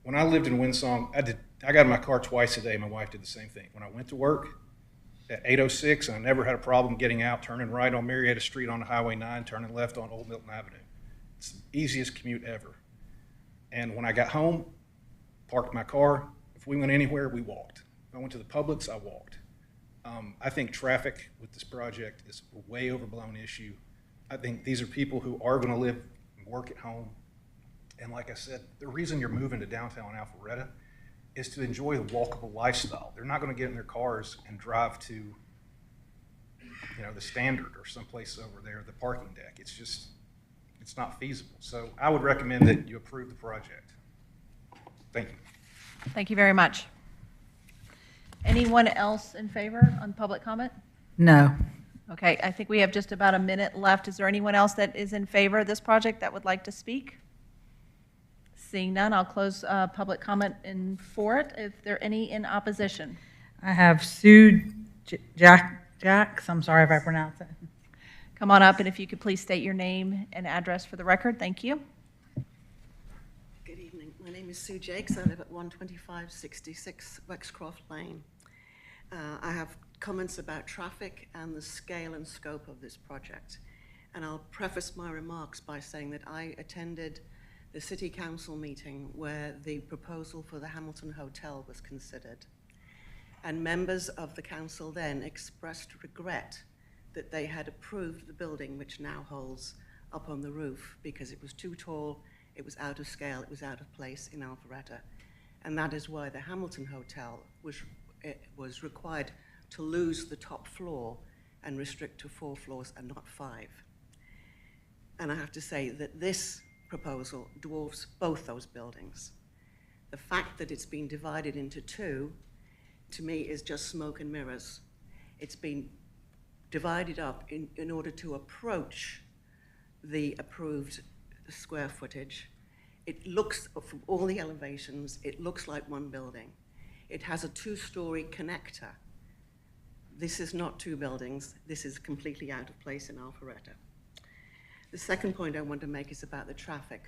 when I lived in Windsong, I got in my car twice a day. My wife did the same thing. When I went to work at 8:06, and I never had a problem getting out, turning right on Marietta Street on Highway 9, turning left on Old Milton Avenue. It's the easiest commute ever. And when I got home, parked my car. If we went anywhere, we walked. If I went to the Publix, I walked. I think traffic with this project is a way overblown issue. I think these are people who are going to live and work at home. And like I said, the reason you're moving to downtown Alpharetta is to enjoy the walkable lifestyle. They're not going to get in their cars and drive to, you know, the Standard or someplace over there, the parking deck. It's just, it's not feasible. So I would recommend that you approve the project. Thank you. Thank you very much. Anyone else in favor on public comment? No. Okay, I think we have just about a minute left. Is there anyone else that is in favor of this project that would like to speak? Seeing none, I'll close public comment for it. If there are any in opposition. I have Sue Jacks. I'm sorry if I pronounce it. Come on up, and if you could please state your name and address for the record. Thank you. Good evening. My name is Sue Jakes. I live at 12566 Wexcroft Lane. I have comments about traffic and the scale and scope of this project. And I'll preface my remarks by saying that I attended the City Council meeting where the proposal for the Hamilton Hotel was considered. And members of the council then expressed regret that they had approved the building which now holds up on the roof because it was too tall, it was out of scale, it was out of place in Alpharetta. And that is why the Hamilton Hotel was required to lose the top floor and restrict to 4 floors and not 5. And I have to say that this proposal dwarfs both those buildings. The fact that it's been divided into 2, to me, is just smoke and mirrors. It's been divided up in order to approach the approved square footage. It looks, from all the elevations, it looks like one building. It has a 2-story connector. This is not 2 buildings. This is completely out of place in Alpharetta. The second point I want to make is about the traffic.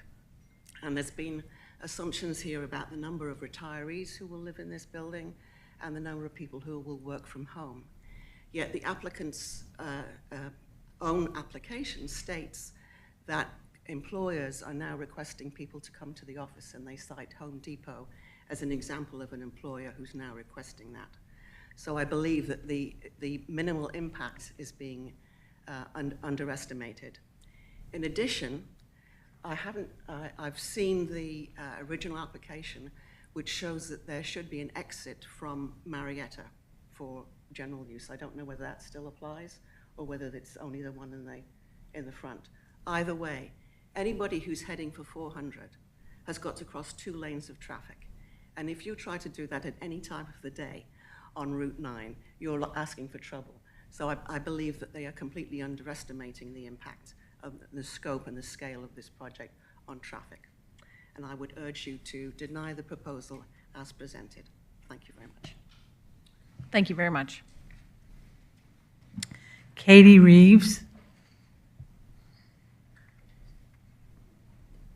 And there's been assumptions here about the number of retirees who will live in this building and the number of people who will work from home. Yet the applicant's own application states that employers are now requesting people to come to the office, and they cite Home Depot as an example of an employer who's now requesting that. So I believe that the minimal impact is being underestimated. In addition, I've seen the original application, which shows that there should be an exit from Marietta for general use. I don't know whether that still applies or whether it's only the one in the front. Either way, anybody who's heading for 400 has got to cross 2 lanes of traffic. And if you try to do that at any time of the day on Route 9, you're asking for trouble. So I believe that they are completely underestimating the impact of the scope and the scale of this project on traffic. And I would urge you to deny the proposal as presented. Thank you very much. Thank you very much. Katie Reeves.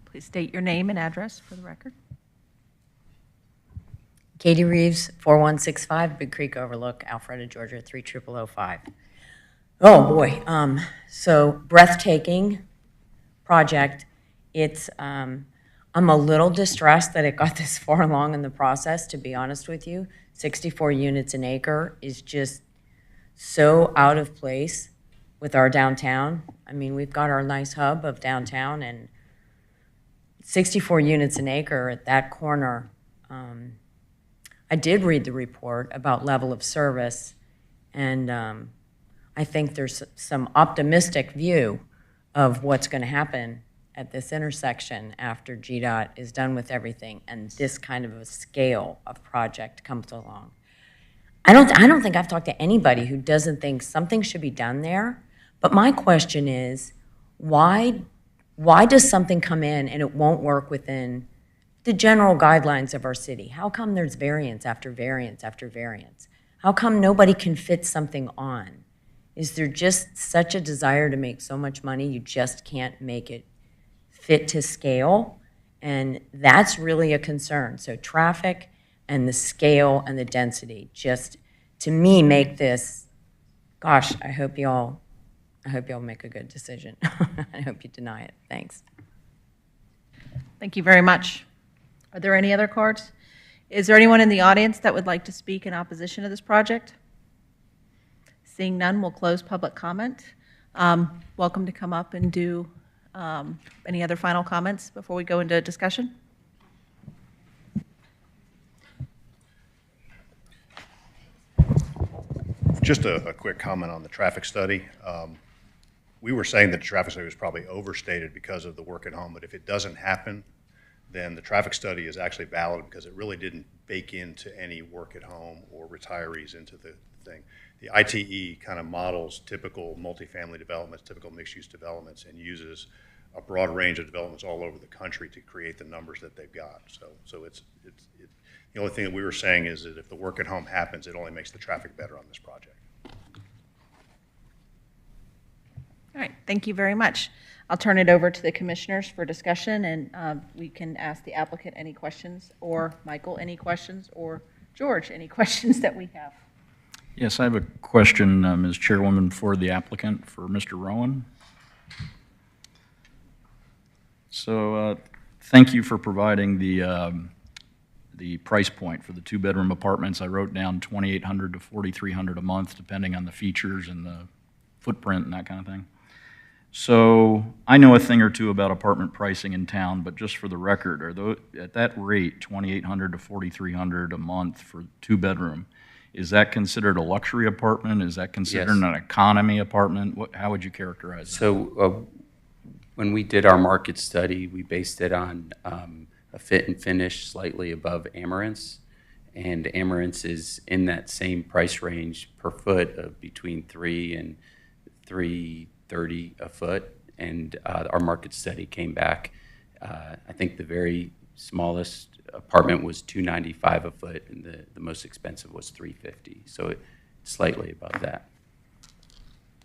Please state your name and address for the record. Katie Reeves, 4165 Big Creek Overlook, Alpharetta, Georgia, 30005. Oh, boy. So breathtaking project. It's, I'm a little distressed that it got this far along in the process, to be honest with you. 64 units an acre is just so out of place with our downtown. I mean, we've got our nice hub of downtown, and 64 units an acre at that corner. I did read the report about level of service, and I think there's some optimistic view of what's going to happen at this intersection after GDOT is done with everything and this kind of a scale of project comes along. I don't think I've talked to anybody who doesn't think something should be done there, but my question is, why does something come in and it won't work within the general guidelines of our city? How come there's variance after variance after variance? How come nobody can fit something on? Is there just such a desire to make so much money you just can't make it fit to scale? And that's really a concern. So traffic and the scale and the density just, to me, make this, gosh, I hope y'all make a good decision. I hope you deny it. Thanks. Thank you very much. Are there any other cards? Is there anyone in the audience that would like to speak in opposition to this project? Seeing none, we'll close public comment. Welcome to come up and do any other final comments before we go into discussion. Just a quick comment on the traffic study. We were saying that the traffic study was probably overstated because of the work at home, but if it doesn't happen, then the traffic study is actually valid because it really didn't bake into any work at home or retirees into the thing. The ITE kind of models typical multifamily developments, typical mixed-use developments, and uses a broad range of developments all over the country to create the numbers that they've got. So it's the only thing that we were saying is that if the work at home happens, it only makes the traffic better on this project. All right, thank you very much. I'll turn it over to the commissioners for discussion, and we can ask the applicant any questions, or Michael any questions, or George any questions that we have. Yes, I have a question, Ms. Chairwoman, for the applicant, for Mr. Rowan. So thank you for providing the price point for the 2-bedroom apartments. I wrote down $2,800 to $4,300 a month, depending on the features and the footprint and that kind of thing. So I know a thing or two about apartment pricing in town, but just for the record, are those, at that rate, $2,800 to $4,300 a month for 2-bedroom, is that considered a luxury apartment? Is that considered Yes. an economy apartment? How would you characterize that? So when we did our market study, we based it on a fit and finish slightly above Amarant's, and Amarant's is in that same price range per foot of between $3 and $330 a foot, and our market study came back. I think the very smallest apartment was $295 a foot, and the most expensive was $350. So it's slightly above that.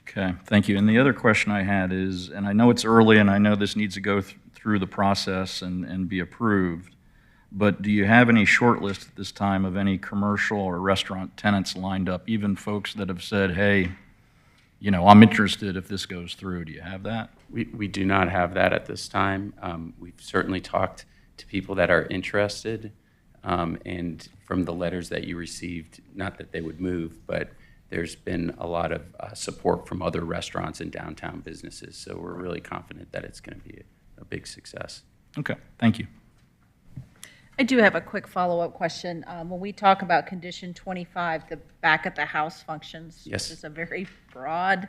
Okay, thank you. And the other question I had is, and I know it's early and I know this needs to go through the process and be approved, but do you have any short list at this time of any commercial or restaurant tenants lined up, even folks that have said, hey, you know, I'm interested if this goes through. Do you have that? We do not have that at this time. We've certainly talked to people that are interested, and from the letters that you received, not that they would move, but there's been a lot of support from other restaurants and downtown businesses, so we're really confident that it's going to be a big success. Okay, thank you. I do have a quick follow-up question. When we talk about condition 25, the back of the house functions, Yes. which is a very broad,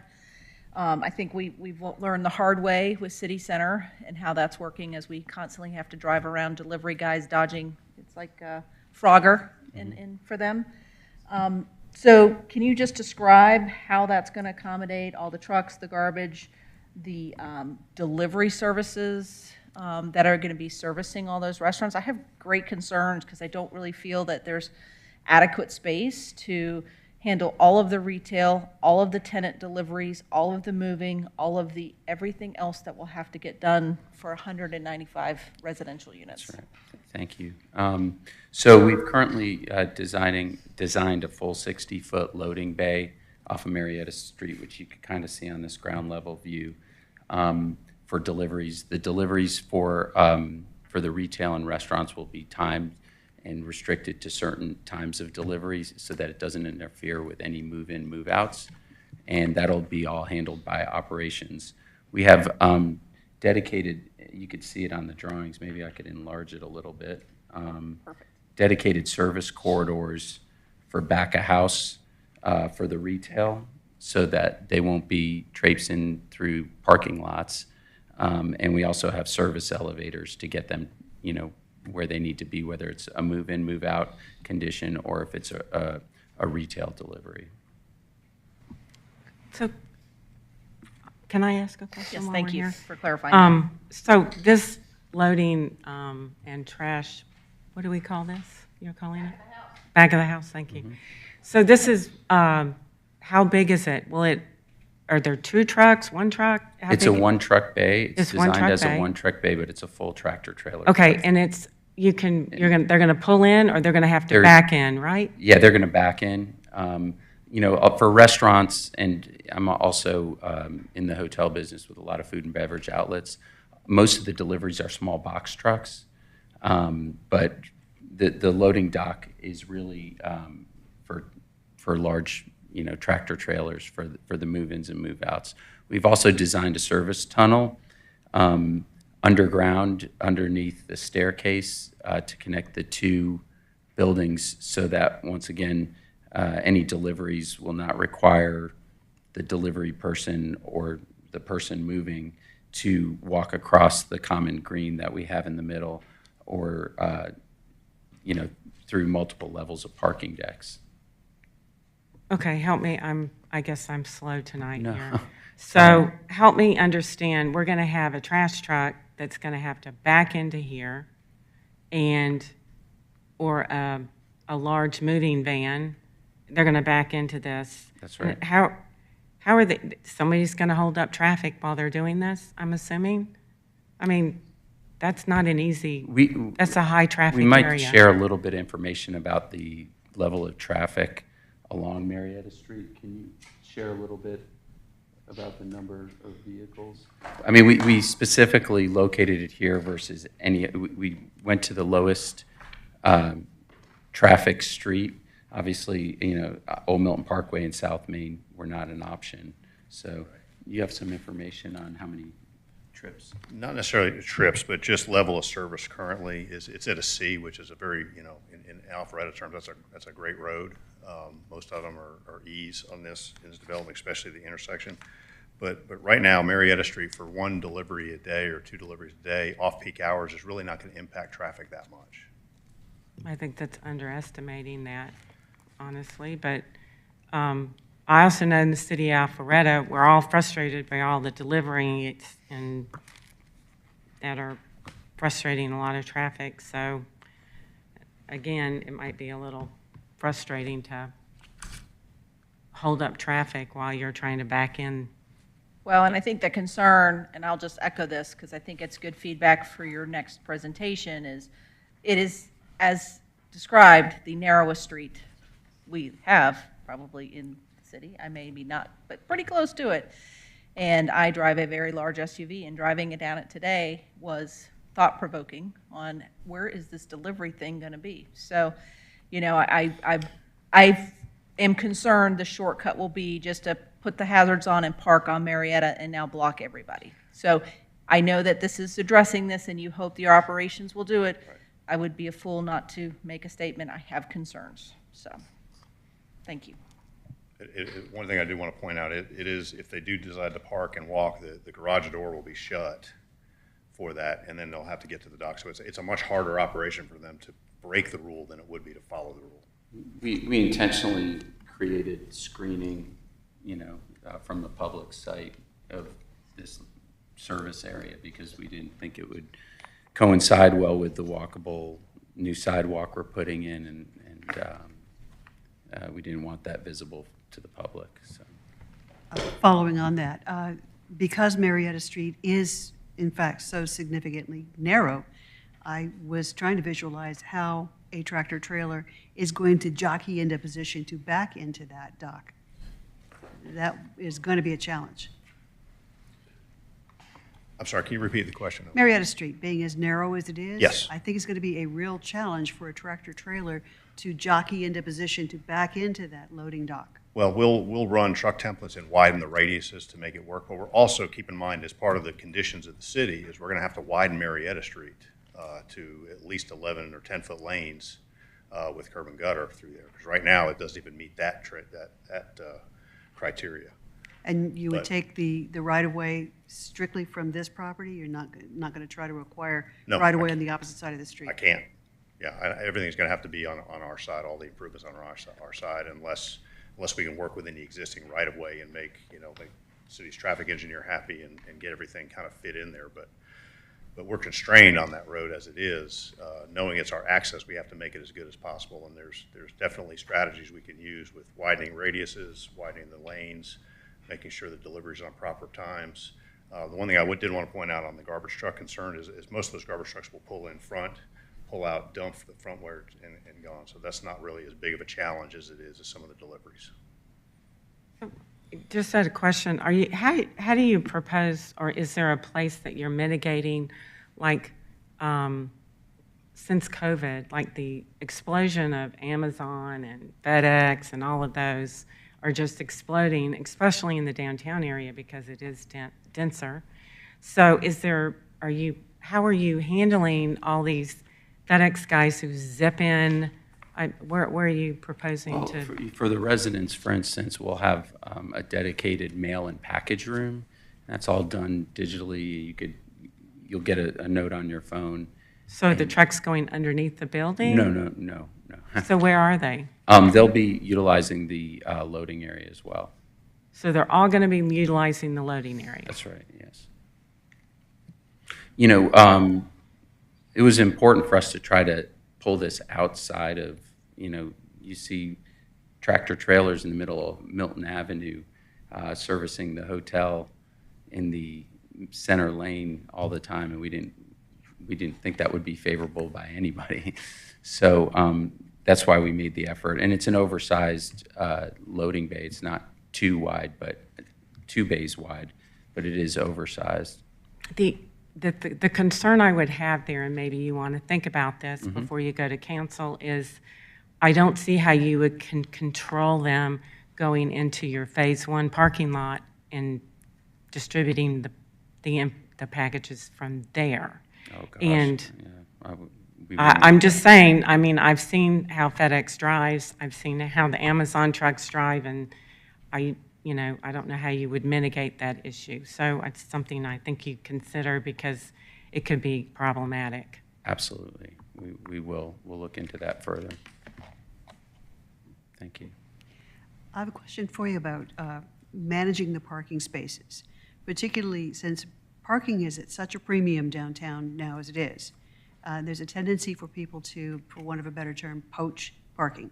I think we've learned the hard way with City Center and how that's working as we constantly have to drive around delivery guys dodging. It's like Frogger for them. So can you just describe how that's going to accommodate all the trucks, the garbage, the delivery services that are going to be servicing all those restaurants? I have great concerns because I don't really feel that there's adequate space to handle all of the retail, all of the tenant deliveries, all of the moving, all of the everything else that will have to get done for 195 residential units. That's right. Thank you. So we've currently designed a full 60-foot loading bay off of Marietta Street, which you can kind of see on this ground level view, for deliveries. The deliveries for the retail and restaurants will be timed and restricted to certain times of deliveries so that it doesn't interfere with any move-in, move-outs, and that'll be all handled by operations. We have dedicated, you could see it on the drawings, maybe I could enlarge it a little bit, dedicated service corridors for back-of-house for the retail so that they won't be traipsing through parking lots. And we also have service elevators to get them, you know, where they need to be, whether it's a move-in, move-out condition or if it's a retail delivery. So, can I ask a question Yes, while thank we're you here? for clarifying. So this loading and trash, what do we call this? You're calling it? Back of the house, thank you. So this is, how big is it? Are there two trucks, one truck? How It's a big? one-truck bay. It's It's one designed truck as bay. a one-truck bay, but it's a full tractor trailer. Okay, and it's, they're gonna pull in or they're gonna have to They're- back in, right? Yeah, they're going to back in. You know, for restaurants, and I'm also in the hotel business with a lot of food and beverage outlets. Most of the deliveries are small box trucks, but the loading dock is really for large, you know, tractor trailers for the move-ins and move-outs. We've also designed a service tunnel underground underneath the staircase to connect the two buildings so that, once again, any deliveries will not require the delivery person or the person moving to walk across the common green that we have in the middle or, you know, through multiple levels of parking decks. Okay, help me, I guess I'm slow tonight No. here. So help me understand, we're gonna have a trash truck that's gonna have to back into here or a large moving van, they're gonna back into this. That's right. How are they, somebody's gonna hold up traffic while they're doing this, I'm assuming? I mean, that's not an easy, that's a high traffic We area. might share a little bit of information about the level of traffic along Marietta Street. Can you share a little bit about the number of vehicles? I mean, we specifically located it here versus we went to the lowest traffic street. Obviously, you know, Old Milton Parkway and South Main were not an option. So you have some information on how many trips? Not necessarily trips, but just level of service currently it's at a C, which is a very, you know, in Alpharetta terms, that's a great road. Most of them are E's on this development, especially the intersection. But right now, Marietta Street, for one delivery a day or two deliveries a day, off-peak hours is really not going to impact traffic that much. I think that's underestimating that, honestly, but I also know in the city of Alpharetta, we're all frustrated by all the delivery and that are frustrating a lot of traffic, so again, it might be a little frustrating to hold up traffic while you're trying to back in. Well, and I think the concern, and I'll just echo this because I think it's good feedback for your next presentation, is it is, as described, the narrowest street we have probably in city. I may be not, but pretty close to it. And I drive a very large SUV, and driving it down it today was thought-provoking on where is this delivery thing going to be? So, you know, I am concerned the shortcut will be just to put the hazards on and park on Marietta and now block everybody. So I know that this is addressing this, and you hope your operations will do it. Right. I would be a fool not to make a statement. I have concerns. So, thank you. One thing I do want to point out, it is, if they do decide to park and walk, the garage door will be shut for that, and then they'll have to get to the dock. So it's a much harder operation for them to break the rule than it would be to follow the rule. We intentionally created screening, you know, from the public site of this service area because we didn't think it would coincide well with the walkable new sidewalk we're putting in, and we didn't want that visible to the public. So. Following on that, because Marietta Street is in fact so significantly narrow, I was trying to visualize how a tractor trailer is going to jockey into position to back into that dock. That is going to be a challenge. I'm sorry, can you repeat the question? Marietta Street being as narrow as it is, Yes. I think it's going to be a real challenge for a tractor trailer to jockey into position to back into that loading dock. Well, we'll run truck templates and widen the radiuses to make it work, but we're also, keep in mind, as part of the conditions of the city, is we're going to have to widen Marietta Street to at least 11 or 10-foot lanes with curb and gutter through there, because right now it doesn't even meet that criteria. And you would But- take the right-of-way strictly from this property? You're not going to try to acquire No, right-of-way I on the opposite side of the street? I can't. Yeah, everything's going to have to be on our side, all the improvements on our side, unless we can work within the existing right-of-way and make the city's traffic engineer happy and get everything kind of fit in there. But we're constrained on that road as it is. Knowing it's our access, we have to make it as good as possible. And there's definitely strategies we can use with widening radiuses, widening the lanes, making sure the delivery's on proper times. The one thing I did want to point out on the garbage truck concern is most of those garbage trucks will pull in front, pull out, dump the front where and gone. So that's not really as big of a challenge as it is as some of the deliveries. Just had a question. How do you propose, or is there a place that you're mitigating, like, since COVID, like the explosion of Amazon and FedEx and all of those are just exploding, especially in the downtown area because it is denser. So how are you handling all these FedEx guys who zip in? Where are you proposing Well, to? for the residents, for instance, we'll have a dedicated mail and package room. That's all done digitally. You'll get a note on your phone. So the truck's going underneath the building? No. So where are they? They'll be utilizing the loading area as well. So they're all going to be utilizing the loading area? That's right, yes. It was important for us to try to pull this outside of, you see tractor trailers in the middle of Milton Avenue servicing the hotel in the center lane all the time, and we didn't think that would be favorable by anybody. So that's why we made the effort. And it's an oversized loading bay. It's not too wide, but 2 bays wide, but it is oversized. The concern I would have there, and maybe you want to think about this before you go to council, is I don't see how you would control them going into your Phase 1 parking lot and distributing the packages from there. Oh, gosh. And Yeah, I'm just saying, I mean, I've seen how FedEx drives, I've seen how the Amazon trucks drive, and I don't know how you would mitigate that issue. So it's something I think you consider because it could be problematic. Absolutely. We'll look into that further. Thank you. I have a question for you about managing the parking spaces, particularly since parking is at such a premium downtown now as it is. There's a tendency for people to, for want of a better term, poach parking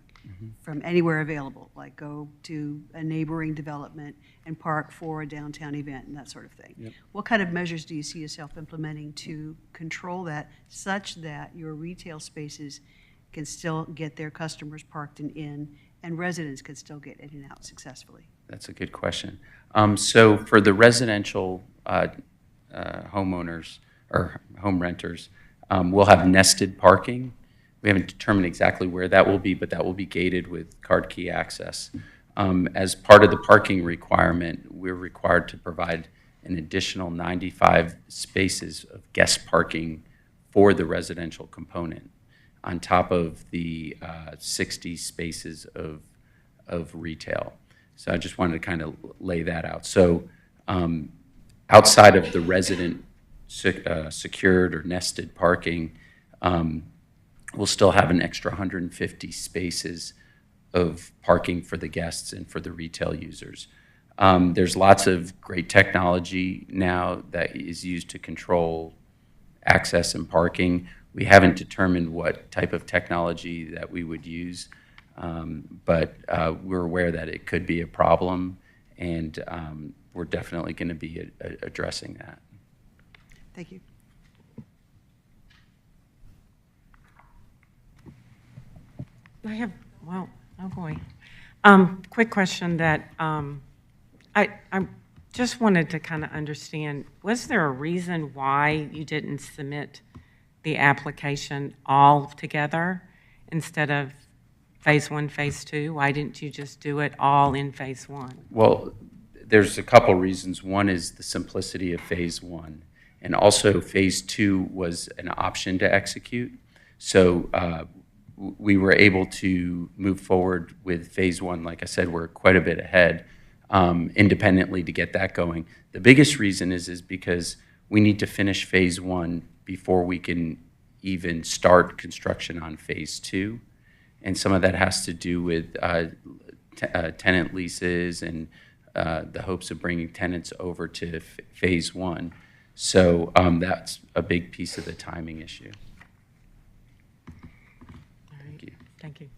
from anywhere available, like go to a neighboring development and park for a downtown event and that sort of thing. Yep. What kind of measures do you see yourself implementing to control that such that your retail spaces can still get their customers parked and in and residents could still get in and out successfully? That's a good question. So for the residential homeowners or home renters, we'll have nested parking. We haven't determined exactly where that will be, but that will be gated with card key access. As part of the parking requirement, we're required to provide an additional 95 spaces of guest parking for the residential component, on top of the 60 spaces of retail. So I just wanted to kind of lay that out. So outside of the resident secured or nested parking, we'll still have an extra 150 spaces of parking for the guests and for the retail users. There's lots of great technology now that is used to control access and parking. We haven't determined what type of technology that we would use, but we're aware that it could be a problem, and we're definitely going to be addressing that. Thank you. I have, well, oh boy. Quick question that I just wanted to kind of understand, was there a reason why you didn't submit the application all together instead of phase 1, phase 2? Why didn't you just do it all in phase 1? Well, there's a couple reasons. One is the simplicity of phase 1, and also phase 2 was an option to execute. So we were able to move forward with phase 1. Like I said, we're quite a bit ahead independently to get that going. The biggest reason is because we need to finish phase 1 before we can even start construction on phase 2. And some of that has to do with tenant leases and the hopes of bringing tenants over to phase 1. So that's a big piece of the timing issue. Thank you. Thank you.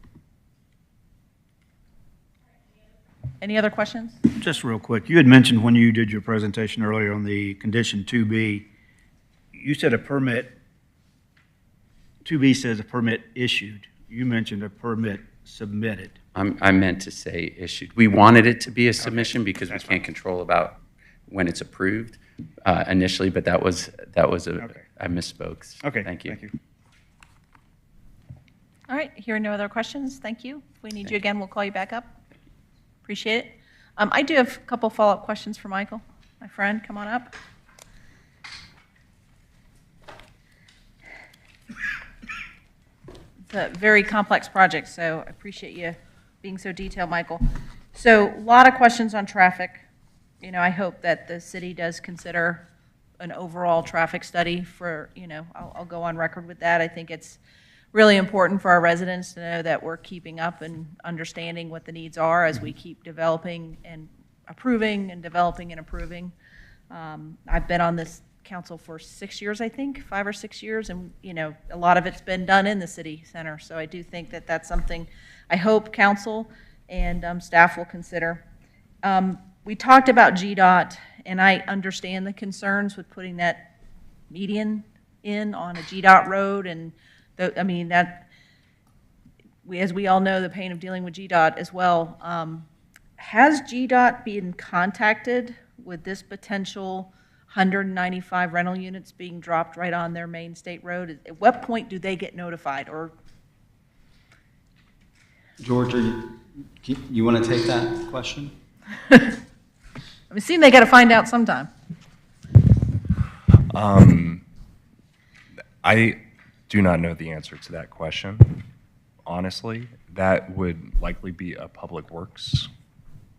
Any other questions? Just real quick, you had mentioned when you did your presentation earlier on the condition 2B, you said a permit, 2B says a permit issued. You mentioned a permit submitted. I meant to say issued. We wanted it to be a submission because we can't control about when it's approved initially, but that was I misspoke. Okay. Thank you. Thank you. All right, hearing no other questions, thank you. If we need you again, we'll call you back up. Appreciate it. I do have a couple follow-up questions for Michael. My friend, come on up. It's a very complex project, so I appreciate you being so detailed, Michael. So a lot of questions on traffic. You know, I hope that the city does consider an overall traffic study for, you know, I'll go on record with that. I think it's really important for our residents to know that we're keeping up and understanding what the needs are as we keep developing and approving and developing and approving. I've been on this council for 6 years, I think, 5 or 6 years, and you know, a lot of it's been done in the city center. So I do think that that's something I hope council and staff will consider. We talked about GDOT, and I understand the concerns with putting that median in on a GDOT road, and I mean, that, as we all know, the pain of dealing with GDOT as well. Has GDOT been contacted with this potential 195 rental units being dropped right on their main state road? At what point do they get notified? Or George, you want to take that question? I mean, they got to find out sometime. I do not know the answer to that question, honestly. That would likely be a public works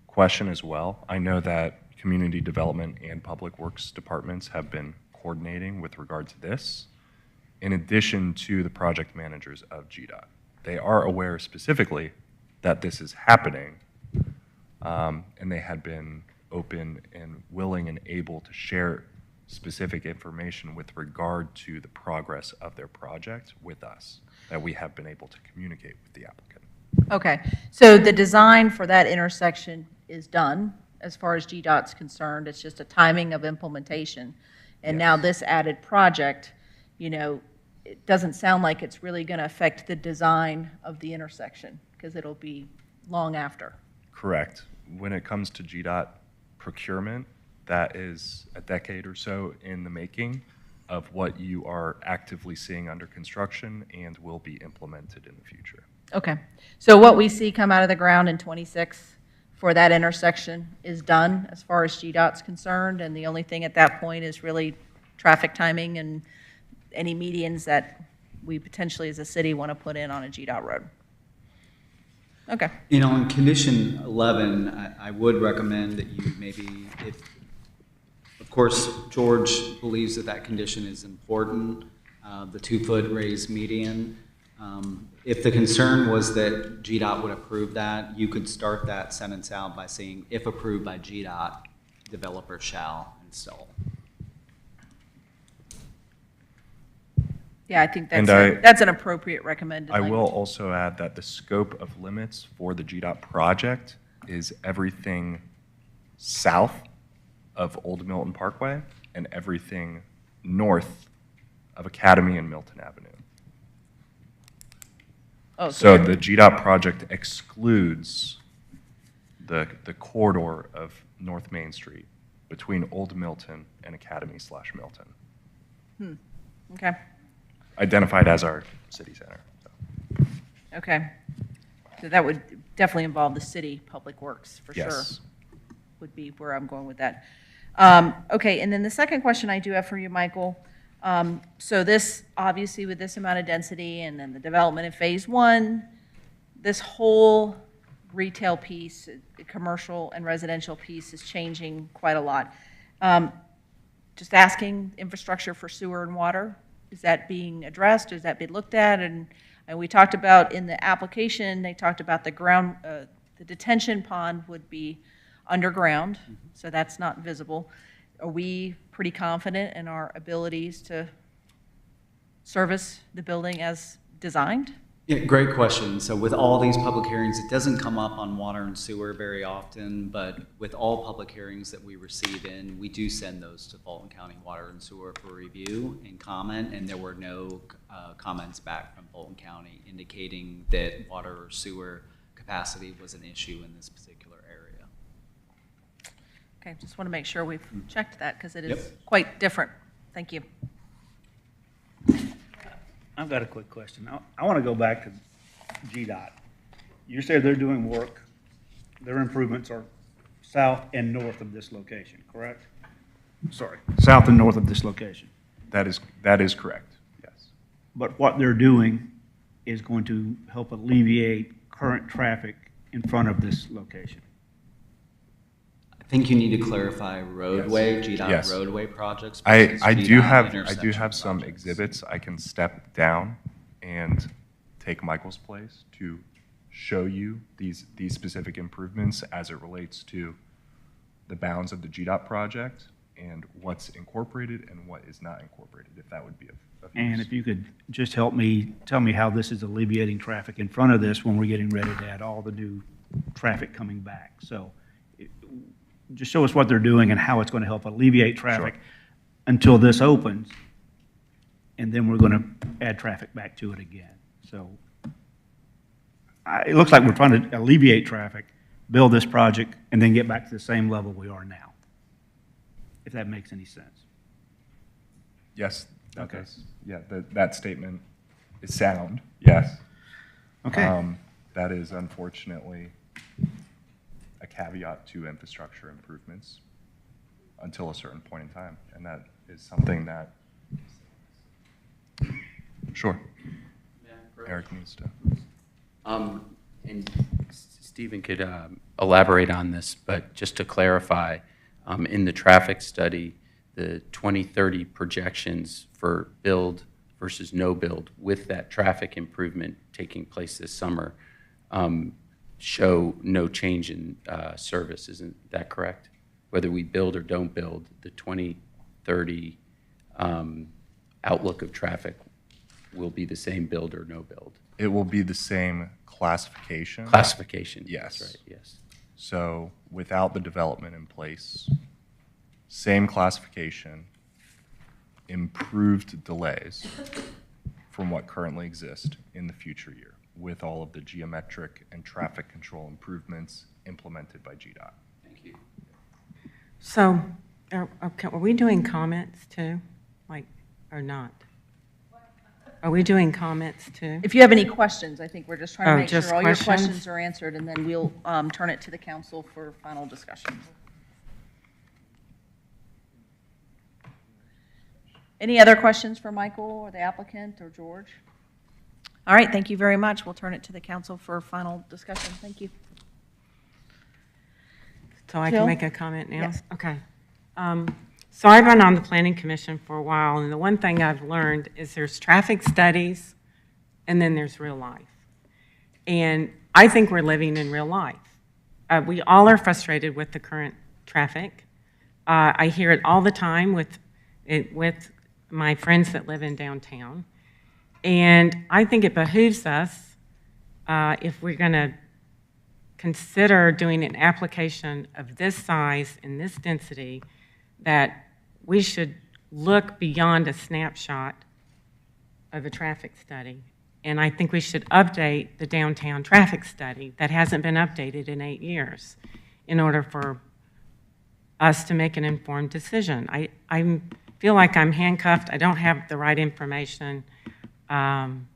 question as well. I know that community development and public works departments have been coordinating with regard to this, in addition to the project managers of GDOT. They are aware specifically that this is happening, and they had been open and willing and able to share specific information with regard to the progress of their project with us that we have been able to communicate with the applicant. Okay, so the design for that intersection is done as far as GDOT's concerned. It's just a timing of implementation. And now this added project, you know, it doesn't sound like it's really going to affect the design of the intersection because it'll be long after. Correct. When it comes to GDOT procurement, that is a decade or so in the making of what you are actively seeing under construction and will be implemented in the future. Okay, so what we see come out of the ground in '26 for that intersection is done as far as GDOT's concerned, and the only thing at that point is really traffic timing and any medians that we potentially as a city want to put in on a GDOT road. Okay. You know, in condition 11, I would recommend that you maybe, if, of course, George believes that that condition is important, the 2-foot raised median. If the concern was that GDOT would approve that, you could start that sentence out by saying, if approved by GDOT, developer shall install. Yeah, I think And that's an appropriate recommended I will language. also add that the scope of limits for the GDOT project is everything south of Old Milton Parkway and everything north of Academy and Milton Avenue. Oh, So the GDOT project excludes the corridor of North Main Street between Old Milton and Academy/Milton, Okay, identified as our city center. So, okay. So that would definitely involve the city public works, for sure. yes. Would be where I'm going with that. Okay, and then the second question I do have for you, Michael. So this, obviously with this amount of density and then the development in phase 1, this whole retail piece, commercial and residential piece is changing quite a lot. Just asking infrastructure for sewer and water, is that being addressed? Is that being looked at? And we talked about in the application, they talked about the ground, the detention pond would be underground, so that's not visible. Are we pretty confident in our abilities to service the building as designed? Yeah, great question. So with all these public hearings, it doesn't come up on water and sewer very often, but with all public hearings that we receive in, we do send those to Fulton County Water and Sewer for review and comment, and there were no comments back from Fulton County indicating that water or sewer capacity was an issue in this particular area. Okay, just want to make sure we've checked that because it is Yep. quite different. Thank you. I've got a quick question. I want to go back to GDOT. You said they're doing work, their improvements are south and north of this location, correct? Sorry, south and north of this location. That is correct, yes. But what they're doing is going to help alleviate current traffic in front of this location. I think you need to clarify roadway, GDOT Yes. roadway projects. I versus do GDOT have intersection some projects. exhibits I can step down and take Michael's place to show you these specific improvements as it relates to the bounds of the GDOT project and what's incorporated and what is not incorporated, if that would be of use. And if you could just help me, tell me how this is alleviating traffic in front of this when we're getting ready to add all the new traffic coming back. So just show us what they're doing and how it's going to help alleviate traffic until this opens, and then we're going to add traffic back to it again. So it looks like we're trying to alleviate traffic, build this project, and then get back to the same level we are now, if that makes any sense. Yes, that Okay. does. Yeah, that statement is sound, yes. Okay. That is unfortunately a caveat to infrastructure improvements until a certain point in time. And that is something that, sure, Eric needs to. And Stephen could elaborate on this, but just to clarify, in the traffic study, the 2030 projections for build versus no build with that traffic improvement taking place this summer show no change in service. Isn't that correct? Whether we build or don't build, the 2030 outlook of traffic will be the same build or no build. It will be the same classification. Classification. Yes. That's right, yes. So without the development in place, same classification, improved delays from what currently exist in the future year. with all of the geometric and traffic control improvements implemented by GDOT. Thank you. So, are we doing comments too? Like, or not? Are we doing comments too? If you have any questions, I think we're just trying to Oh, make sure just all your questions? questions are answered, and then we'll turn it to the council for final discussion. Any other questions for Michael or the applicant or George? All right, thank you very much. We'll turn it to the council for final discussion. Thank you. So I Jill? can make a comment now? Yes. Okay. So I've been on the planning commission for a while, and the one thing I've learned is there's traffic studies, and then there's real life. And I think we're living in real life. We all are frustrated with the current traffic. I hear it all the time with my friends that live in downtown. And I think it behooves us, if we're going to consider doing an application of this size and this density, that we should look beyond a snapshot of a traffic study. And I think we should update the downtown traffic study that hasn't been updated in 8 years in order for us to make an informed decision. I feel like I'm handcuffed. I don't have the right information. And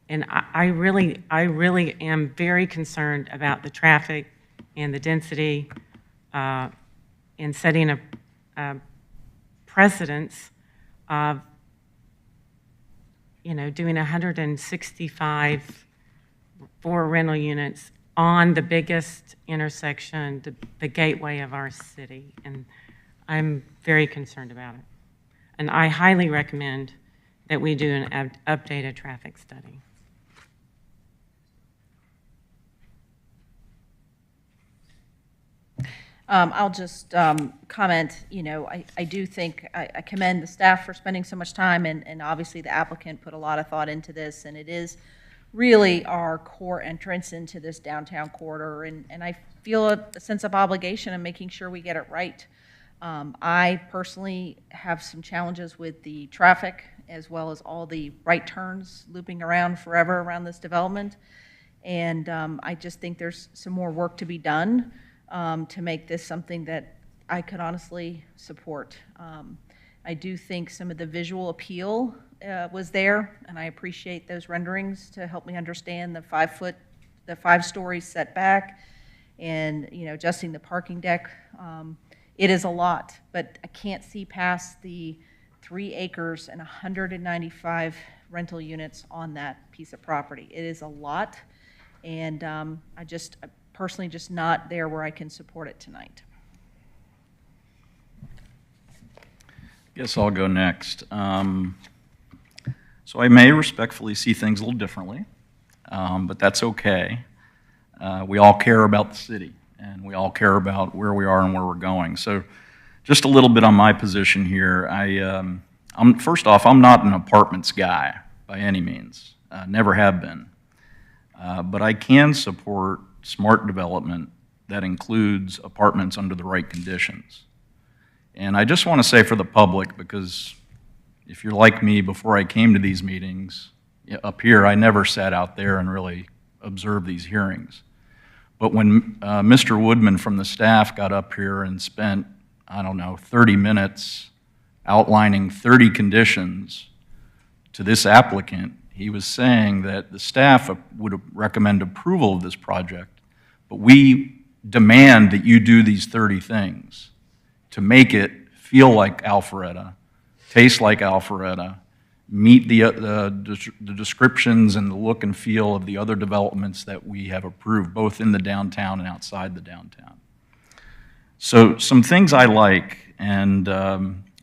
I really am very concerned about the traffic and the density in setting a precedence of, doing 165 for rental units on the biggest intersection, the gateway of our city. And I'm very concerned about it. And I highly recommend that we do an updated traffic study. I'll just comment, I do think, I commend the staff for spending so much time, and obviously the applicant put a lot of thought into this, and it is really our core entrance into this downtown corridor, and I feel a sense of obligation in making sure we get it right. I personally have some challenges with the traffic, as well as all the right turns looping around forever around this development, and I just think there's some more work to be done to make this something that I could honestly support. I do think some of the visual appeal was there, and I appreciate those renderings to help me understand the 5-story setback, and adjusting the parking deck. It is a lot, but I can't see past the 3 acres and 195 rental units on that piece of property. It is a lot, and personally just not there where I can support it tonight. Guess I'll go next. So I may respectfully see things a little differently, but that's okay. We all care about the city, and we all care about where we are and where we're going. So just a little bit on my position here. First off, I'm not an apartments guy by any means. Never have been. But I can support smart development that includes apartments under the right conditions. And I just want to say for the public, because if you're like me, before I came to these meetings up here, I never sat out there and really observed these hearings. But when Mr. Woodman from the staff got up here and spent, 30 minutes outlining 30 conditions to this applicant, he was saying that the staff would recommend approval of this project, but we demand that you do these 30 things to make it feel like Alpharetta, taste like Alpharetta, meet the descriptions and the look and feel of the other developments that we have approved, both in the downtown and outside the downtown. So some things I like, and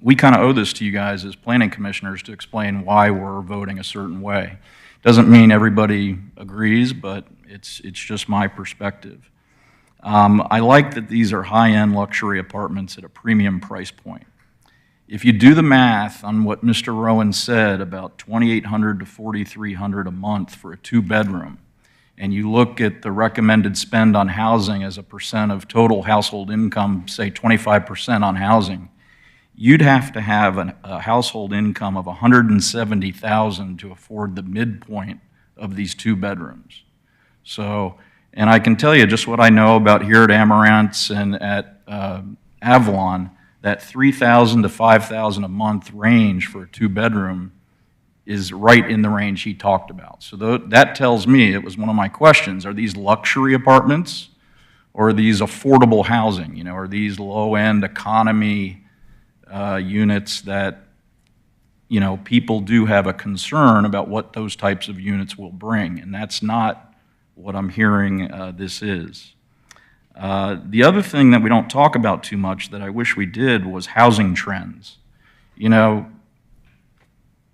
we kind of owe this to you guys as planning commissioners to explain why we're voting a certain way. Doesn't mean everybody agrees, but it's just my perspective. I like that these are high-end luxury apartments at a premium price point. If you do the math on what Mr. Rowan said about $2,800 to $4,300 a month for a 2-bedroom, and you look at the recommended spend on housing as a percent of total household income, say 25% on housing, you'd have to have a household income of $170,000 to afford the midpoint of these 2 bedrooms. So, and I can tell you just what I know about here at Amaranth and at Avalon, that $3,000 to $5,000 a month range for a 2-bedroom is right in the range he talked about. So that tells me, it was one of my questions, are these luxury apartments or are these affordable housing? You know, are these low-end economy units that, you know, people do have a concern about what those types of units will bring, and that's not what I'm hearing this is. The other thing that we don't talk about too much that I wish we did was housing trends. You know,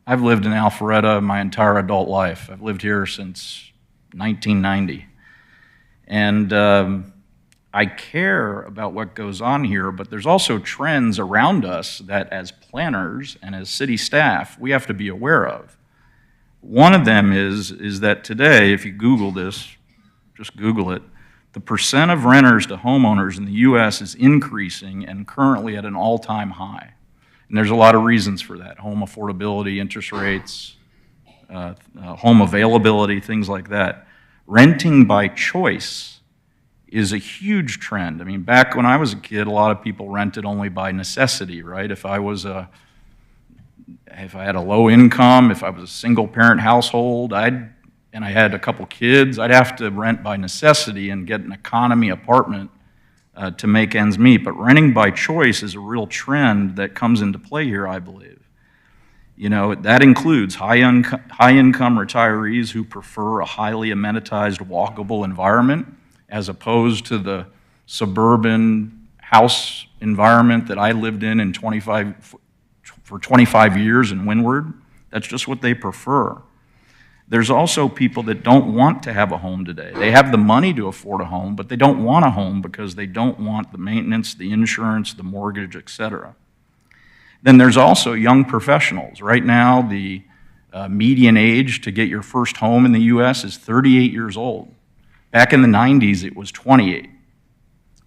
I've lived in Alpharetta my entire adult life. I've lived here since 1990. And I care about what goes on here, but there's also trends around us that as planners and as city staff, we have to be aware of. One of them is that today, if you Google this, just Google it, the percent of renters to homeowners in the U.S. is increasing and currently at an all-time high. And there's a lot of reasons for that: home affordability, interest rates, home availability, things like that. Renting by choice is a huge trend. I mean, back when I was a kid, a lot of people rented only by necessity, right? If I had a low income, if I was a single-parent household, and I had a couple kids, I'd have to rent by necessity and get an economy apartment to make ends meet. But renting by choice is a real trend that comes into play here, I believe. You know, that includes high-income retirees who prefer a highly amenitized, walkable environment as opposed to the suburban house environment that I lived in for 25 years in Windward. That's just what they prefer. There's also people that don't want to have a home today. They have the money to afford a home, but they don't want a home because they don't want the maintenance, the insurance, the mortgage, etc. Then there's also young professionals. Right now, the median age to get your first home in the U.S. is 38 years old. Back in the 90s, it was 28.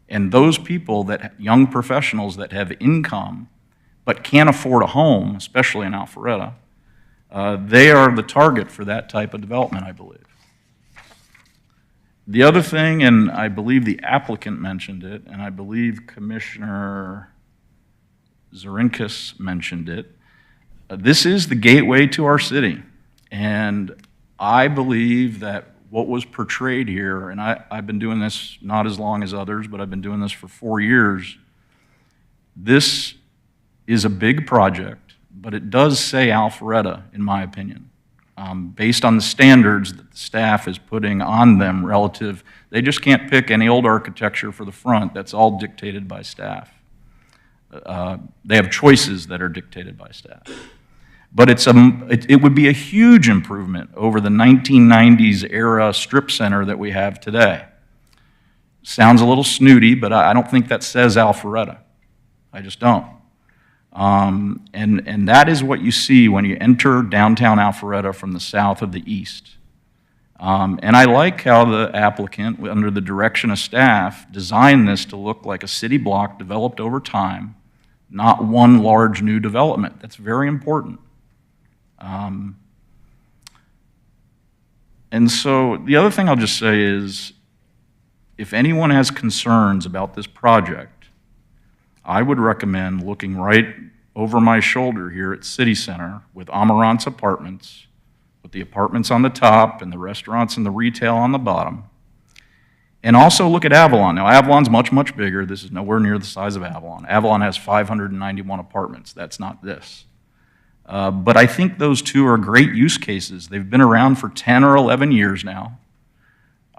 And those people, young professionals that have income but can't afford a home, especially in Alpharetta, they are the target for that type of development, I believe. The other thing, and I believe the applicant mentioned it, and I believe Commissioner Zarinkis mentioned it, this is the gateway to our city. And I believe that what was portrayed here, and I've been doing this not as long as others, but I've been doing this for 4 years, this is a big project. But it does say Alpharetta, in my opinion, based on the standards that the staff is putting on them relative. They just can't pick any old architecture for the front. That's all dictated by staff. They have choices that are dictated by staff. But it would be a huge improvement over the 1990s era strip center that we have today. Sounds a little snooty, but I don't think that says Alpharetta. I just don't. And that is what you see when you enter downtown Alpharetta from the south of the east. And I like how the applicant, under the direction of staff, designed this to look like a city block developed over time, not one large new development. That's very important. And so the other thing I'll just say is, if anyone has concerns about this project, I would recommend looking right over my shoulder here at City Center with Amaranth's apartments, with the apartments on the top and the restaurants and the retail on the bottom. And also look at Avalon. Now, Avalon's much, much bigger. This is nowhere near the size of Avalon. Avalon has 591 apartments. That's not this. But I think those two are great use cases. They've been around for 10 or 11 years now.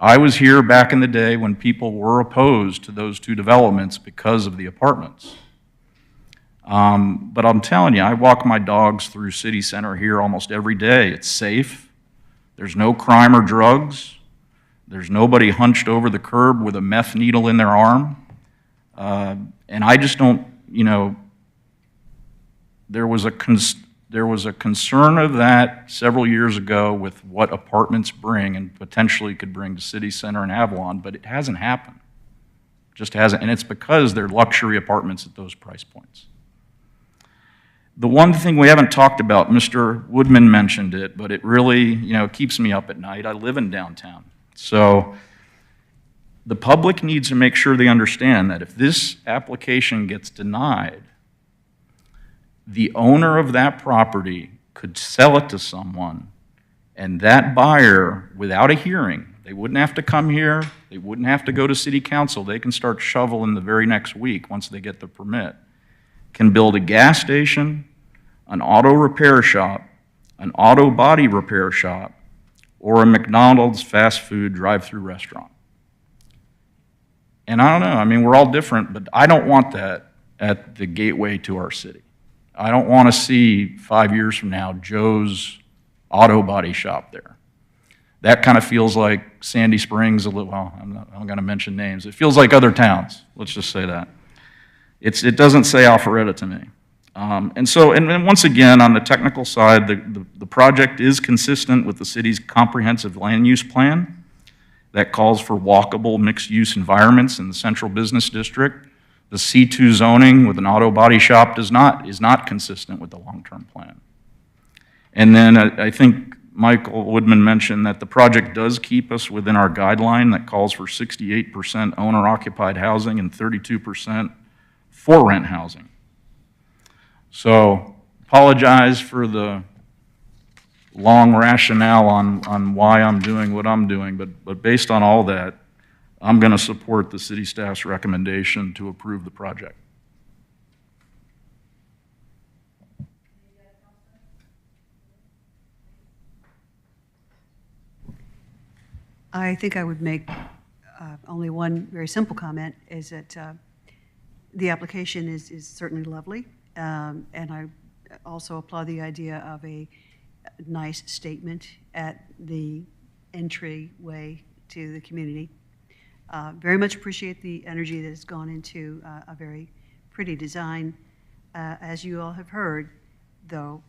I was here back in the day when people were opposed to those two developments because of the apartments. But I'm telling you, I walk my dogs through City Center here almost every day. It's safe. There's no crime or drugs. There's nobody hunched over the curb with a meth needle in their arm. And I just don't, you know, there was a concern of that several years ago with what apartments bring and potentially could bring to City Center and Avalon, but it hasn't happened. It just hasn't, and it's because they're luxury apartments at those price points. The one thing we haven't talked about, Mr. Woodman mentioned it, but it really, you know, keeps me up at night. I live in downtown. So the public needs to make sure they understand that if this application gets denied, the owner of that property could sell it to someone, and that buyer, without a hearing, they wouldn't have to come here, they wouldn't have to go to city council, they can start shoveling the very next week once they get the permit, can build a gas station, an auto repair shop, an auto body repair shop, or a McDonald's fast food drive-through restaurant. And I don't know, I mean, we're all different, but I don't want that at the gateway to our city. I don't want to see 5 years from now Joe's auto body shop there. That kind of feels like Sandy Springs a little, well, I'm not going to mention names. It feels like other towns, let's just say that. It doesn't say Alpharetta to me. And once again, on the technical side, the project is consistent with the city's comprehensive land use plan that calls for walkable mixed-use environments in the central business district. The C2 zoning with an auto body shop is not consistent with the long-term plan. And then I think Michael Woodman mentioned that the project does keep us within our guideline that calls for 68% owner-occupied housing and 32% for-rent housing. So apologize for the long rationale on why I'm doing what I'm doing, but based on all that, I'm going to support the city staff's recommendation to approve the project. I think I would make only one very simple comment, is that the application is certainly lovely, and I also applaud the idea of a nice statement at the entryway to the community. Very much appreciate the energy that has gone into a very pretty design. As you all have heard, though,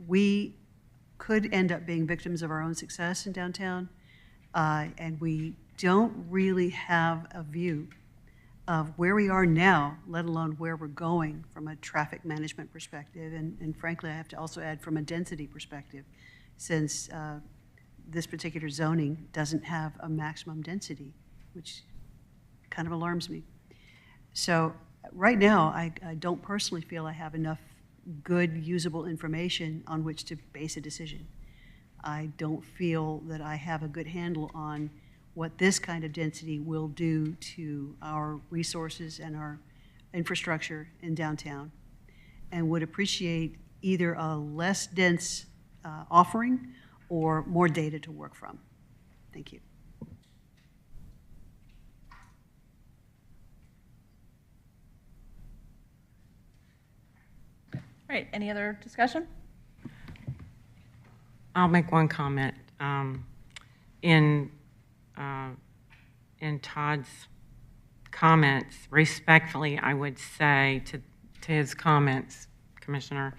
we could end up being victims of our own success in downtown, and we don't really have a view of where we are now, let alone where we're going from a traffic management perspective, and frankly, I have to also add from a density perspective, since this particular zoning doesn't have a maximum density, which kind of alarms me. So right now, I don't personally feel I have enough good, usable information on which to base a decision. I don't feel that I have a good handle on what this kind of density will do to our resources and our infrastructure in downtown, and would appreciate either a less dense offering or more data to work from. Thank you. All right, any other discussion? I'll make one comment. In Todd's comments, respectfully, I would say to his comments, Commissioner,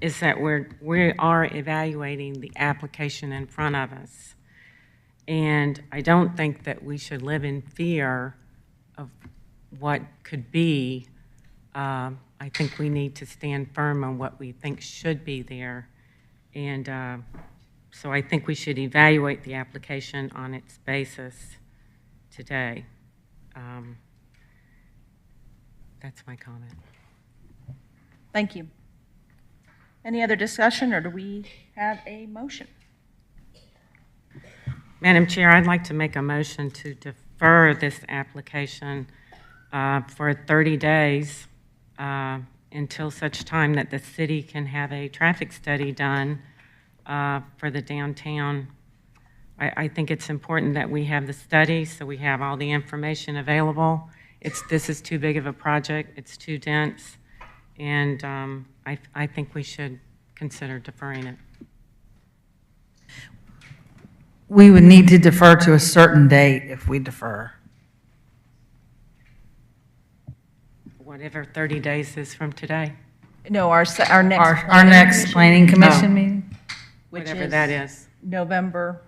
is that we are evaluating the application in front of us. And I don't think that we should live in fear of what could be. I think we need to stand firm on what we think should be there. And so I think we should evaluate the application on its basis today. That's my comment. Thank you. Any other discussion, or do we have a motion? Madam Chair, I'd like to make a motion to defer this application for 30 days until such time that the city can have a traffic study done for the downtown. I think it's important that we have the study so we have all the information available. This is too big of a project, it's too dense, and I think we should consider deferring it. We would need to defer to a certain date if we defer. Whatever 30 days is from today. No, our next. Our next planning commission meeting? Which Whatever is that is. November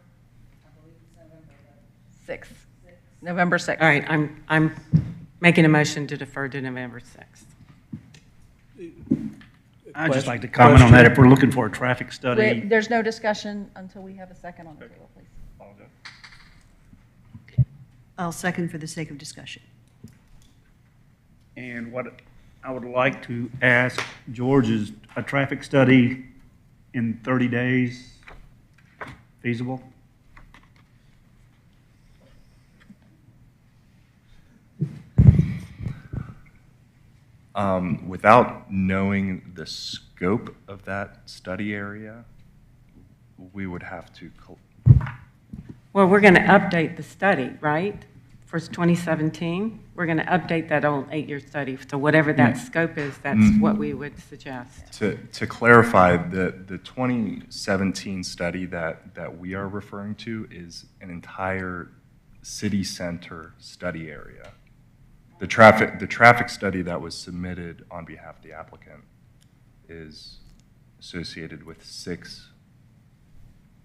6th. November 6th. All right, I'm making a motion to defer to November 6th. I'd just like to comment on that. If we're looking for a traffic study. There's no discussion until we have a second on the table, please. I'll second for the sake of discussion. And what I would like to ask George is a traffic study in 30 days feasible? Without knowing the scope of that study area, we would have to, Well, we're going to update the study, right? For 2017, we're going to update that old 8-year study. So whatever that scope is, that's what we would suggest. to clarify, the 2017 study that we are referring to is an entire city center study area. The traffic study that was submitted on behalf of the applicant is associated with 6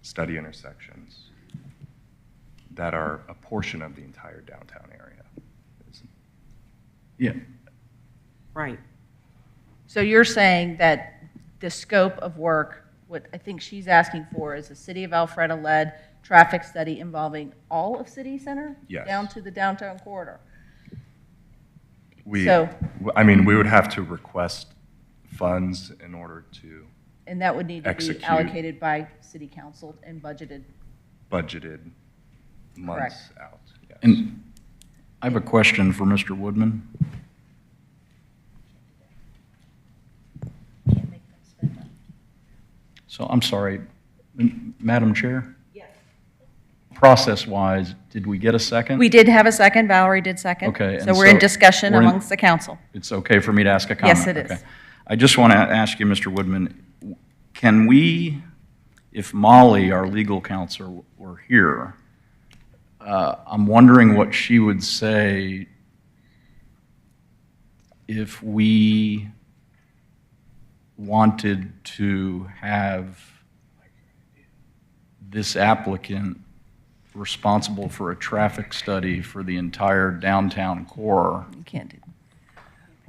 study intersections that are a portion of the entire downtown area. Yeah. Right. So you're saying that the scope of work, what I think she's asking for is a City of Alpharetta-led traffic study involving all of City Center? Yes. Down to the downtown corridor? We So- would have to request funds in order to And that would need to be Execute. allocated by City Council and budgeted. budgeted months Correct. out. Yes. And I have a question for Mr. Woodman. So I'm sorry, Madam Chair? Yes. Process-wise, did we get a second? We did have a second, Valerie did second. Okay, So and we're in so discussion we're in- amongst the council. It's okay for me to ask a comment? Yes, it is. Okay. I just want to ask you, Mr. Woodman, can we, if Molly, our legal counsel, were here, I'm wondering what she would say if we wanted to have this applicant responsible for a traffic study for the entire downtown core. You can't do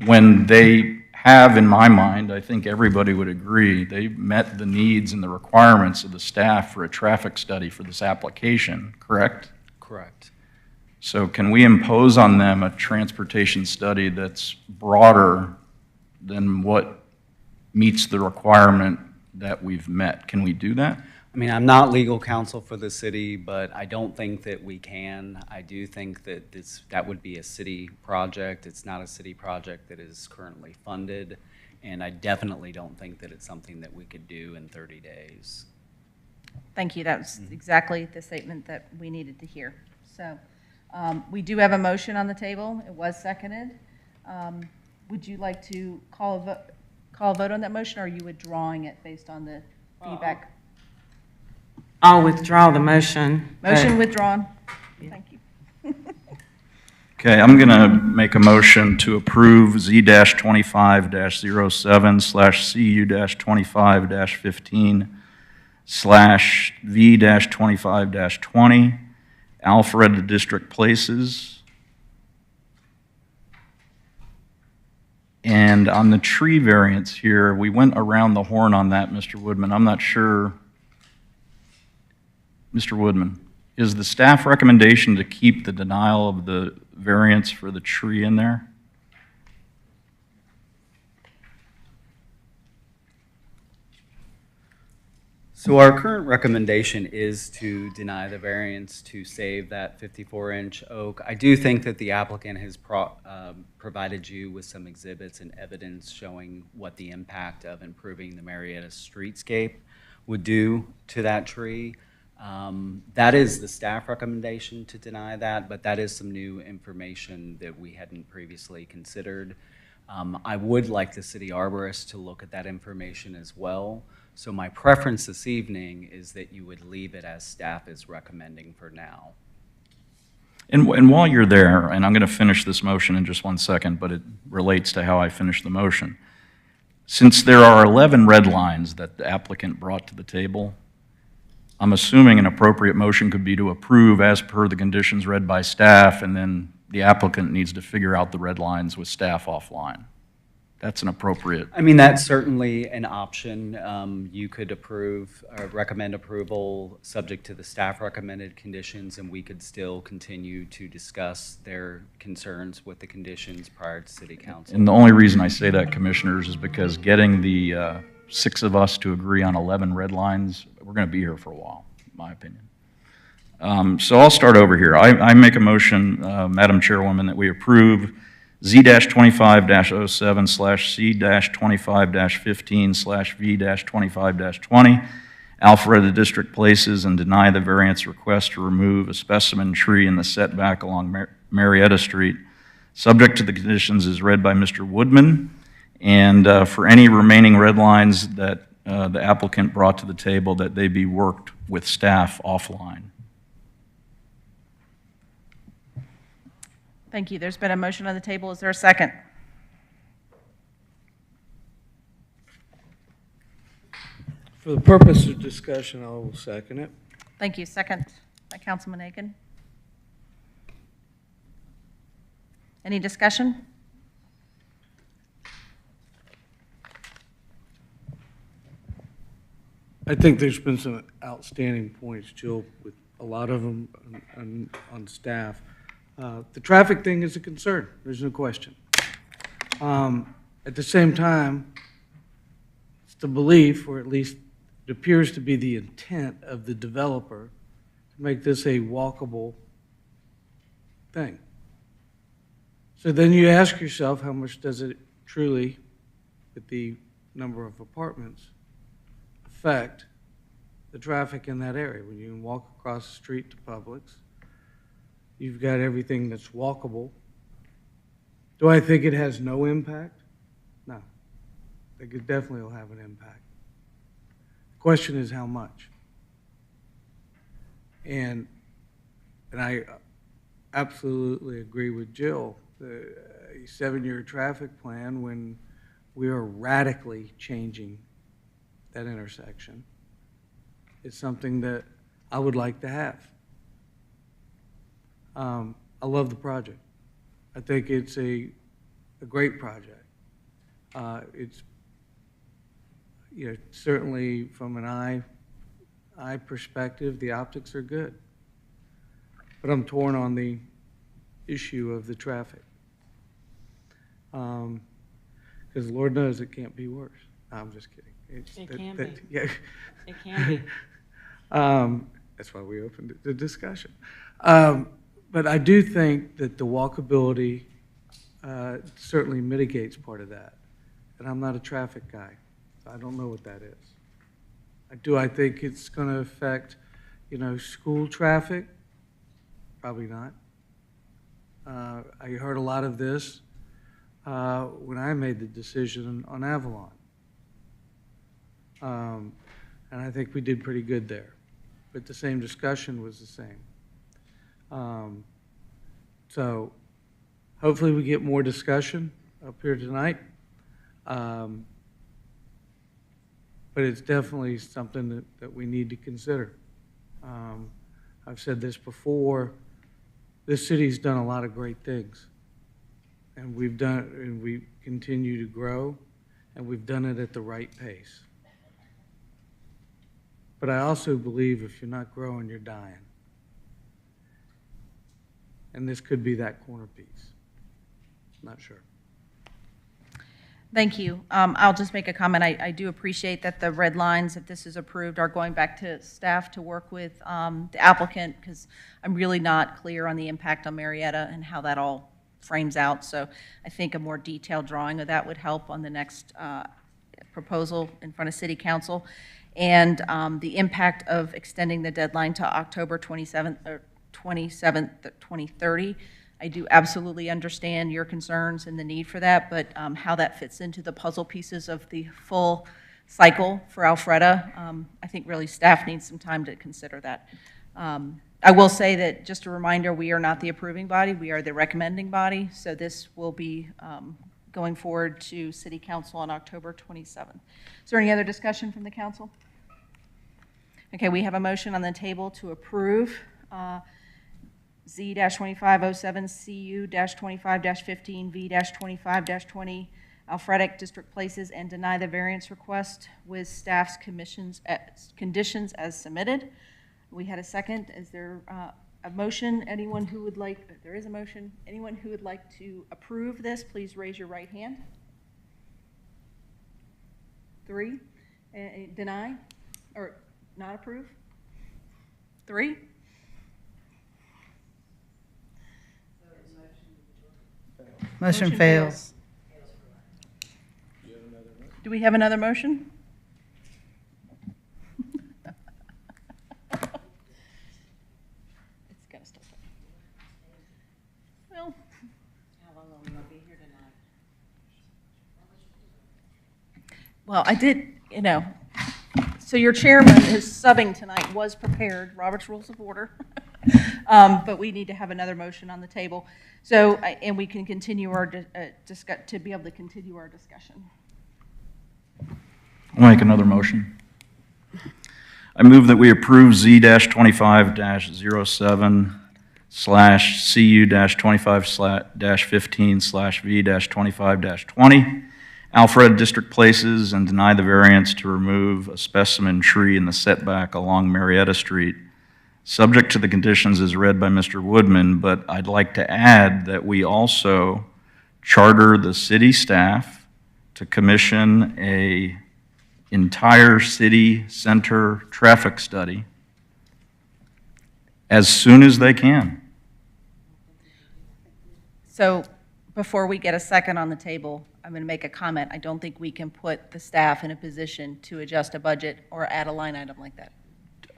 When they have, in my mind, I think everybody would agree, they met the needs and the requirements of the staff for a traffic study for this application, correct? Correct. So can we impose on them a transportation study that's broader than what meets the requirement that we've met? Can we do that? I mean, I'm not legal counsel for the city, but I don't think that we can. I do think that that would be a city project. It's not a city project that is currently funded, and I definitely don't think that it's something that we could do in 30 days. Thank you. That was exactly the statement that we needed to hear. So we do have a motion on the table. It was seconded. Would you like to call a vote on that motion, or are you withdrawing it based on the feedback? I'll withdraw the motion. Motion but- withdrawn. Thank you. Okay, I'm going to make a motion to approve Z-25-07/CU-25-15/V-25-20, Alpharetta District Places. And on the tree variance here, we went around the horn on that, Mr. Woodman. I'm not sure. Mr. Woodman, is the staff recommendation to keep the denial of the variance for the tree in there? So our current recommendation is to deny the variance to save that 54-inch oak. I do think that the applicant has provided you with some exhibits and evidence showing what the impact of improving the Marietta streetscape would do to that tree. That is the staff recommendation to deny that, but that is some new information that we hadn't previously considered. I would like the city arborist to look at that information as well. So my preference this evening is that you would leave it as staff is recommending for now. And while you're there, and I'm going to finish this motion in just one second, but it relates to how I finished the motion. Since there are 11 red lines that the applicant brought to the table, I'm assuming an appropriate motion could be to approve as per the conditions read by staff, and then the applicant needs to figure out the red lines with staff offline. that's an appropriate. I mean, that's certainly an option. You could approve, recommend approval, subject to the staff recommended conditions, and we could still continue to discuss their concerns with the conditions prior to city council. And the only reason I say that, commissioners, is because getting the 6 of us to agree on 11 red lines, we're going to be here for a while, in my opinion. So I'll start over here. I make a motion, Madam Chairwoman, that we approve Z-25-07/C-25-15/V-25-20 Alpharetta District Places and deny the variance request to remove a specimen tree in the setback along Marietta Street, subject to the conditions as read by Mr. Woodman, and for any remaining red lines that the applicant brought to the table, that they be worked with staff offline. Thank you. There's been a motion on the table. Is there a second? For the purpose of discussion, I will second it. Thank you. Second by Councilman Aiken. Any discussion? I think there's been some outstanding points, Jill, with a lot of them on staff. The traffic thing is a concern, there's no question. At the same time, it's the belief, or at least it appears to be the intent of the developer, to make this a walkable thing. So then you ask yourself, how much does it truly, with the number of apartments, affect the traffic in that area? When you can walk across the street to Publix, you've got everything that's walkable. Do I think it has no impact? No. I think it definitely will have an impact. The question is how much. And I absolutely agree with Jill. The 7-year traffic plan, when we are radically changing that intersection, is something that I would like to have. I love the project. I think it's a great project. It's, certainly from an eye perspective, the optics are good. But I'm torn on the issue of the traffic. Because Lord knows it can't be worse. No, I'm just kidding. It can be. Yeah. It can be. That's why we opened the discussion. But I do think that the walkability certainly mitigates part of that. And I'm not a traffic guy, so I don't know what that is. I think it's going to affect, school traffic? Probably not. I heard a lot of this when I made the decision on Avalon. And I think we did pretty good there. But the same discussion was the same. So hopefully we get more discussion up here tonight. But it's definitely something that we need to consider. I've said this before, this city's done a lot of great things. And we continue to grow, and we've done it at the right pace. But I also believe if you're not growing, you're dying. And this could be that corner piece. Not sure. Thank you. I'll just make a comment. I do appreciate that the red lines, if this is approved, are going back to staff to work with the applicant, because I'm really not clear on the impact on Marietta and how that all frames out. So I think a more detailed drawing of that would help on the next proposal in front of City Council. And the impact of extending the deadline to October 27th, 2030. I do absolutely understand your concerns and the need for that, but how that fits into the puzzle pieces of the full cycle for Alpharetta, I think really staff needs some time to consider that. I will say that, just a reminder, we are not the approving body, we are the recommending body, so this will be going forward to City Council on October 27th. Is there any other discussion from the council? Okay, we have a motion on the table to approve Z-2507 CU-25-15 V-25-20 Alpharetta District Places and deny the variance request with staff's conditions as submitted. We had a second. Is there a motion? Anyone who would like, there is a motion. Anyone who would like to approve this, please raise your right hand. 3. Deny or not approve? 3. Motion fails. Do we have another motion? It's gonna stop. Well, How long will we be here tonight? well, I did, so your chairman is subbing tonight, was prepared, Robert's Rules of Order. But we need to have another motion on the table. So, and we can continue our, to be able to continue our discussion. I'll make another motion. I move that we approve Z-25-07/CU-25-15/V-25-20 Alpharetta District Places and deny the variance to remove a specimen tree in the setback along Marietta Street, subject to the conditions as read by Mr. Woodman, but I'd like to add that we also charter the city staff to commission a entire city center traffic study as soon as they can. So before we get a second on the table, I'm going to make a comment. I don't think we can put the staff in a position to adjust a budget or add a line item like that.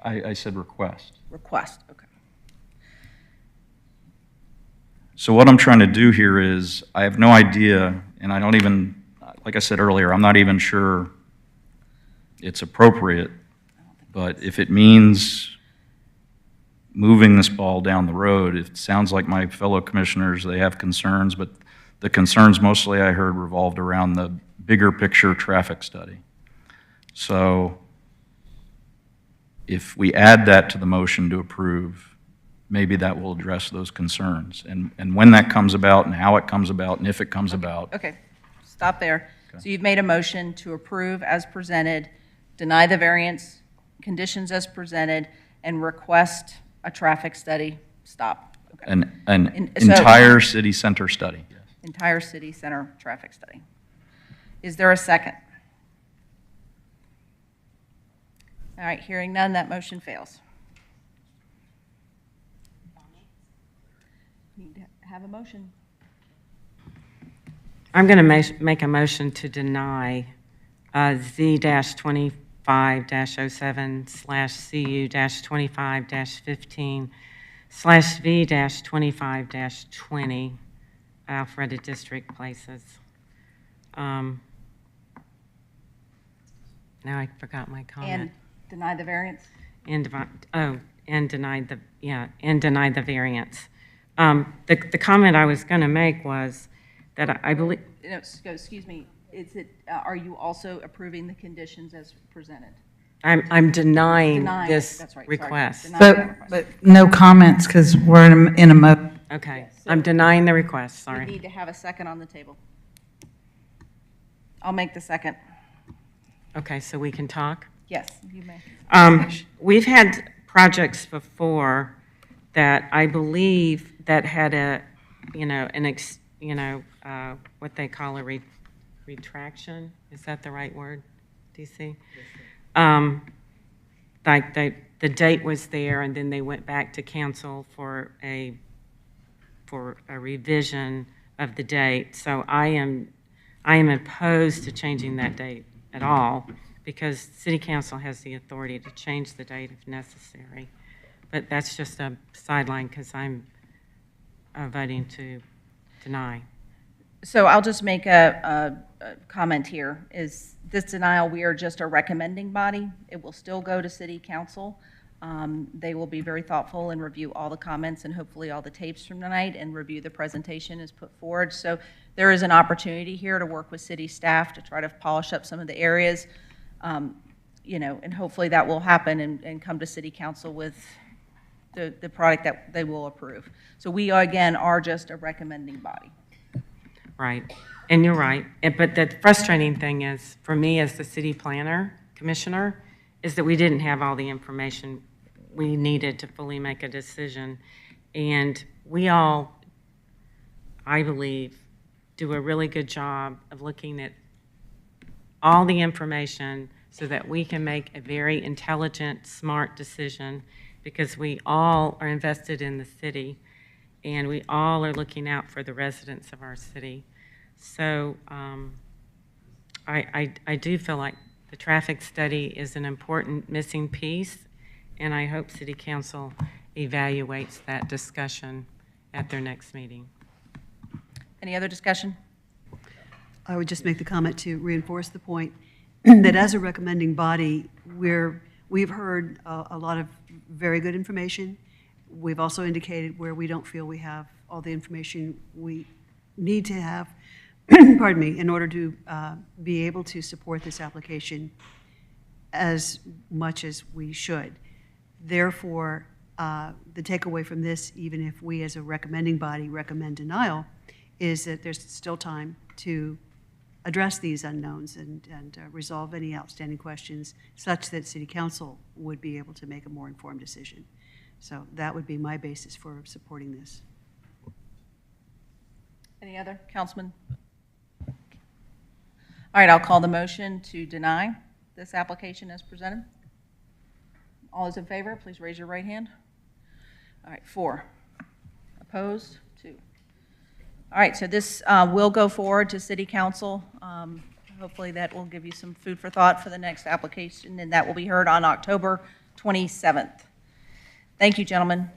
I said request. Request, okay. So what I'm trying to do here is, I have no idea, and I don't even, like I said earlier, I'm not even sure it's appropriate, but if it means moving this ball down the road, it sounds like my fellow commissioners, they have concerns, but the concerns mostly I heard revolved around the bigger picture traffic study. So if we add that to the motion to approve, maybe that will address those concerns. And when that comes about and how it comes about and if it comes about. Okay, stop there. So you've made a motion to approve as presented, deny the variance, conditions as presented, and request a traffic study. Stop. Okay. An So- entire city center study. Entire city center traffic study. Is there a second? All right, hearing none, that motion fails. Need to have a motion. I'm going to make a motion to deny Z-25-07/CU-25-15/V-25-20 Alpharetta District Places. Now I forgot my comment. And deny the variance? And deny the variance. The comment I was going to make was that I believe, No, excuse me, is it, are you also approving the conditions as presented? I'm denying Denying it, this that's right, sorry. request. Denying the request. But no comments because we're in a mo. Okay, I'm denying the request, We sorry. need to have a second on the table. I'll make the second. Okay, so we can talk? Yes, you may. We've had projects before that I believe that had a, what they call a retraction. Is that the right word, DC? Like the date was there and then they went back to council for a revision of the date. So I am opposed to changing that date at all because city council has the authority to change the date if necessary. But that's just a sideline because I'm voting to deny. So I'll just make a comment here, is this denial, we are just a recommending body. It will still go to city council. They will be very thoughtful and review all the comments and hopefully all the tapes from tonight and review the presentation as put forward. So there is an opportunity here to work with city staff to try to polish up some of the areas, and hopefully that will happen and come to city council with the product that they will approve. So we, again, are just a recommending body. Right, and you're right. But the frustrating thing is, for me as the city planner, commissioner, is that we didn't have all the information we needed to fully make a decision. And we all, I believe, do a really good job of looking at all the information so that we can make a very intelligent, smart decision, because we all are invested in the city and we all are looking out for the residents of our city. So I do feel like the traffic study is an important missing piece, and I hope City Council evaluates that discussion at their next meeting. Any other discussion? I would just make the comment to reinforce the point that as a recommending body, we've heard a lot of very good information. We've also indicated where we don't feel we have all the information we need to have, pardon me, in order to be able to support this application as much as we should. Therefore, the takeaway from this, even if we as a recommending body recommend denial, is that there's still time to address these unknowns and resolve any outstanding questions such that City Council would be able to make a more informed decision. So that would be my basis for supporting this. Any other? Councilman? All right, I'll call the motion to deny this application as presented. All those in favor, please raise your right hand. All right, 4. Opposed? 2. All right, so this will go forward to City Council. Hopefully that will give you some food for thought for the next application, and that will be heard on October 27th. Thank you, gentlemen.